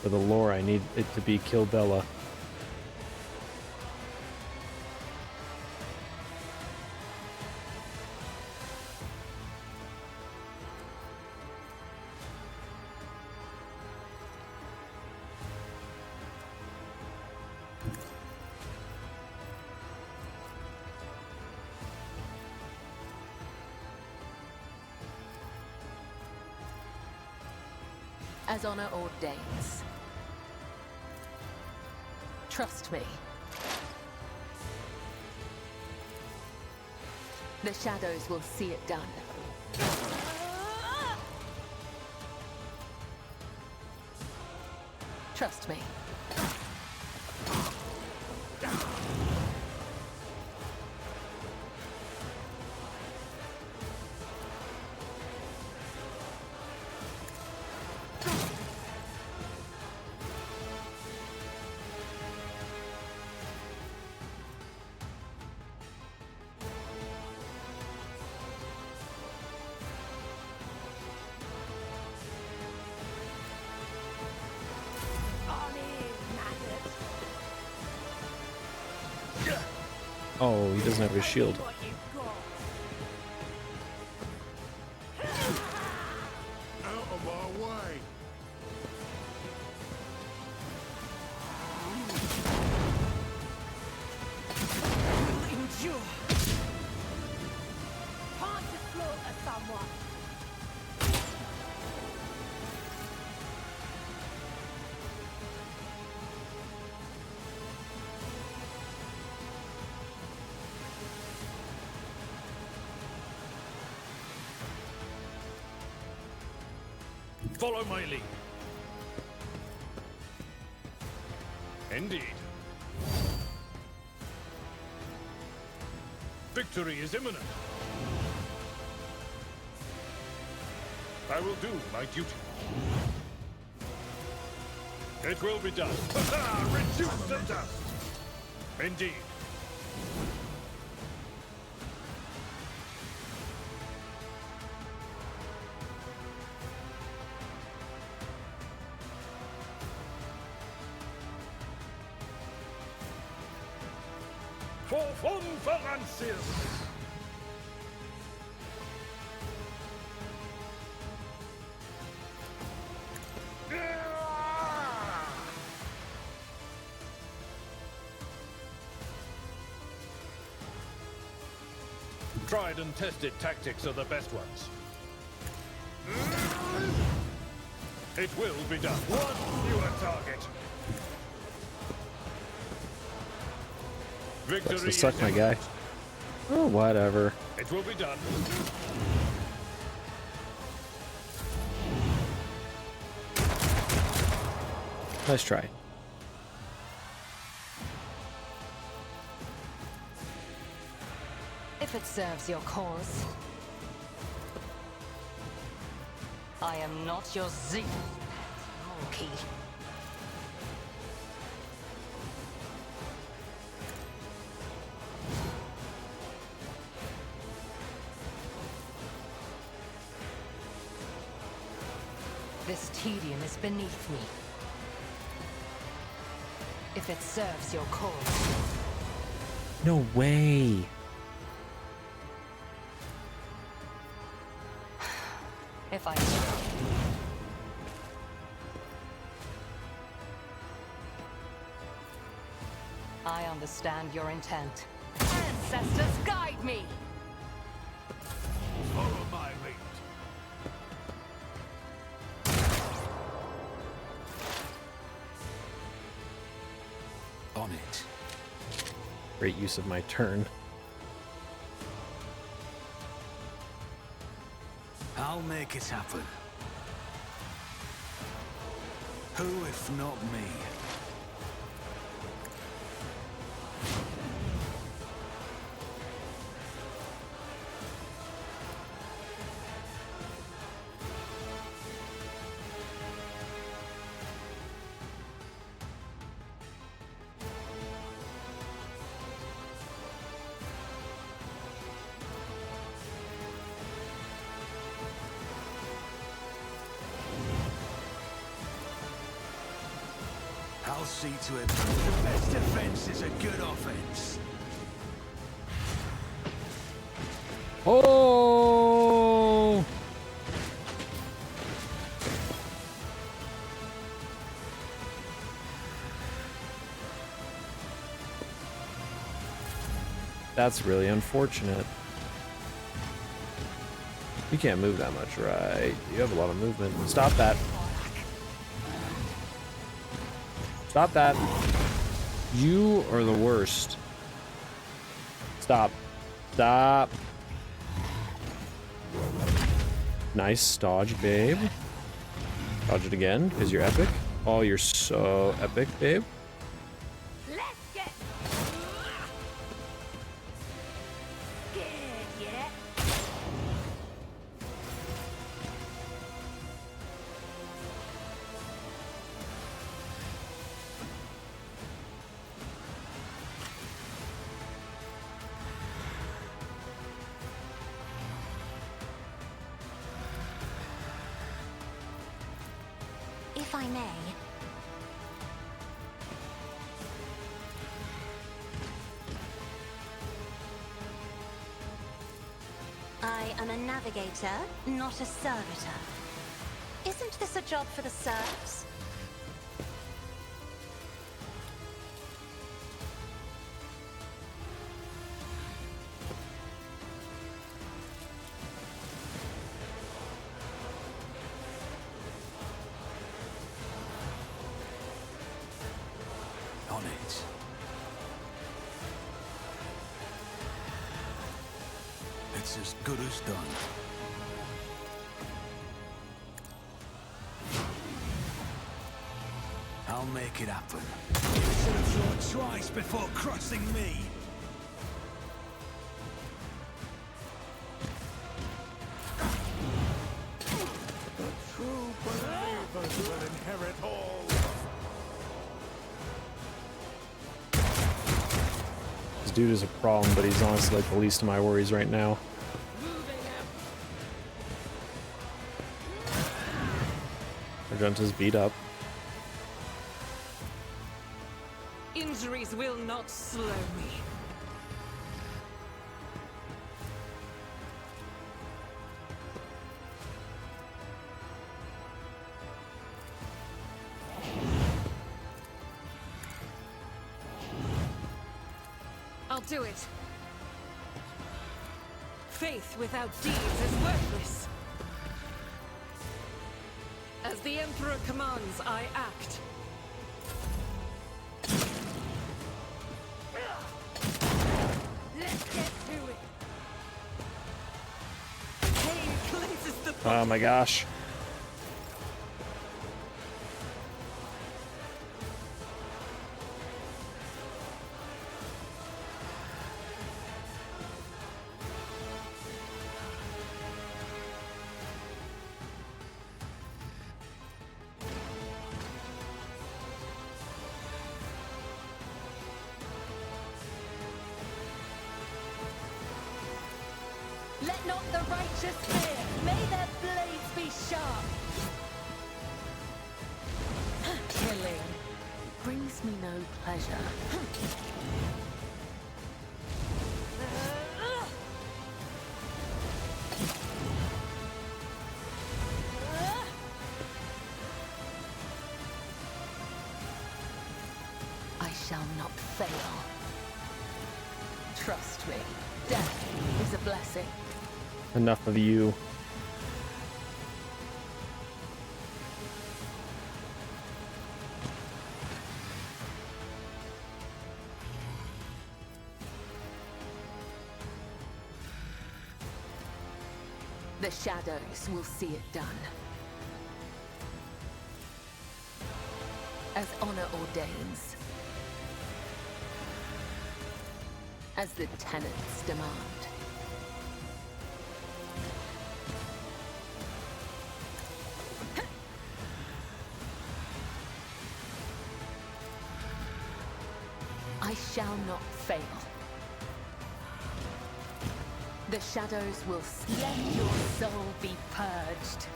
For the lore, I need it to be Kill Bella. As honor ordains. Trust me. The shadows will see it done. Trust me. Oh, he doesn't have his shield. Out of our way. Endure. Time to slaughter someone. Follow my lead. Indeed. Victory is imminent. I will do my duty. It will be done. Reduce to dust. Indeed. For von Valancius! Tried and tested tactics are the best ones. It will be done. One fewer target. Victory That's to suck my guy. Oh, whatever. It will be done. Nice try. If it serves your cause. I am not your zeal, monkey. This tedium is beneath me. if it serves your cause. No way. If I understand your intent. Ancestors, guide me! Follow my lead. On it. Great use of my turn. I'll make it happen. Who if not me? I'll see to it. The best defense is a good offense. Oh! That's really unfortunate. You can't move that much, right? You have a lot of movement. Stop that. Stop that. You are the worst. Stop. Stop. Nice dodge, babe. Dodge it again, because you're epic. Oh, you're so epic, babe. Let's get scared yet. If I may, I am a navigator, not a servitor. Isn't this a job for the serfs? On it. It's as good as done. I'll make it happen. You should have thought twice before crossing me. True believers will inherit all. This dude is a problem, but he's honestly like the least of my worries right now. Argenta's beat up. Injuries will not slow me. I'll do it. Faith without deeds is worthless. As the Emperor commands, I act. Let's get to it. Pain cleanses the Oh my gosh. Let not the righteous fear. May their blades be sharp. Killing brings brings me no pleasure. I shall not fail. Trust me, death is a blessing. Enough of you. The shadows will see it done. As honor ordains. As the tenets demand. I shall not fail. The shadows will let your soul be purged.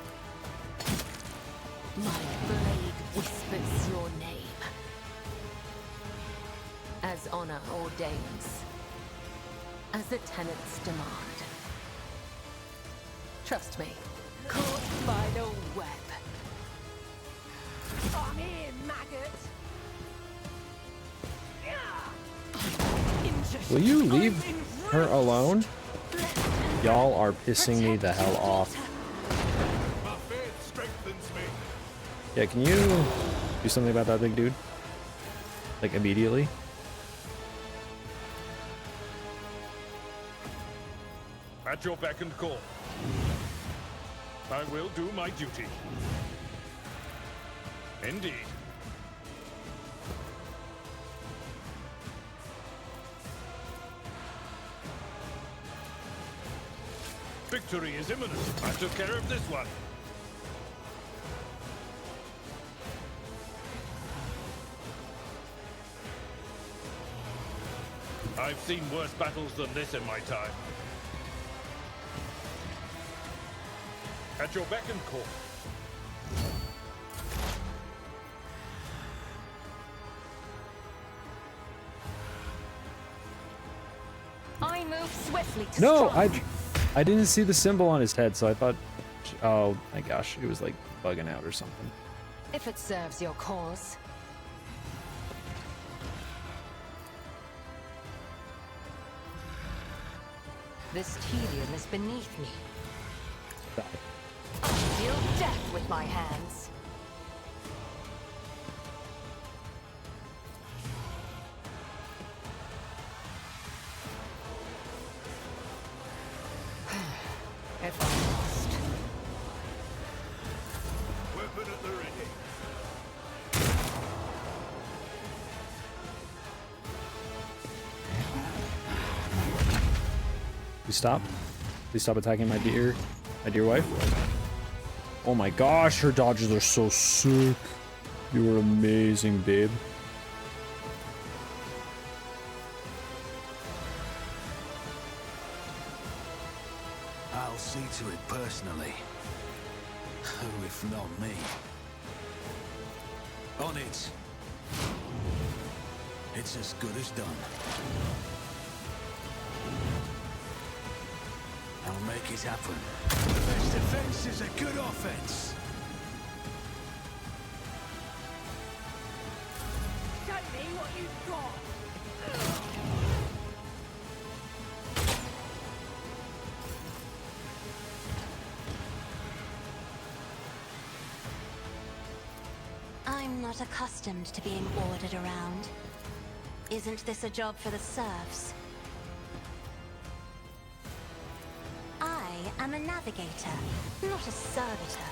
My blade whispers your name. As honor ordains. As the tenets demand. Trust me, caught by the web. Come here, maggot! Will you leave her alone? Y'all are pissing me the hell off. My faith strengthens me. Yeah, can you do something about that big dude? Like immediately? At your beck and call. I will do my duty. Indeed. Victory is imminent. I took care of this one. I've seen worse battles than this in my time. At your beck and call. I move swiftly to No, strike. I didn't see the symbol on his head, so I thought, oh my gosh, it was like bugging out or something. If it serves your cause. This tedium is beneath me. Stop. I deal death with my hands. If I'm lost. Weapon at the ready. Please stop. Please stop attacking my dear wife. Oh my gosh, her dodges are so sick. You are amazing, babe. I'll see to it personally. Who if not me? On it. It's as good as done. I'll make it happen. The best defense is a good offense. Show me what you've got. I'm not accustomed to being ordered around. Isn't this a job for the serfs? I am a navigator, not a servitor.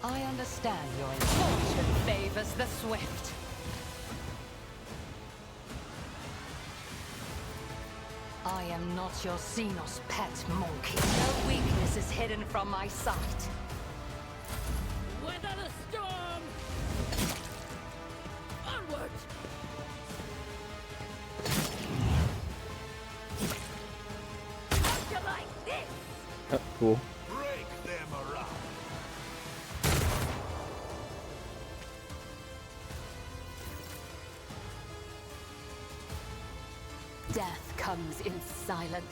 I understand your fortune favors the swift. I am not your Xenos pet monkey. No weakness is hidden from my sight. Weather the storm! Onward! How'd you like this? Cool. Break! Death comes in silence.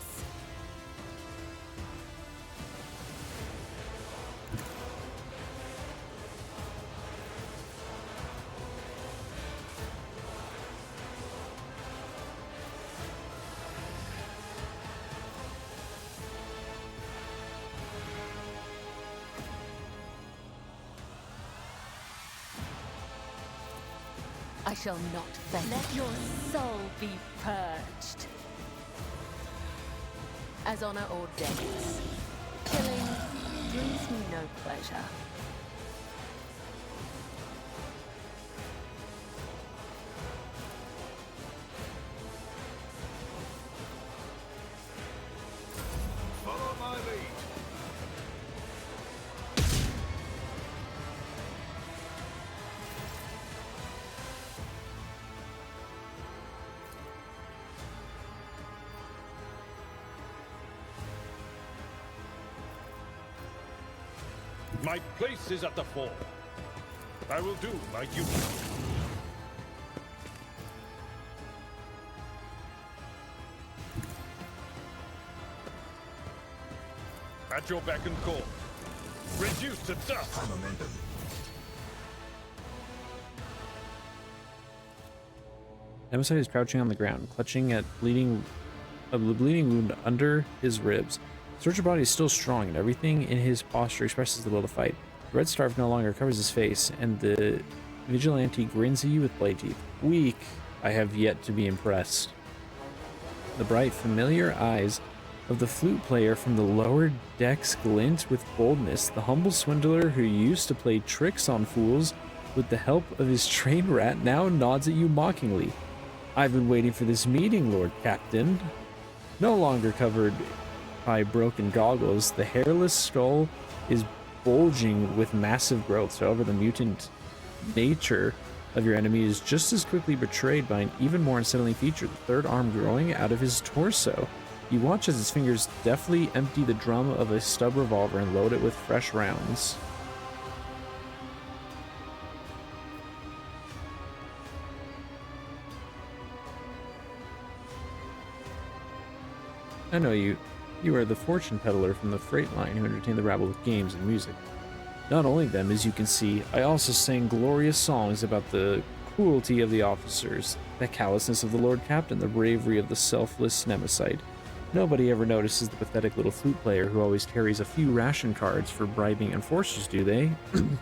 I shall not faint. Let your soul be purged. As honor ordains, killing brings me no pleasure. Follow my lead. My place is at the fore. I will do my duty. At your beck and call. Reduced to dust. Momentum. Nemesis is crouching on the ground, clutching at the bleeding wound under his ribs. Searcher body is still strong, and everything in his posture expresses the will to fight. The red scarf no longer covers his face, and the vigilante grins at you with blade teeth. Weak, I have yet to be impressed. The bright, familiar eyes of the flute player from the lower decks glint with boldness. The humble swindler who used to play tricks on fools with the help of his trained rat now nods at you mockingly. I've been waiting for this meeting, Lord Captain. No longer covered by broken goggles, the hairless skull is bulging with massive growths. However, the mutant nature of your enemy is just as quickly betrayed by an even more unsettling feature, the third arm growing out of his torso. You watch as his fingers deftly empty the drum of a stub revolver and load it with fresh rounds. I know you. You are the fortune peddler from the freight line who entertained the rabble with games and music. Not only them, as you can see, I also sang glorious songs about the cruelty of the officers, the callousness of the Lord Captain, the bravery of the selfless Nemesite. Nobody ever notices the pathetic little flute player who always carries a few ration cards for bribing enforcers, do they?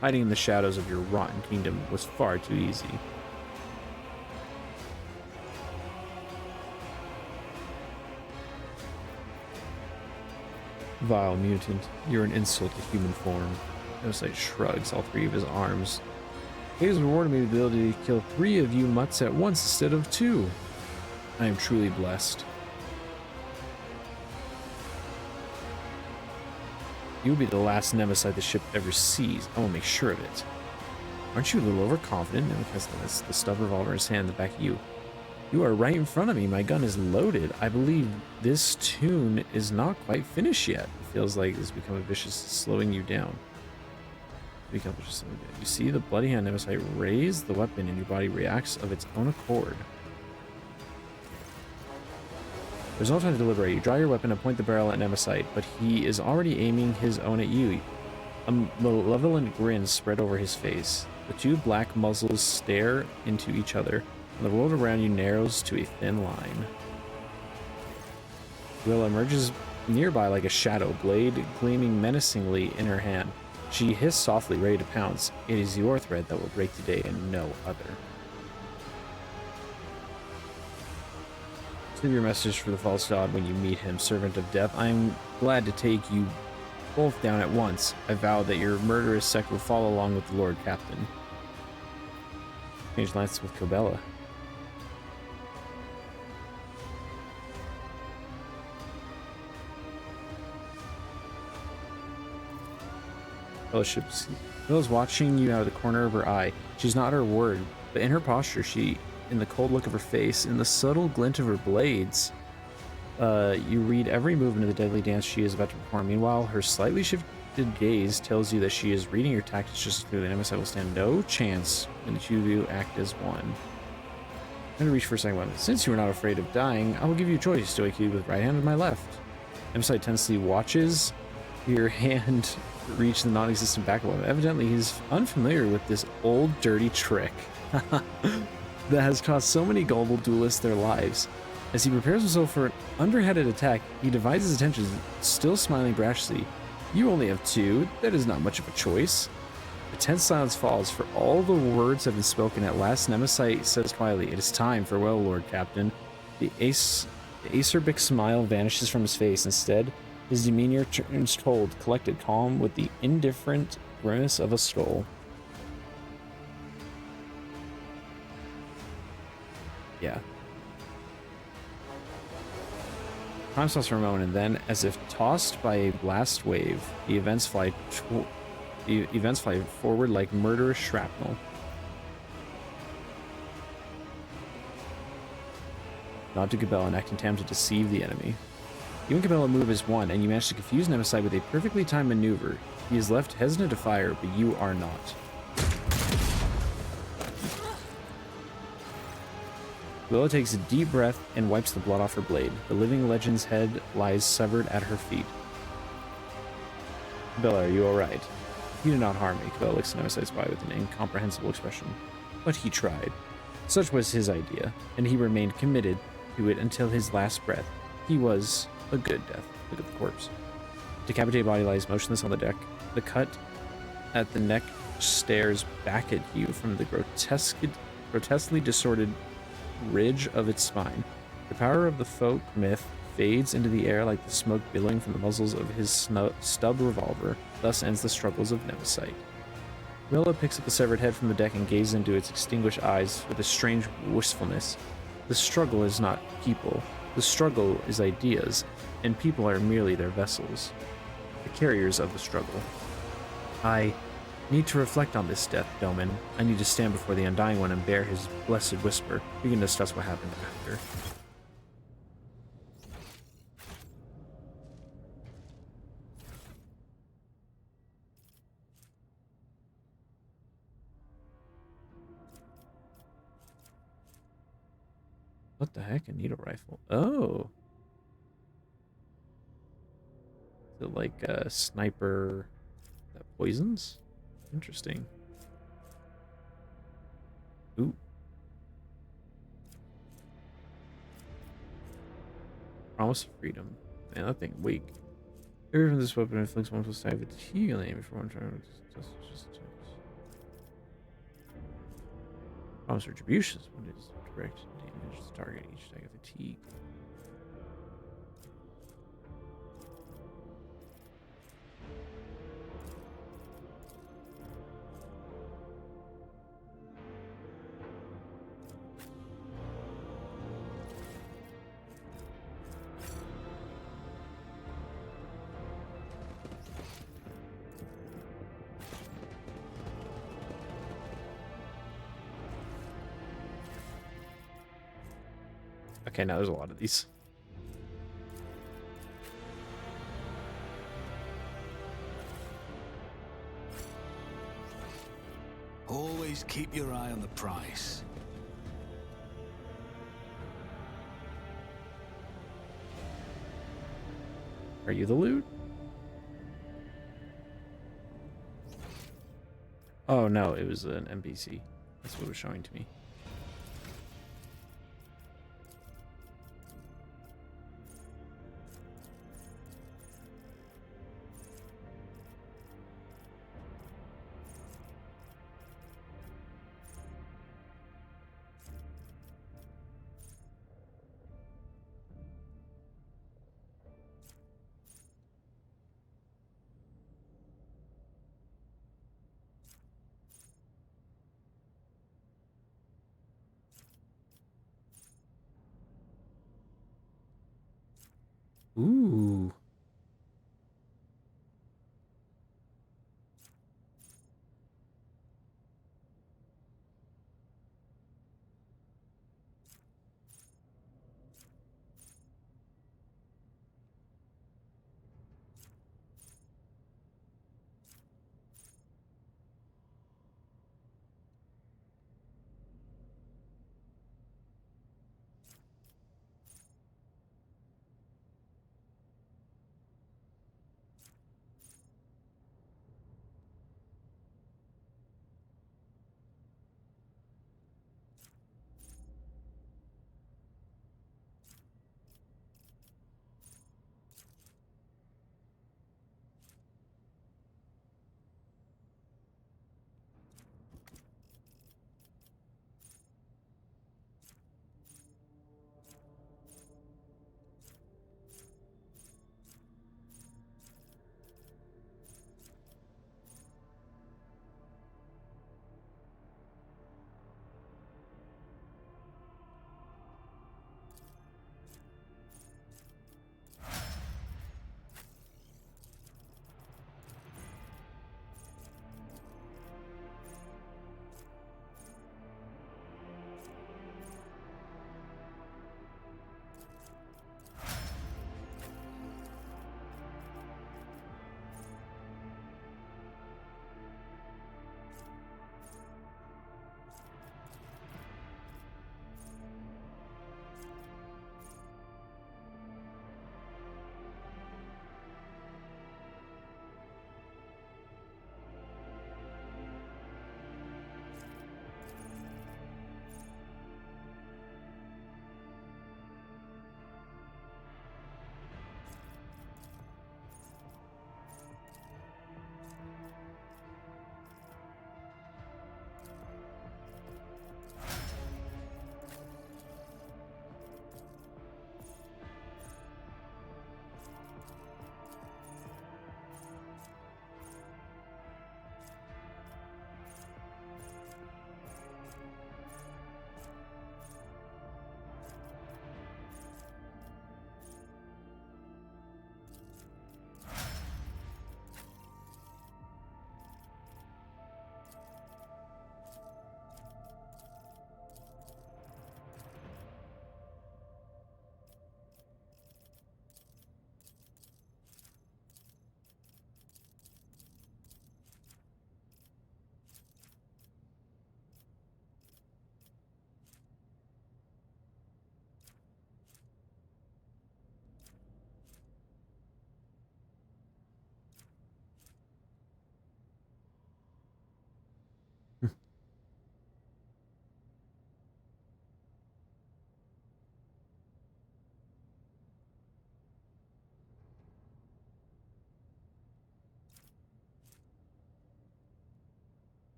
Hiding in the shadows of your rotten kingdom was far too easy. Vile mutant, you're an insult to human form. Nemesite shrugs all three of his arms. He has rewarded me with the ability to kill 3 of you mutts at once instead of 2. I am truly blessed. You will be the last Nemesite the ship ever sees. I will make sure of it. Aren't you a little overconfident? Nemesite has the stub revolver in his hand in the back of you. You are right in front of me. My gun is loaded. I believe this tune is not quite finished yet. It feels like it's become a vicious, slowing you down. You see the bloody hand Nemesite raise the weapon and your body reacts of its own accord. There's no time to deliberate. You draw your weapon and point the barrel at Nemesite, but he is already aiming his own at you. A malevolent grin spread over his face. The 2 black muzzles stare into each other, and the world around you narrows to a thin line. Will emerges nearby like a shadow, blade gleaming menacingly in her hand. She hissed softly, ready to pounce. It is your thread that will break today and no other. Leave your message for the false god when you meet him, servant of death. I am glad to take you both down at once. I vow that your murderous sect will follow along with the Lord Captain. Change lances with Cobella. Fellowships. Bella's watching you out of the corner of her eye. She's not her word, but in her posture, in the cold look of her face, in the subtle glint of her blades, you read every movement of the deadly dance she is about to perform. Meanwhile, her slightly shifted gaze tells you that she is reading your tactics just as clearly. Nemesite will stand no chance when the 2 of you act as one. I'm gonna reach for a second one. Since you are not afraid of dying, I will give you a choice. Do I kill you with right hand or my left? Nemesis tensely watches your hand reach the non-existent backup weapon. Evidently, he's unfamiliar with this old, dirty trick that has cost so many gullible duelists their lives. As he prepares himself for an underhanded attack, he divides his attention, still smiling brashly. You only have two. That is not much of a choice. A tense silence falls, for all the words have been spoken. At last, Nemesis says quietly, "It is time. Farewell, Lord Captain." The acerbic smile vanishes from his face. Instead, his demeanor turns cold, collected, calm, with the indifferent grimace of a skull. Yeah. Time stops for a moment, and then, as if tossed by a blast wave, the events fly forward like murderous shrapnel. Nod to Cabela, acting attempt to deceive the enemy. You and Cabela move as one, and you manage to confuse Nemesis with a perfectly timed maneuver. He is left hesitant to fire, but you are not. Cabela takes a deep breath and wipes the blood off her blade. The living legend's head lies severed at her feet. Cabela, are you alright? You did not harm me. Cabela looks at Nemesis by with an incomprehensible expression. But he tried. Such was his idea, and he remained committed to it until his last breath. He was a good death. Look at the corpse. Decapitated body lies motionless on the deck. The cut at the neck stares back at you from the grotesquely distorted ridge of its spine. The power of the folk myth fades into the air like the smoke billowing from the muzzles of his stub revolver. Thus ends the struggles of Nemesis. Rilla picks up the severed head from the deck and gazes into its extinguished eyes with a strange wistfulness. The struggle is not people. The struggle is ideas, and people are merely their vessels, the carriers of the struggle. I need to reflect on this death, Doman. I need to stand before the Undying One and bear his blessed whisper. We can discuss what happened after. What the heck? A needle rifle. Oh. Is it like a sniper that poisons? Interesting. Ooh. Promise of freedom. Man, that thing weak. Every from this weapon inflicts 1 plus type fatigue on the enemy for one turn. Promise retributions when it is direct damage to target each attack of fatigue. Okay, now there's a lot of these. Always keep your eye on the price. Are you the loot? Oh no, it was an NPC. That's what it was showing to me. Ooh.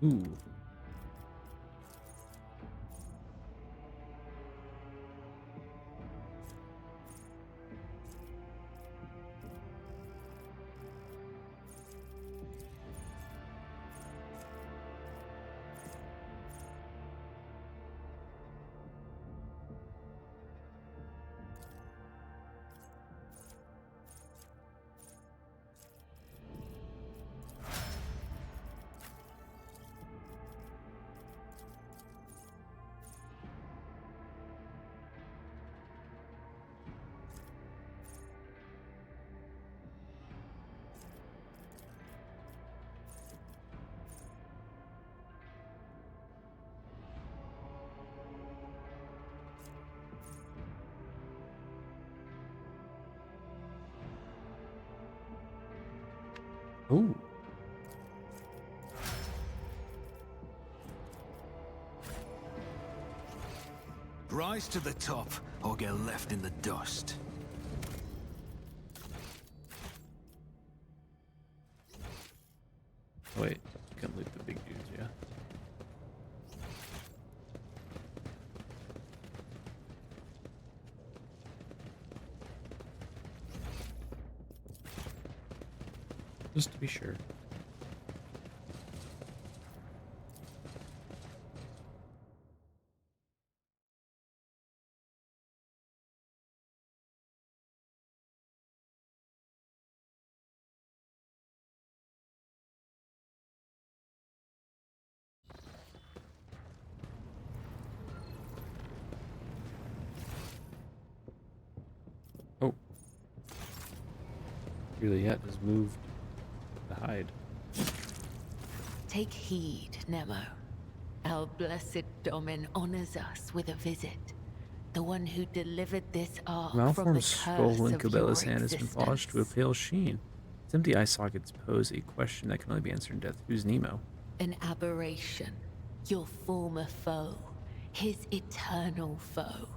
Ooh. Ooh. Rise to the top, or get left in the dust. Wait, you can loot the big dudes, yeah. Just to be sure. Oh. Juliet has moved the hide. Take heed, Nemo. Our blessed Domin honors us with a visit. The one who delivered this ark from the Malformed curse skull in of Cobella's your hand has been polished to a existence. pale sheen. Its empty eye sockets pose a question that can only be answered in death. Who's Nemo? An aberration. Your former foe. His eternal foe.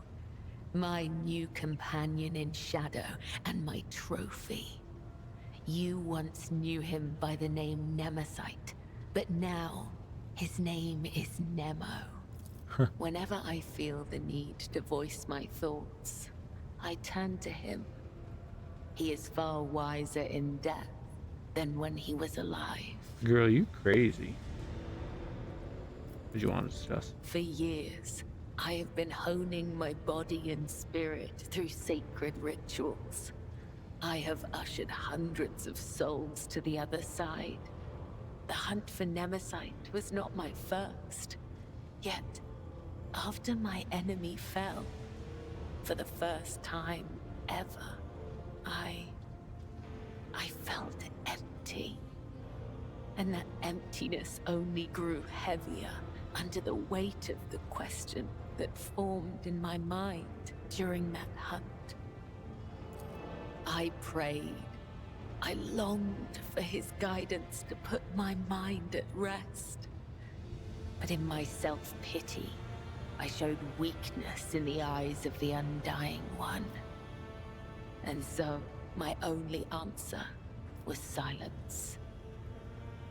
My new companion in shadow and my trophy. You once knew him by the name Nemesite, but now his name is Nemo. Whenever I feel the need to voice my thoughts, I turn to him. He is far wiser in death than when he was alive. Girl, you crazy. What do you want to discuss? For years, I have been honing my body and spirit through sacred rituals. I have ushered hundreds of souls to the other side. The hunt for Nemesite was not my first. Yet, after my enemy fell, for the first time ever, I felt empty. And that emptiness only grew heavier under the weight of the question that formed in my mind during that hunt. I prayed. I longed for his guidance to put my mind at rest. But in my self-pity, I showed weakness in the eyes of the Undying One. And so, my only answer was silence.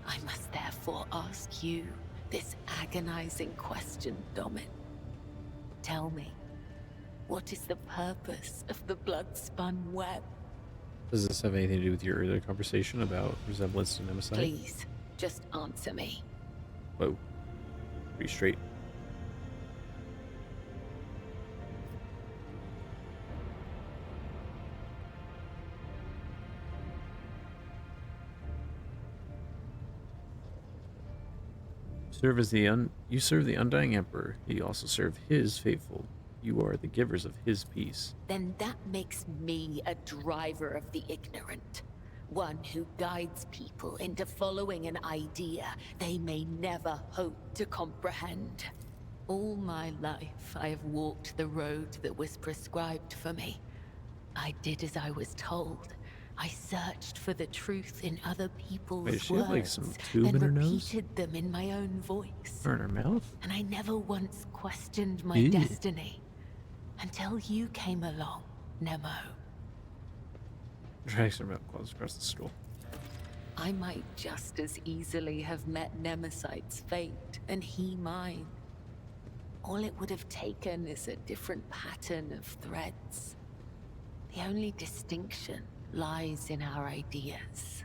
I must therefore ask you this agonizing question, Domin. Tell me, what is the purpose of the blood-spun web? Does this have anything to do with your earlier conversation about resemblance to Nemesite? Please, just answer me. Whoa. Pretty straight. You serve the Undying Emperor. You also serve his faithful. You are the givers of his peace. Then that makes me a driver of the ignorant. One who guides people into following an idea they may never hope to comprehend. All my life, I have walked the road that was prescribed for me. I did as I was told. I searched for the truth in other people's Wait, does she words, have like some tube then in her nose? repeated them in my own voice. Or in her mouth? And I never once questioned my Ew. destiny. Until you came along, Nemo. Drags her mouth claws across the stool. I might just as easily have met Nemesight's fate and he mine. All it would have taken is a different pattern of threads. The only distinction lies in our ideas.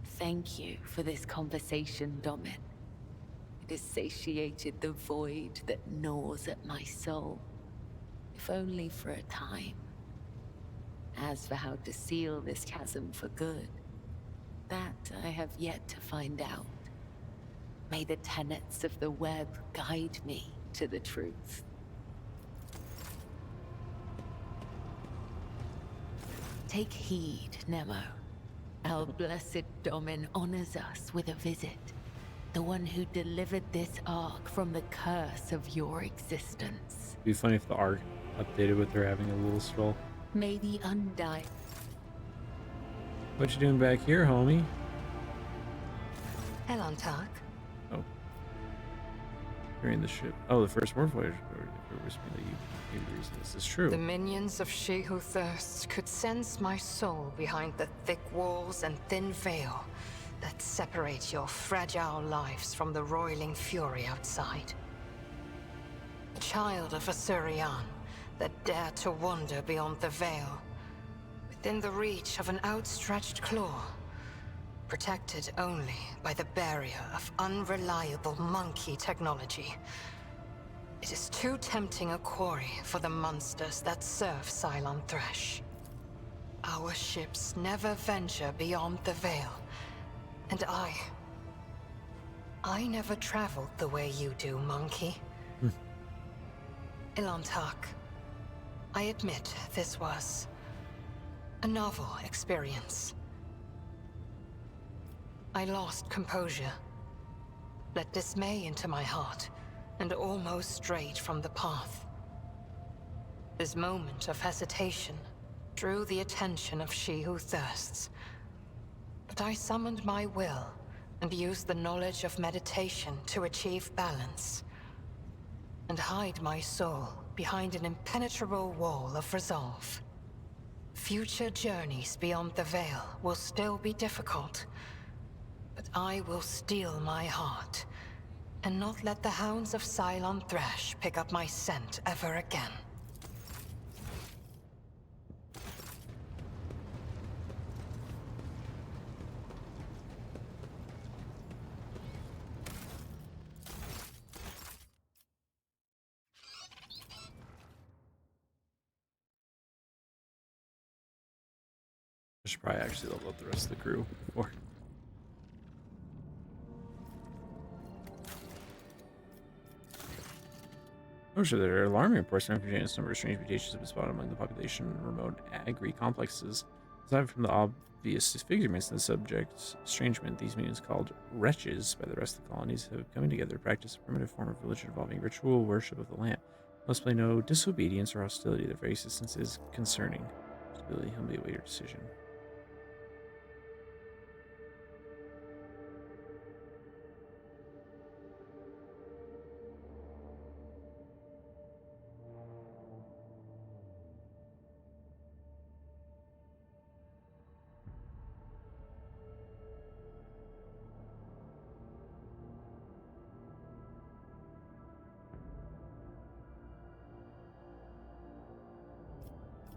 Thank you for this conversation, Domin. It has satiated the void that gnaws at my soul, if only for a time. As for how to seal this chasm for good, that I have yet to find out. May the tenets of the web guide me to the truth. Take heed, Nemo. Our blessed Domin honors us with a visit. The one who delivered this ark from the curse of your existence. It'd be funny if the ark updated with her having a little stroll. May the undying... What you doing back here, homie? Elantark. Oh. During the ship. Oh, the first war voyage. This is true. The minions of She Who Thirsts could sense my soul behind the thick walls and thin veil that separate your fragile lives from the roiling fury outside. A child of Asurian that dared to wander beyond the veil, within the reach of an outstretched claw, protected only by the barrier of unreliable monkey technology. It is too tempting a quarry for the monsters that serve Cylon Thresh. Our ships never venture beyond the veil, and I never traveled the way you do, monkey. Elantark, I admit this was a novel experience. I lost composure, let dismay into my heart, and almost strayed from the path. This moment of hesitation drew the attention of She Who Thirsts. But I summoned my will and used the knowledge of meditation to achieve balance, and hide my soul behind an impenetrable wall of resolve. Future journeys beyond the veil will still be difficult, but I will steel my heart and not let the hounds of Cylon Thresh pick up my scent ever again. I should probably actually level up the rest of the crew before. Oh, sure, there are alarming reports of a number of strange mutations have been spotted among the population in remote agri-complexes. Aside from the obvious disfigurements in the subject's estrangement, these mutants called wretches by the rest of the colonies have come together to practice a primitive form of religion involving ritual worship of the lamp. Must play no disobedience or hostility. Their very existence is concerning. Stability, humbly await your decision.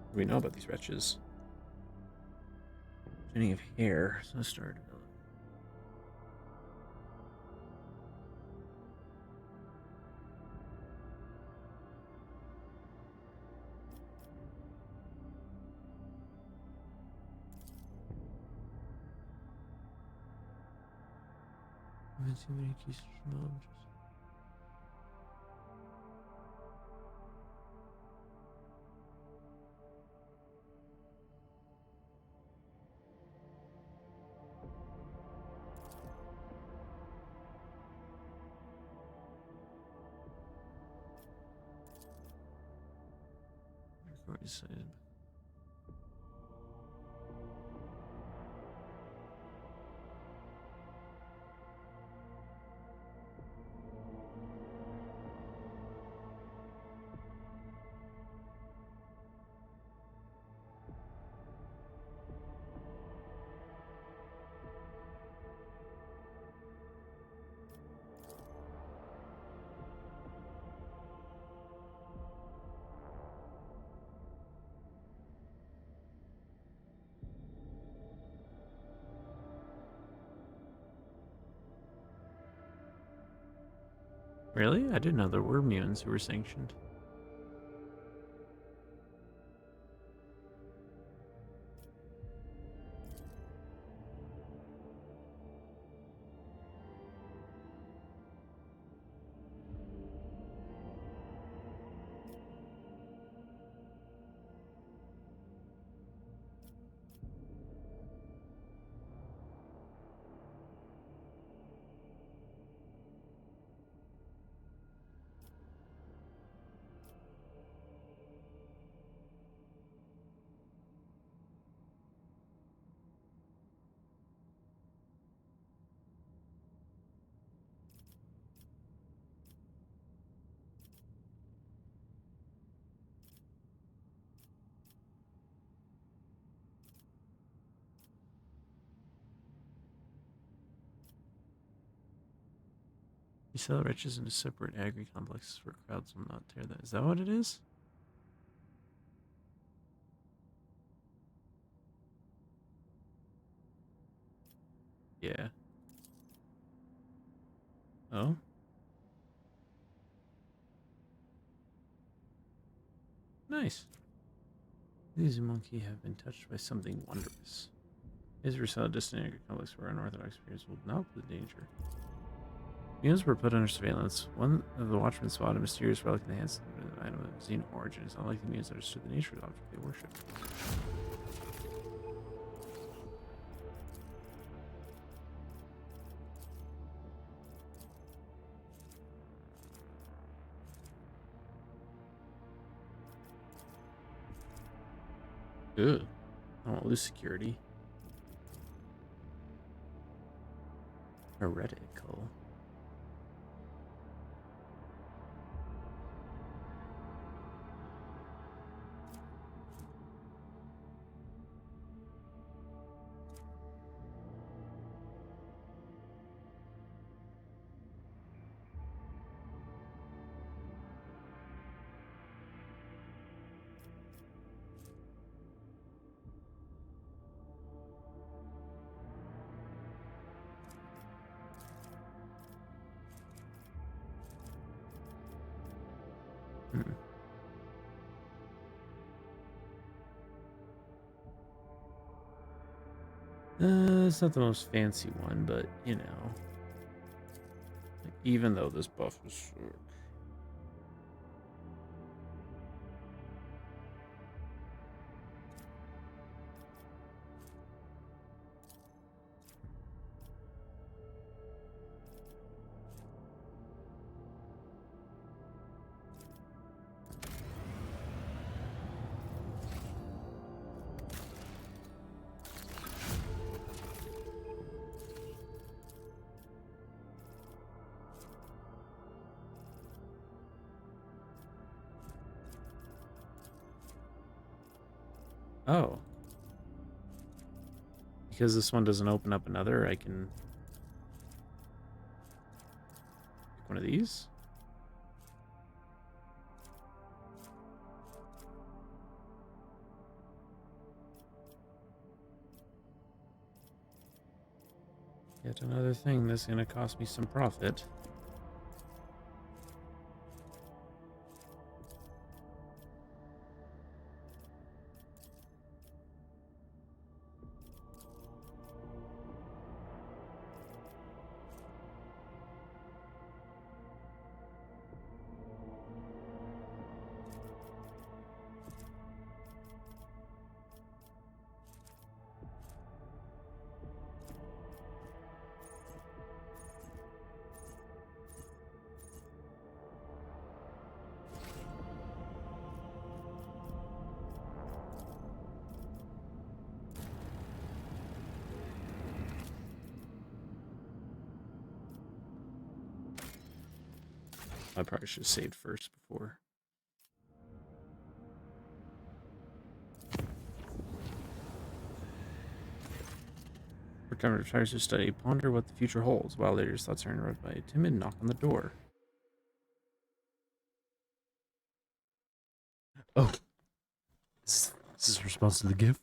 What do we know about these wretches? Beginning of hair, so start developing. Too many keys from decided. Really? I didn't know there were mutants who were sanctioned. You sell riches into separate agri complexes where crowds will not tear that. Is that what it is? Yeah. Oh? Nice. These monkey have been touched by something wondrous. Is resell a distant agri complex where unorthodox spirits will not put danger. Mutants were put under surveillance. One of the watchmen spotted a mysterious relic in the hands of an item of Xeno origin. It's unlike the mutants understood the nature of the object they worshipped. Ugh. I don't lose security. Heretical. It's not the most fancy one, but you know. Even though this buff is sick. Oh. Because this one doesn't open up another, I can pick one of these. Yet another thing that's going to cost me some profit. I probably should have saved first before. Time retires to study, ponder what the future holds, while later his thoughts are interrupted by a timid knock on the door. Oh. Is this a response to the gift?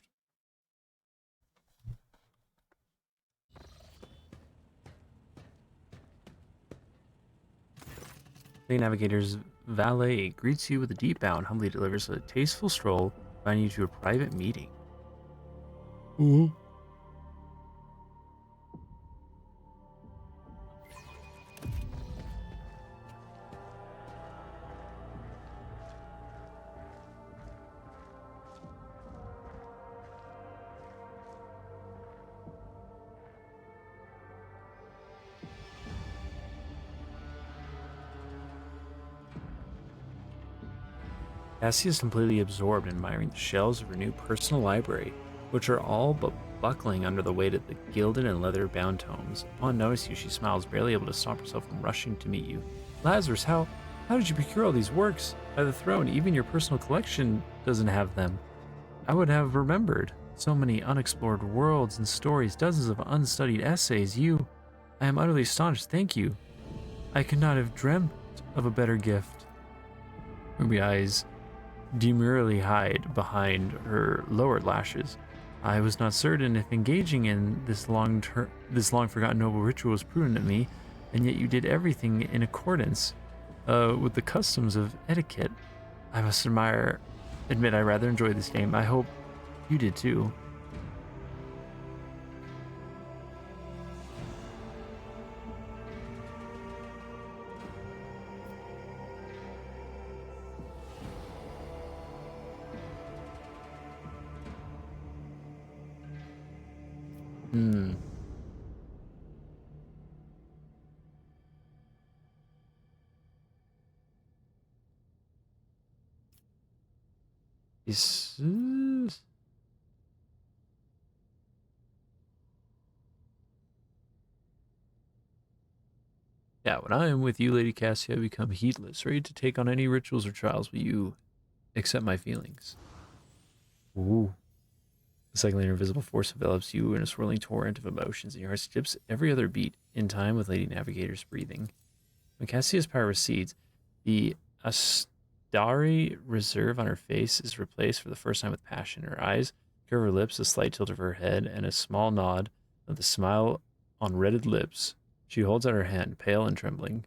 The navigator's valet greets you with a deep bow and humbly delivers a tasteful stroll, inviting you to a private meeting. Ooh. Cassie is completely absorbed in admiring the shelves of her new personal library, which are all but buckling under the weight of the gilded and leather-bound tomes. Upon noticing you, she smiles, barely able to stop herself from rushing to meet you. Lazarus, how did you procure all these works? By the throne, even your personal collection doesn't have them. I would have remembered. So many unexplored worlds and stories, dozens of unstudied essays. I am utterly astonished. Thank you. I could not have dreamt of a better gift. Ruby eyes demurely hide behind her lowered lashes. I was not certain if engaging in this long forgotten noble ritual was prudent of me, and yet you did everything in accordance with the customs of etiquette. I must admit I rather enjoyed this game. I hope you did too. Yeah, when I am with you, Lady Cassia, I become heedless, ready to take on any rituals or trials. Will you accept my feelings? Ooh. The cycling invisible force envelops you in a swirling torrent of emotions, and your heart skips every other beat in time with Lady Navigator's breathing. When Cassia's power recedes, the Astari reserve on her face is replaced for the first time with passion. Her eyes curve her lips, a slight tilt of her head, and a small nod of the smile on reddened lips. She holds out her hand, pale and trembling.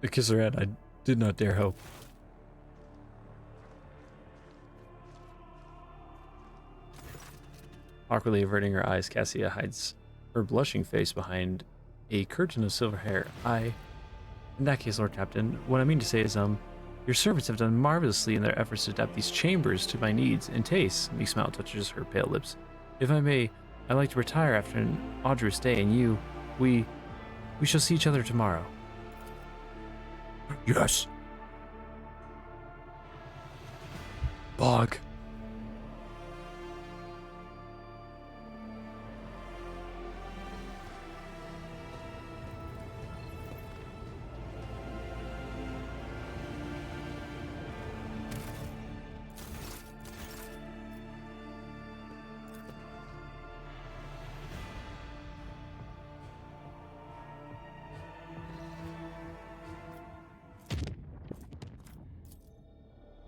A kiss her head. I did not dare hope. Awkwardly averting her eyes, Cassia hides her blushing face behind a curtain of silver hair. In that case, Lord Captain, what I mean to say is, your servants have done marvelously in their efforts to adapt these chambers to my needs and tastes. A meek smile touches her pale lips. If I may, I'd like to retire after an arduous day, and we shall see each other tomorrow. Yes. Bog.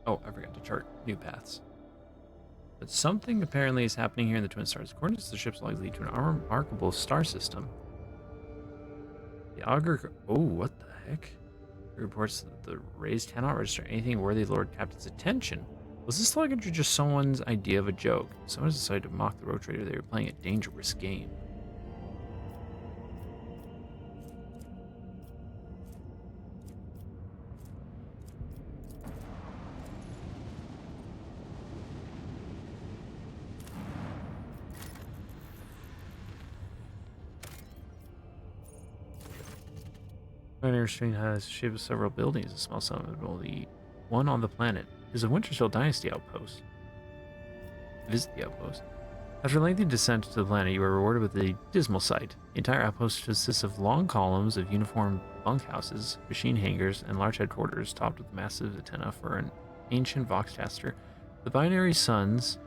Oh, I forgot to chart new paths. But something apparently is happening here in the Twin Stars. According to the ship's logs, lead to an unremarkable star system. The augur... Oh, what the heck? It reports that the rays cannot register anything worthy of the Lord Captain's attention. Was this luggage or just someone's idea of a joke? Someone decided to mock the road trader. They were playing a dangerous game. Pioneer Street has the shape of several buildings. A small summit, the one on the planet is a Wintersville Dynasty outpost. Visit the outpost. After a lengthy descent to the planet, you are rewarded with a dismal sight. The entire outpost consists of long columns of uniformed bunkhouses, machine hangars, and large headquarters topped with massive antenna for an ancient Voxcaster. The binary suns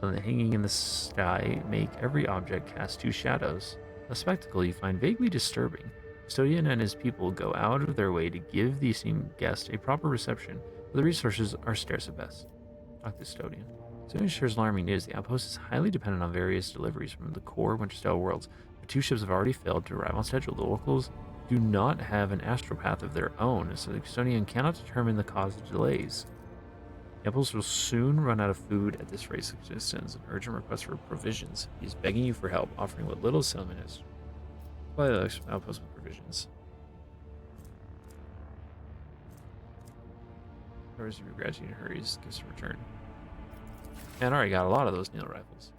hanging in the sky make every object cast two shadows, a spectacle you find vaguely disturbing. Custodian and his people go out of their way to give the esteemed guest a proper reception, but the resources are scarce at best. Talk to Custodian. Custodian shares alarming news. The outpost is highly dependent on various deliveries from the core Winterstell worlds, but two ships have already failed to arrive on schedule. The locals do not have an astropath of their own, so the Custodian cannot determine the cause of delays. The outpost will soon run out of food at this rate, suggests an urgent request for provisions. He is begging you for help, offering what little settlement is. Supply the outpost with provisions. Whereas you gratitude and hurries, gives a return. And I already got a lot of those needle rifles.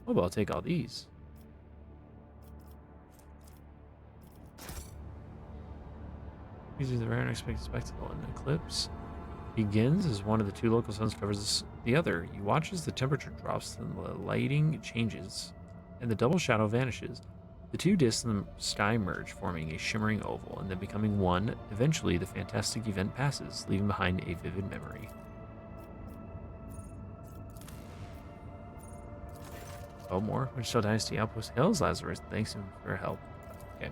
Oh, well, I'll take all these. These are the very unexpected spectacle. An eclipse begins as one of the two local suns covers the other. You watch as the temperature drops and the lighting changes, and the double shadow vanishes. The two discs in the sky merge, forming a shimmering oval, and then becoming one. Eventually, the fantastic event passes, leaving behind a vivid memory. Oh, more. Winterstell Dynasty Outpost hails Lazarus. Thanks him for help. Okay.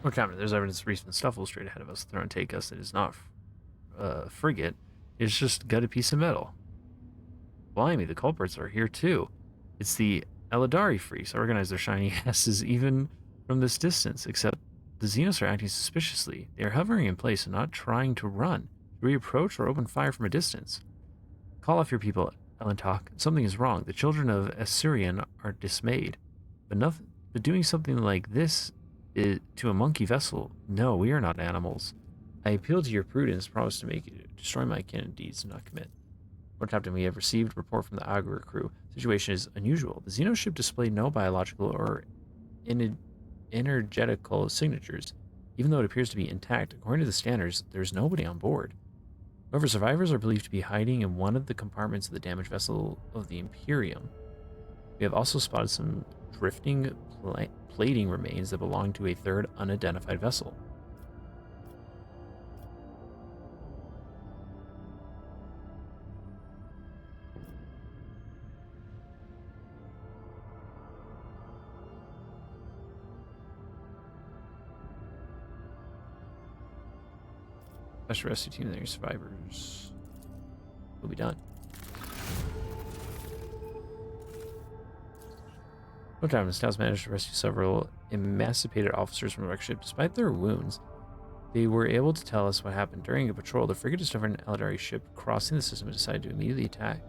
More comment. There's evidence of recent stuff straight ahead of us. Throw and take us. It is not frigate. It's just gutted piece of metal. Blimey, the culprits are here too. It's the Eladari freaks. Organize their shiny asses even from this distance, except the Xenos are acting suspiciously. They are hovering in place and not trying to run. Do we approach or open fire from a distance? Call off your people, Elentok. Something is wrong. The children of Assyrian are dismayed. But doing something like this to a monkey vessel? No, we are not animals. I appeal to your prudence, promise to make you destroy my cannon deeds and not commit. Lord Captain, we have received report from the Augur crew. The situation is unusual. The Xeno ship displayed no biological or energetical signatures. Even though it appears to be intact, according to the scanners, there's nobody on board. However, survivors are believed to be hiding in one of the compartments of the damaged vessel of the Imperium. We have also spotted some drifting plating remains that belong to a third unidentified vessel. Special rescue team and their survivors will be done. No time, the scouts managed to rescue several emancipated officers from the wrecked ship. Despite their wounds, they were able to tell us what happened. During a patrol, the frigate discovered an Eldari ship crossing the system and decided to immediately attack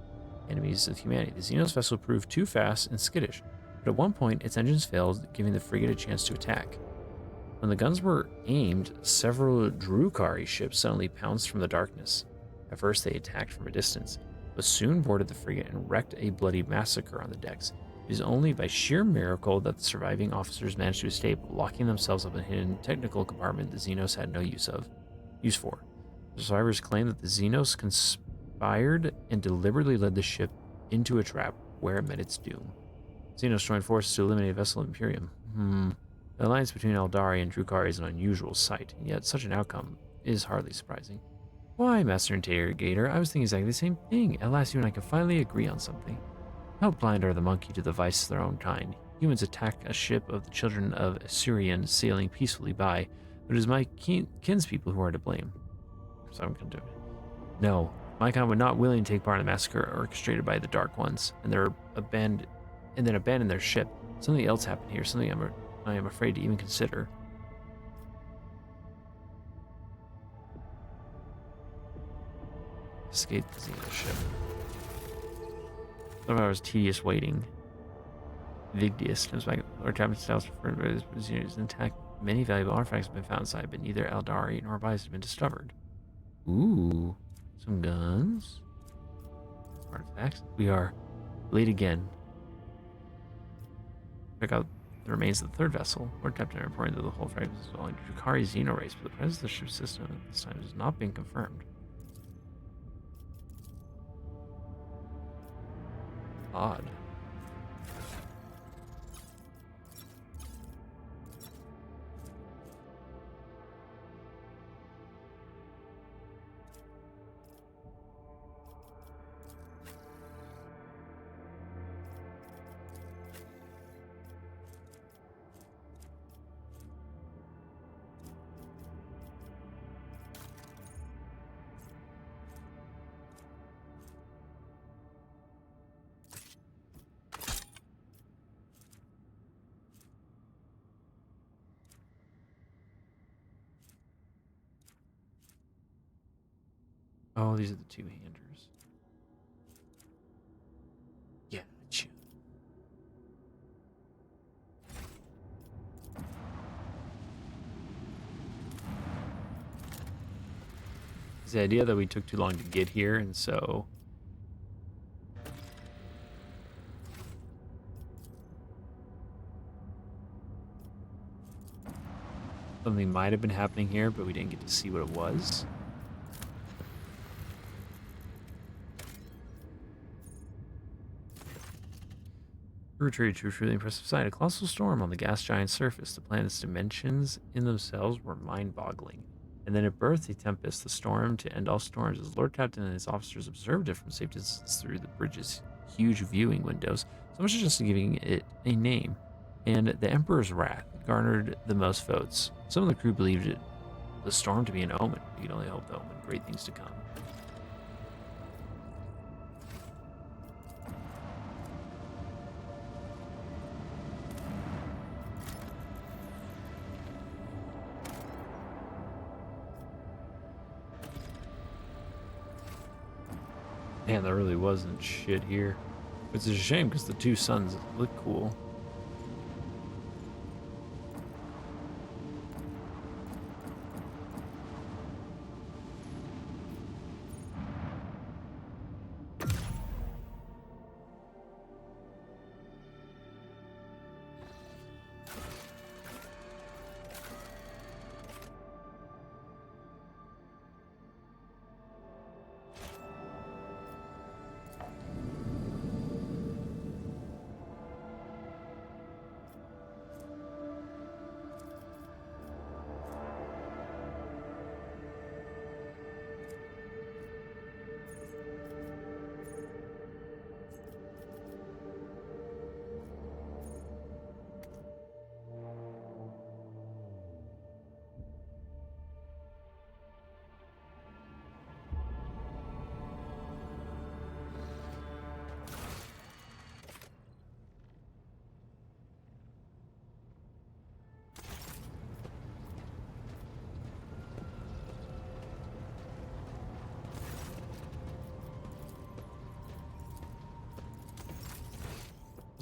enemies of humanity. The Xenos vessel proved too fast and skittish, but at one point its engines failed, giving the frigate a chance to attack. When the guns were aimed, several Drukari ships suddenly pounced from the darkness. At first, they attacked from a distance, but soon boarded the frigate and wreaked a bloody massacre on the decks. It is only by sheer miracle that the surviving officers managed to escape, locking themselves up in a hidden technical compartment the Xenos had no use for. The survivors claim that the Xenos conspired and deliberately led the ship into a trap where it met its doom. Xenos joined forces to eliminate a vessel of Imperium. The alliance between Eldari and Drukari is an unusual sight, and yet such an outcome is hardly surprising. Why, Master Interrogator, I was thinking exactly the same thing. At last you and I can finally agree on something. How blind are the monkey to the vices of their own kind? Humans attack a ship of the children of Assyrian sailing peacefully by, but it is my kinspeople who are to blame. So I'm going to do it. No, my kind would not willingly take part in the massacre orchestrated by the Dark Ones, and then abandon their ship. Something else happened here, something I am afraid to even consider. Escape the Xeno ship. Some hours tedious waiting. Vigdius comes back. Lord Captain Styles referred to his prisoners intact. Many valuable artifacts have been found inside, but neither Eldari nor Bias have been discovered. Ooh, some guns. Artifacts. We are late again. Check out the remains of the third vessel. Lord Captain reporting that the whole fragment is belonging to Drakari Xenorace, but the presence of the ship's system at this time has not been confirmed. Odd. Oh, these are the two-handers. Gotcha. It's the idea that we took too long to get here, and so something might have been happening here, but we didn't get to see what it was. Truly impressive sight. A colossal storm on the gas giant's surface. The planet's dimensions in themselves were mind-boggling. And then it birthed a tempest, the storm to end all storms, as Lord Captain and his officers observed it from safe distance through the bridge's huge viewing windows. So much as just giving it a name. And the Emperor's wrath garnered the most votes. Some of the crew believed it, the storm to be an omen. You can only hope the omen great things to come. Man, there really wasn't shit here. It's a shame because the two suns look cool.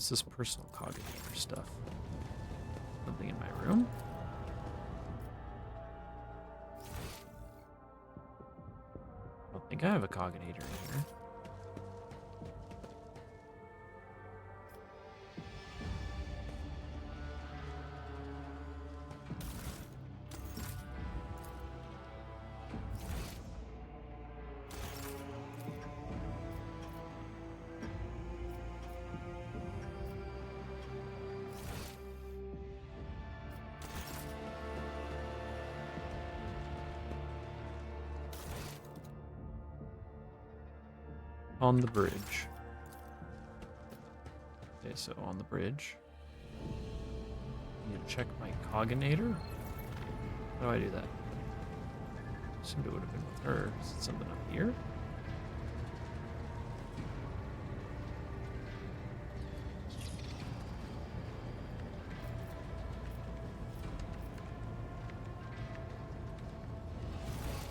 What's this personal cogitator stuff? Something in my room? I don't think I have a cogitator in here. On the bridge. Okay, so on the bridge. I need to check my coginator. How do I do that? Assumed it would have been with her. Is it something up here?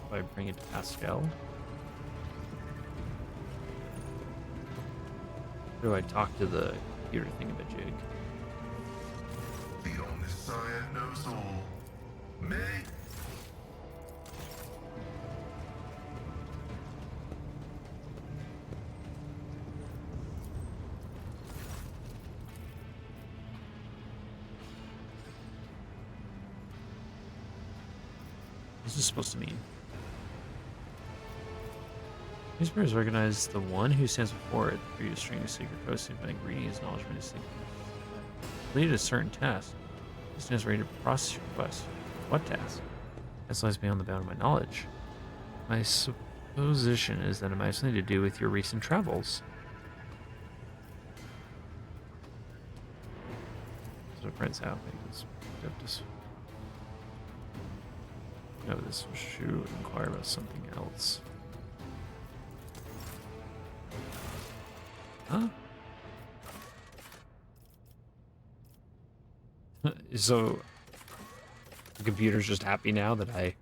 Do I bring it to Pascal? Or do I talk to the computer thingamajig? The Omniscient knows all. Me? What's this supposed to mean? Newspapers recognize the one who stands before it. Through string of secret codes, inviting greeting his acknowledgement is completed a certain task. He stands ready to process your request. What task? That lies beyond the bound of my knowledge. My supposition is that it might have something to do with your recent travels. So Prince out. No, this was to inquire about something else. Huh? So the computer's just happy now that I...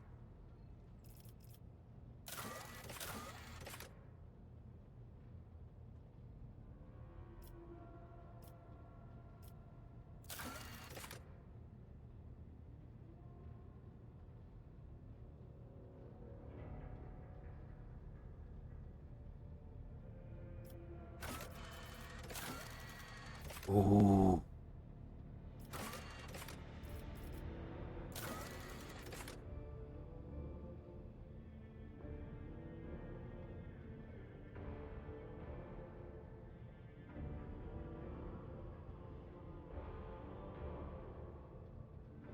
Ooh.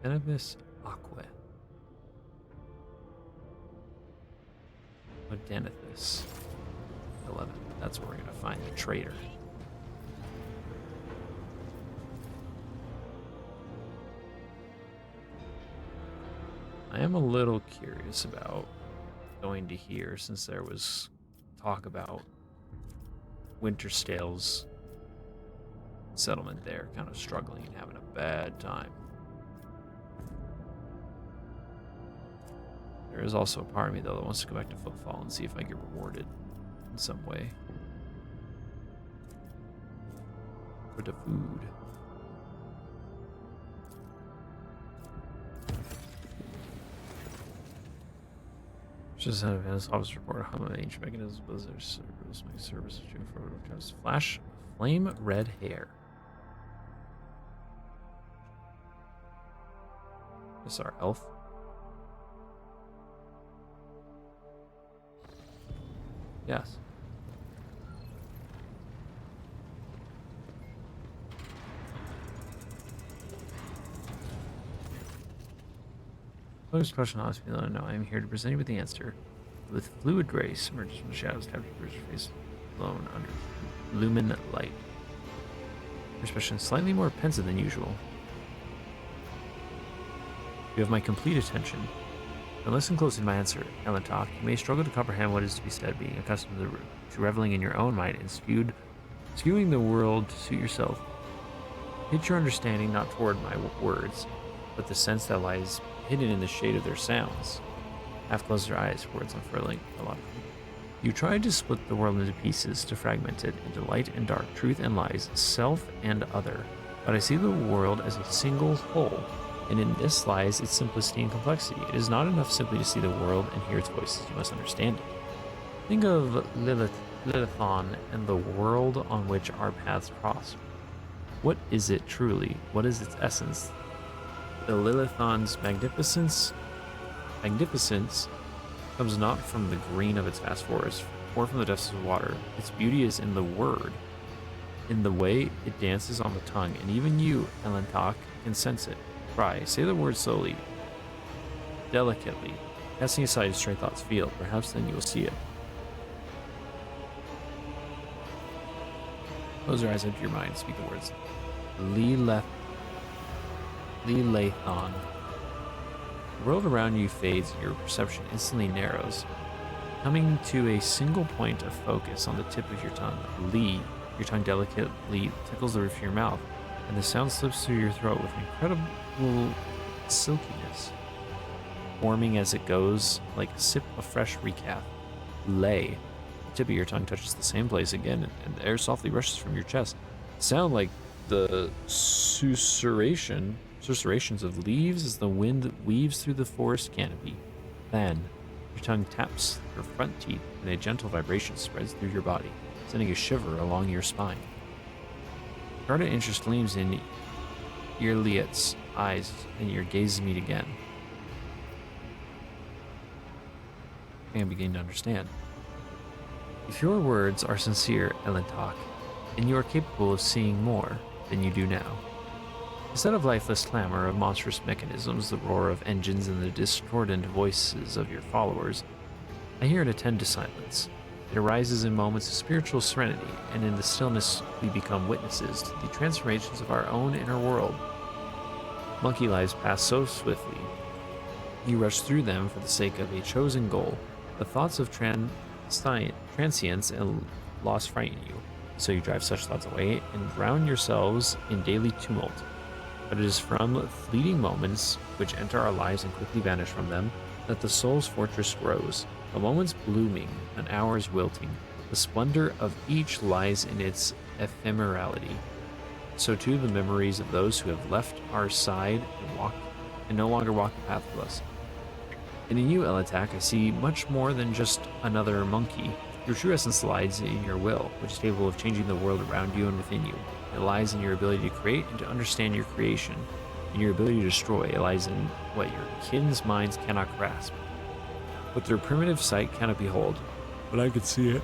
Cannabis aqua. Odenithus. 11. That's where we're gonna find the traitor. I am a little curious about going to here since there was talk about Winterstale's settlement there kind of struggling and having a bad time. There is also a part of me though that wants to go back to Footfall and see if I get rewarded in some way. For the food. Just had a office report how many ancient mechanisms blizzard service make service for flash flame red hair. This is our elf. Yes. First question I'll ask you though, no, I am here to present you with the answer. With fluid grace, emerges from the shadows, captures your face blown under lumen light. Your expression is slightly more pensive than usual. You have my complete attention. Now listen closely to my answer, Elentok. You may struggle to comprehend what is to be said, being accustomed to reveling in your own mind and skewing the world to suit yourself. Pitch your understanding not toward my words, but the sense that lies hidden in the shade of their sounds. Half close your eyes, words unfurling a lot of them. You tried to split the world into pieces, to fragment it into light and dark, truth and lies, self and other. But I see the world as a single whole, and in this lies its simplicity and complexity. It is not enough simply to see the world and hear its voices, you must understand it. Think of Lilithon and the world on which our paths cross. What is it truly? What is its essence? The Lilithon's magnificence comes not from the green of its vast forest, or from the depths of water. Its beauty is in the word, in the way it dances on the tongue, and even you, Elentok, can sense it. Try, say the word slowly, delicately, casting aside your stray thoughts field. Perhaps then you will see it. Close your eyes, empty your mind, speak the words. Lilithon. The world around you fades and your perception instantly narrows, coming to a single point of focus on the tip of your tongue. Your tongue delicately tickles the roof of your mouth, and the sound slips through your throat with incredible silkiness, warming as it goes like a sip of fresh recaf. The tip of your tongue touches the same place again, and the air softly rushes from your chest. Sound like the susurrations of leaves as the wind weaves through the forest canopy. Then, your tongue taps your front teeth, and a gentle vibration spreads through your body, sending a shiver along your spine. Guarded interest gleams in Irliet's eyes, and your gazes meet again. I am beginning to understand. If your words are sincere, Elentok, then you are capable of seeing more than you do now. Instead of lifeless clamor of monstrous mechanisms, the roar of engines, and the discordant voices of your followers, I hear it attend to silence. It arises in moments of spiritual serenity, and in the stillness we become witnesses to the transformations of our own inner world. Monkey lives pass so swiftly. You rush through them for the sake of a chosen goal. The thoughts of transience and loss frighten you, so you drive such thoughts away and drown yourselves in daily tumult. But it is from fleeting moments which enter our lives and quickly vanish from them that the soul's fortress grows. A moment's blooming, an hour's wilting. The splendor of each lies in its ephemerality. So too the memories of those who have left our side and no longer walk the path with us. And in you, Elatak, I see much more than just another monkey. Your true essence lies in your will, which is capable of changing the world around you and within you. It lies in your ability to create and to understand your creation. In your ability to destroy, it lies in what your kin's minds cannot grasp. What their primitive sight cannot behold. But I could see it.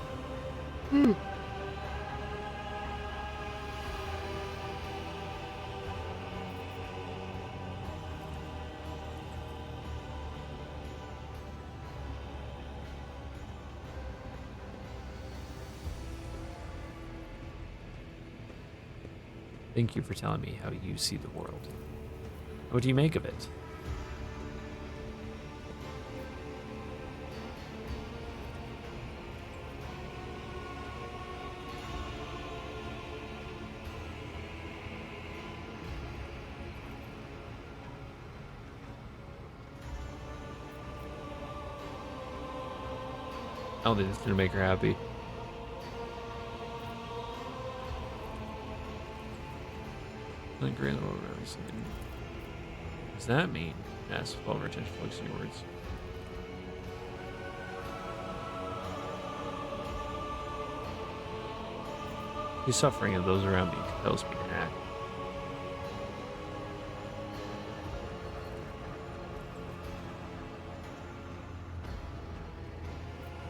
Thank you for telling me how you see the world. What do you make of it? I don't think it's gonna make her happy. What does that mean? Yes, all of our attention focusing your words. The suffering of those around me compels me to act.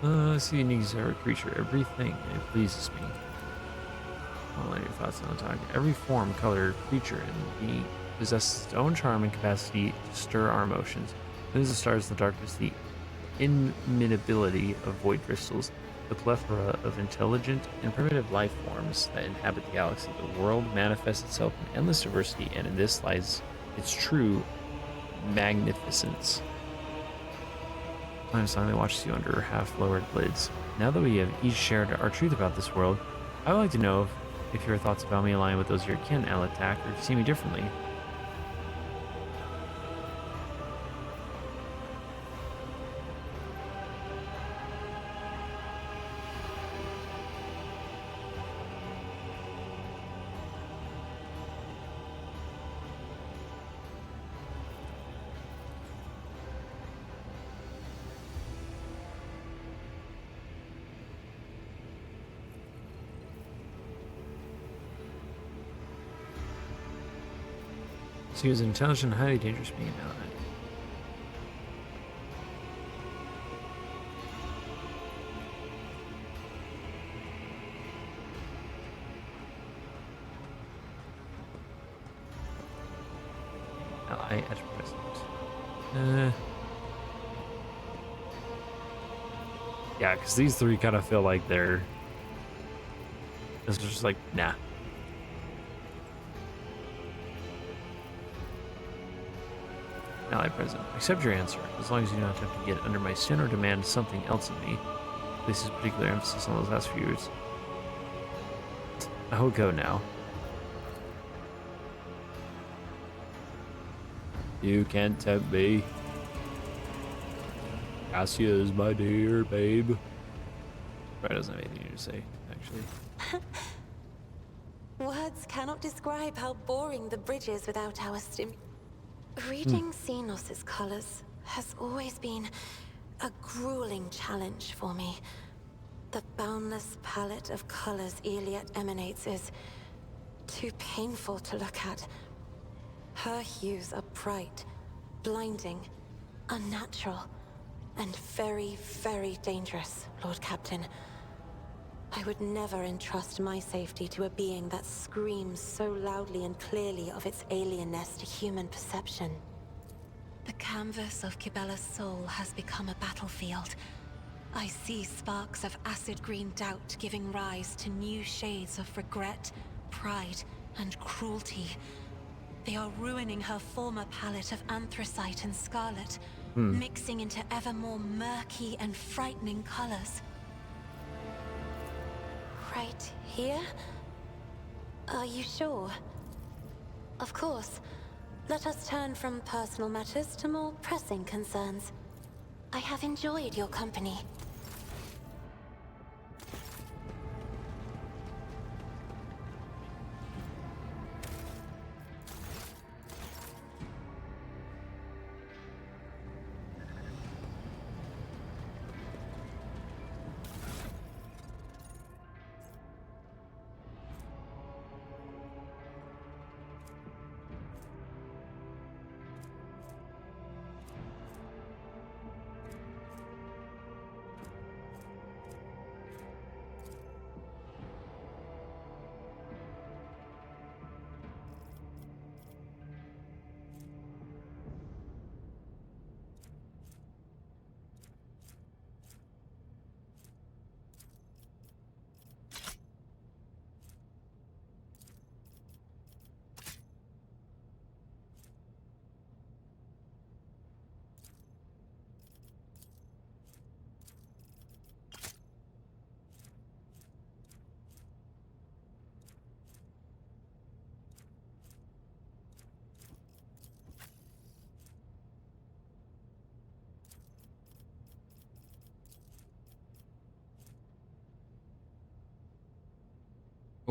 I see the unique every creature, everything, and it pleases me. I'll let your thoughts on the topic. Every form, color, creature, and being possesses its own charm and capacity to stir our emotions. As the stars in the darkness, the inimitability of void crystals, the plethora of intelligent and primitive life forms that inhabit the galaxy. The world manifests itself in endless diversity, and in this lies its true magnificence. I silently watches you under half-lowered lids. Now that we have each shared our truth about this world, I would like to know if your thoughts about me align with those of your kin, Alatak, or if you see me differently. So he was an intelligent, highly dangerous being now. Ally at present. Yeah, because these three kind of feel like they're. It's just like, nah. Ally present. Accept your answer, as long as you do not attempt to get under my skin or demand something else of me. Places particular emphasis on those last few years. I will go now. You can't tempt me. Cassia is my dear babe. Probably doesn't have anything to say, actually. Words cannot describe how boring the bridge is without our Reading Xenos' colors has always been a grueling challenge for me. The boundless palette of colors Iliad emanates is too painful to look at. Her hues are bright, blinding, unnatural, And very, very dangerous, Lord Captain. I would never entrust my safety to a being that screams so loudly and clearly of its alienness to human perception. The canvas of Kibella's soul has become a battlefield. I see sparks of acid green doubt giving rise to new shades of regret, pride, and cruelty. They are ruining her former palette of anthracite and scarlet, mixing into ever more murky and frightening colors. Right here? Are you sure? Of course. Let us turn from personal matters to more pressing concerns. I have enjoyed your company.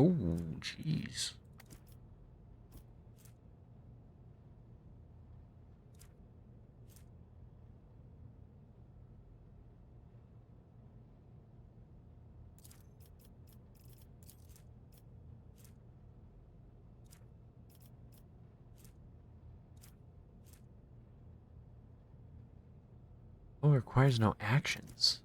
Oh, jeez. Oh, it requires no actions.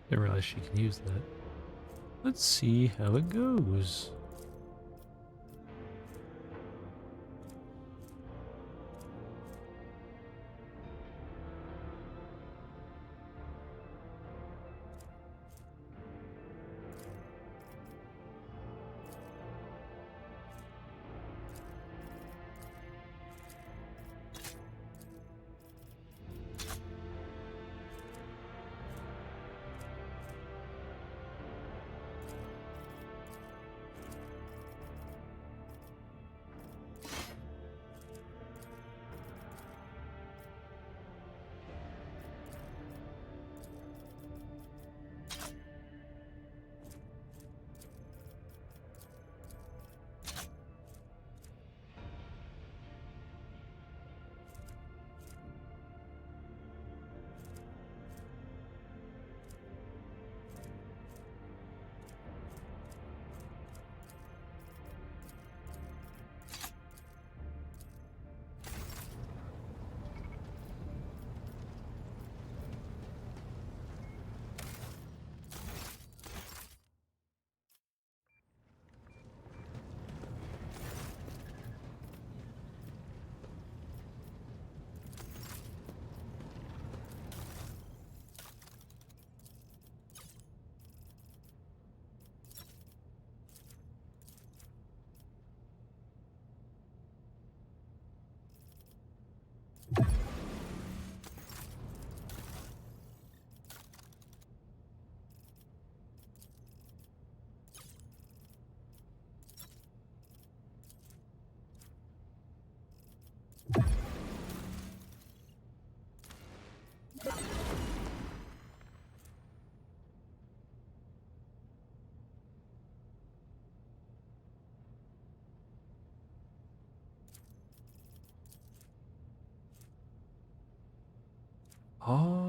Didn't realize she can use that. Let's see how it goes. Oh.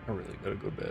I really gotta go to bed.